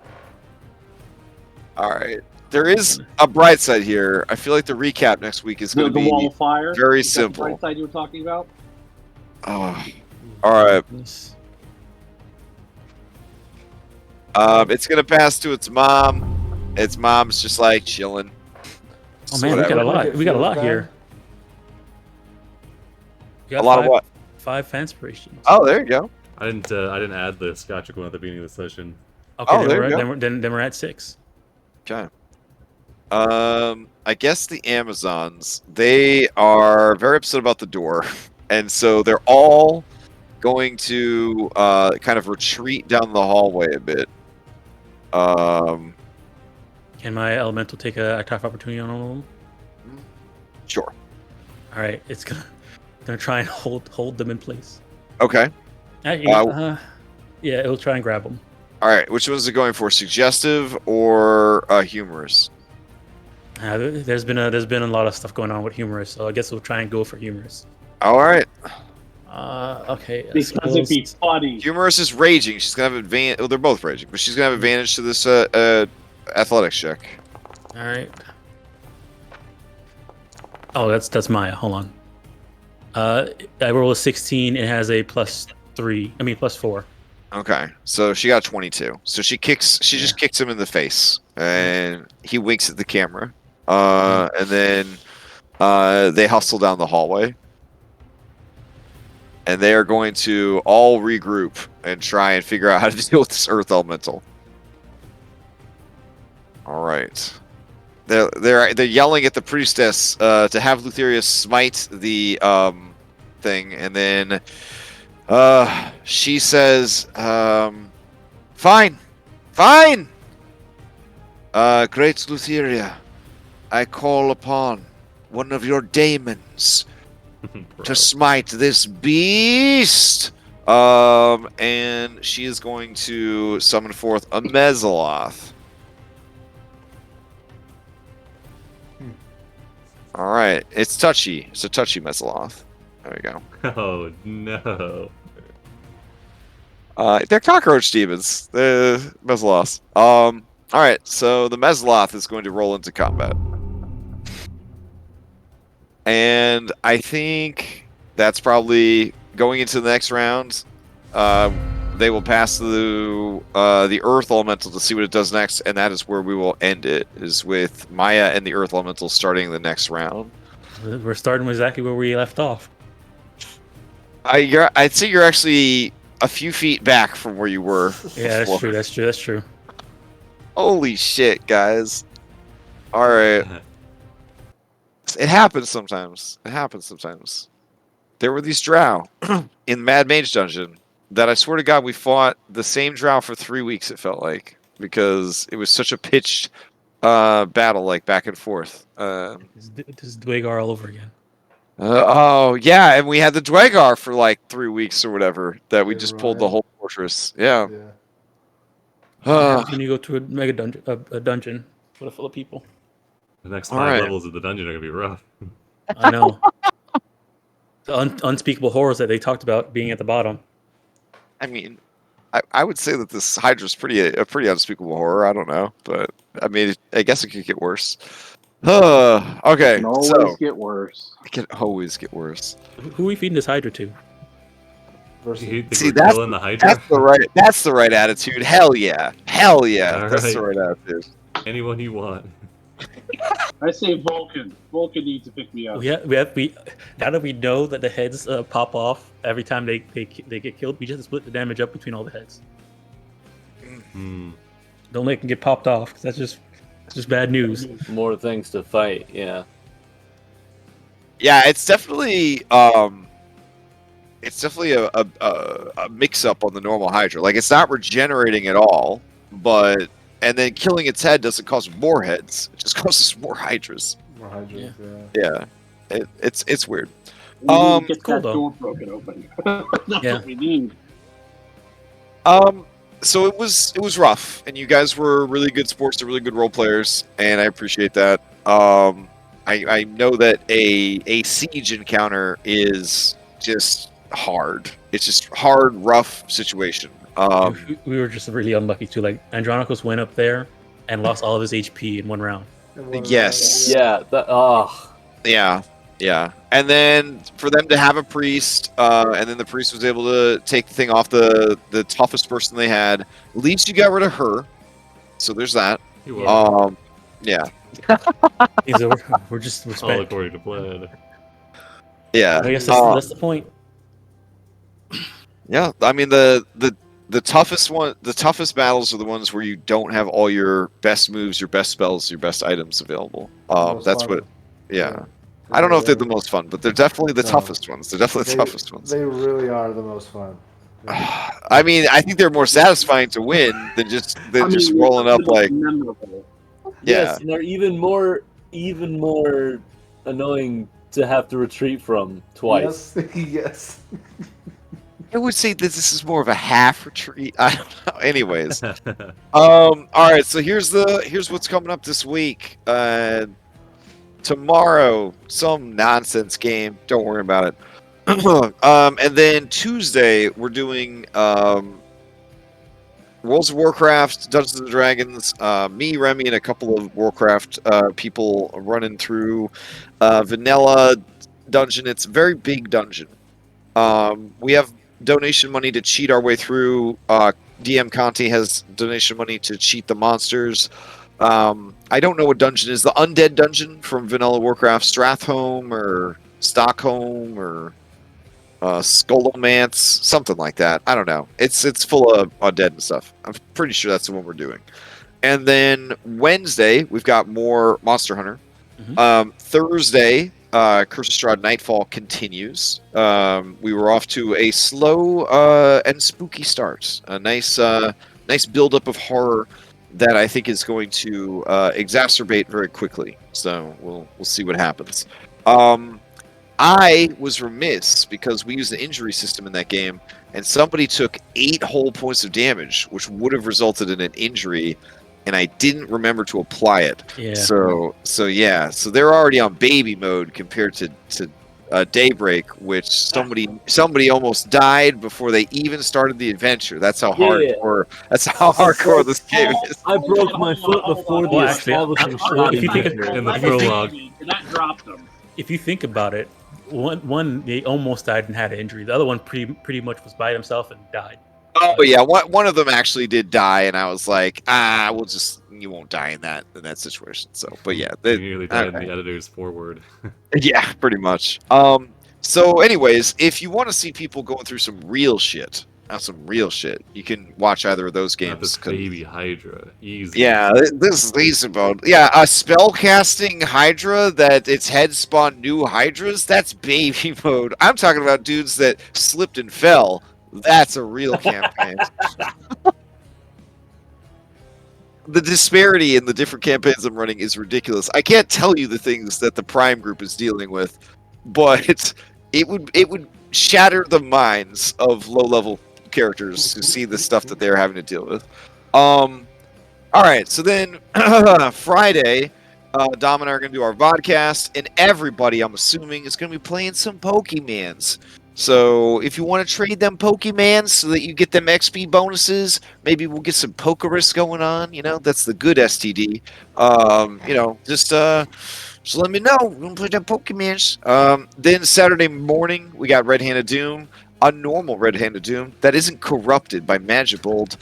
All right. There is a bright side here. I feel like the recap next week is The going to wall be of fire. very Is that the simple. bright side you were talking about? Oh. All right. It's going to pass to its mom. Its mom's just like chilling. Oh man, we got a lot. We got a lot here. We got A lot of what? 5 fanspirations. Oh, there you go. I didn't add the Scotch one at the beginning of the session. Okay, Oh, then, there you we're, then we're at 6. Okay. I guess the Amazons, they are very upset about the door, and so they're all going to kind of retreat down the hallway a bit. Can my elemental take a attack opportunity on all of them? Sure. All right, it's gonna try and hold them in place. Okay. Yeah, it'll try and grab them. All right. Which ones are going for? Suggestive or humorous? There's been a lot of stuff going on with humorous, so I guess we'll try and go for humorous. All right. Okay. Because it'd be funny. Humorous is raging. She's gonna have advantage. Well, they're both raging, but she's gonna have advantage to this athletics check. All right. Oh, that's Maya. Hold on. I roll a 16. It has a +4. Okay, so she got 22. So she just kicks him in the face, and he winks at the camera. And then they hustle down the hallway, and they are going to all regroup and try and figure out how to deal with this earth elemental. All right, they're yelling at the priestess to have Lutheria smite the thing, and then. She says, fine. Great Lutheria, I call upon one of your daemons to smite this beast. And she is going to summon forth a Mezaloth. All right, it's touchy. It's a touchy Mezaloth. There we go. Oh no. They're cockroach demons. They're Mezaloths. All right, so the Mesloth is going to roll into combat. And I think that's probably going into the next round. They will pass through the Earth Elemental to see what it does next, and that is where we will end it, is with Maya and the Earth Elemental starting the next round. We're starting with exactly where we left off. I'd say you're actually a few feet back from where you were. Yeah, that's before. true. That's true. That's true. Holy shit, guys. All right. It happens sometimes. It happens sometimes. There were these drow in Mad Mage Dungeon that I swear to God we fought the same drow for 3 weeks, it felt like, because it was such a pitched battle, like back and forth. This is Dwagar all over again. Oh, yeah, and we had the Dwagar for like 3 weeks or whatever that we Yeah, just pulled right. the whole fortress. Yeah. Yeah. What happens when you go to a mega dungeon, a dungeon full of people? The next All 5 right. levels of the dungeon are gonna be rough. I know. The unspeakable horrors that they talked about being at the bottom. I mean, I would say that this Hydra's a pretty unspeakable horror. I don't know, but I mean, I guess it could get worse. Okay, Can always so get worse. it can always get worse. Who are we feeding this Hydra to? Versus, You think See, we're that's- killing the Hydra? That's the right attitude. Hell yeah, hell yeah, All that's the right. right attitude. Anyone you want. I say Vulcan. Vulcan needs to pick me up. We now that we know that the heads pop off every time they get killed, we just split the damage up between all the heads. Hmm. Don't let them get popped off, because that's just bad news. More things to fight. Yeah. Yeah, it's definitely a mix up on the normal Hydra. Like, it's not regenerating at all, but and then killing its head doesn't cause more heads; it just causes more Hydras. more Hydras, Yeah, it's weird. We need to get cool, that though. door broken open. That's Yeah. what we need. So it was rough, and you guys were really good sports, and really good role players, and I appreciate that. I know that a siege encounter is just hard. It's just hard, rough situation. We were just really unlucky too. Like Andronicus went up there and lost all of his HP in one round. Yes. Yeah. Yeah. And then for them to have a priest, and then the priest was able to take the thing off the toughest person they had. At least you got rid of her. So there's that. You are. Yeah. We're all spent. according to plan. Yeah. I guess that's the point. Yeah. I mean the toughest battles are the ones where you don't have all your best moves, your best spells, your best items available. Most That's fun. what. Yeah. I don't know if they're the most fun, but they're definitely the No. toughest ones. They're definitely the toughest ones. They really are the most fun. I mean, I think they're more satisfying to win than just rolling up like memorable. Yes, and they're even more annoying to have to retreat from twice. Yes. Yes. I would say that this is more of a half retreat. I don't know. Anyways, all right. So here's what's coming up this week. Tomorrow, some nonsense game. Don't worry about it. And then Tuesday, we're doing Worlds of Warcraft, Dungeons and Dragons. Me, Remy, and a couple of Warcraft people running through vanilla dungeon. It's a very big dungeon. We have donation money to cheat our way through. DM Conti has donation money to cheat the monsters. I don't know what dungeon is. The Undead Dungeon from Vanilla Warcraft, Stratholme or Stockholm or Skullomance, something like that. I don't know. It's full of undead and stuff. I'm pretty sure that's the one we're doing. And then Wednesday, we've got more Monster Hunter. Thursday, Curse of Strahd Nightfall continues. We were off to a slow and spooky start. A nice buildup of horror that I think is going to exacerbate very quickly. So we'll see what happens. I was remiss because we used an injury system in that game, and somebody took 8 whole points of damage, which would have resulted in an injury, and I didn't remember to apply it. Yeah. So they're already on baby mode compared to Daybreak, which somebody almost died before they even started the adventure. That's how hardcore. That's how hardcore this game is. I broke my foot before the Well, actually, establishing well, shot if you think in in the if you think- prologue. And that dropped them. if you think about it, one they almost died and had an injury. The other one pretty much was by himself and died. Oh yeah, one of them actually did die, and I was like, you won't die in that situation. So, but yeah, You nearly died in the editor's foreword. yeah, pretty much. So anyways, if you want to see people going through some real shit, you can watch either of those Not games. this baby Hydra. Easy. Yeah, this is about a spellcasting Hydra that its head spawned new Hydras. That's baby mode. I'm talking about dudes that slipped and fell. That's a real campaign. The disparity in the different campaigns I'm running is ridiculous. I can't tell you the things that the Prime group is dealing with, but it would shatter the minds of low-level characters to see the stuff that they're having to deal with. All right, so then Friday, Dom and I are going to do our vodcast, and everybody, I'm assuming, is going to be playing some Pokemans. So if you want to trade them Pokemans so that you get them XP bonuses, maybe we'll get some Pokerus going on. That's the good STD. Just let me know. We're going to play them Pokemans. Then Saturday morning, we got Red Handed Doom. A normal Red Handed Doom that isn't corrupted by Magibolt.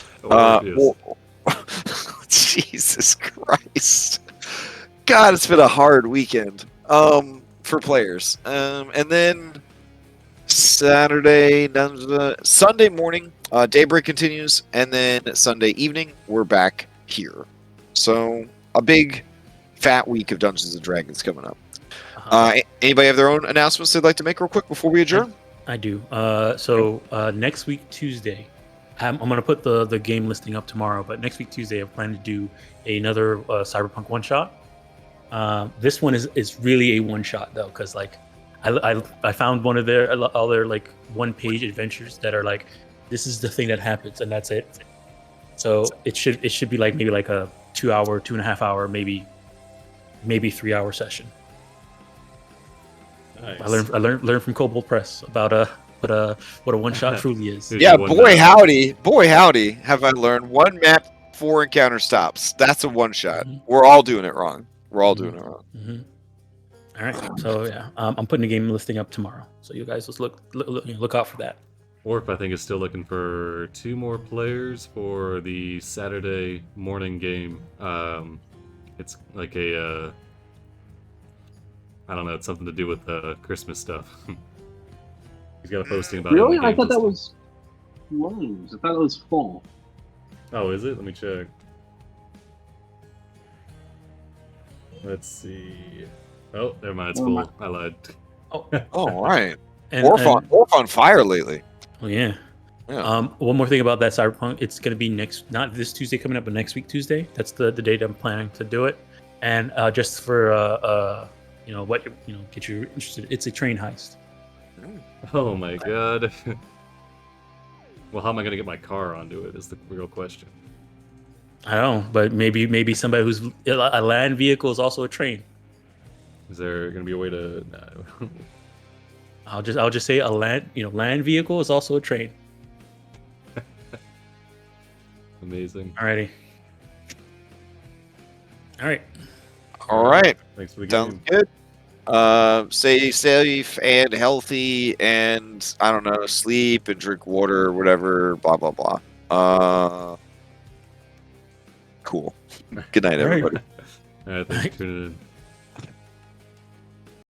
Jesus Christ. God, it's been a hard weekend for players. And then Sunday morning, Daybreak continues, and then Sunday evening, we're back here. So, a big, fat week of Dungeons & Dragons coming up. Anybody have their own announcements they'd like to make real quick before we adjourn? I do. Next week, Tuesday, I'm going to put the game listing up tomorrow, but next week, Tuesday, I plan to do another Cyberpunk one-shot. This one is really a one-shot, though, because, I found one of their other one-page adventures that are this is the thing that happens and that's it. So it should be maybe a 2 hour, 2.5 hour, maybe 3 hour session. Nice. I learned from Cobalt Press about what a one-shot truly is. Yeah, boy howdy, have I learned one map, 4 encounter stops. That's a one-shot. Mm-hmm. We're all doing it wrong. Mm-hmm. All right, so yeah, I'm putting the game listing up tomorrow, so you guys just look out for that. Warp, I think, is still looking for 2 more players for the Saturday morning game. It's like I don't know, it's something to do with Christmas stuff. He's got a posting about it. Really? I thought that was closed. I thought it was full. Oh, is it? Let me check. Let's see. Oh, never mind. It's full. I lied. Oh, all right. And Orph on fire lately. Oh yeah. Yeah. One more thing about that Cyberpunk, it's going to be not this Tuesday coming up, but next week Tuesday. That's the date I'm planning to do it. And just for get you interested, it's a train heist. Oh my god. Well, how am I going to get my car onto it is the real question. I don't know, but maybe somebody who's a land vehicle is also a train. Is there going to be a way to? No. I'll just say a land vehicle is also a train. Amazing. Alrighty. All right. All right. Thanks for the Sounds game. good. Stay safe and healthy, and I don't know, sleep and drink water, or whatever. Blah blah blah. Cool. Good night, All right. everybody. All right, thanks for tuning in.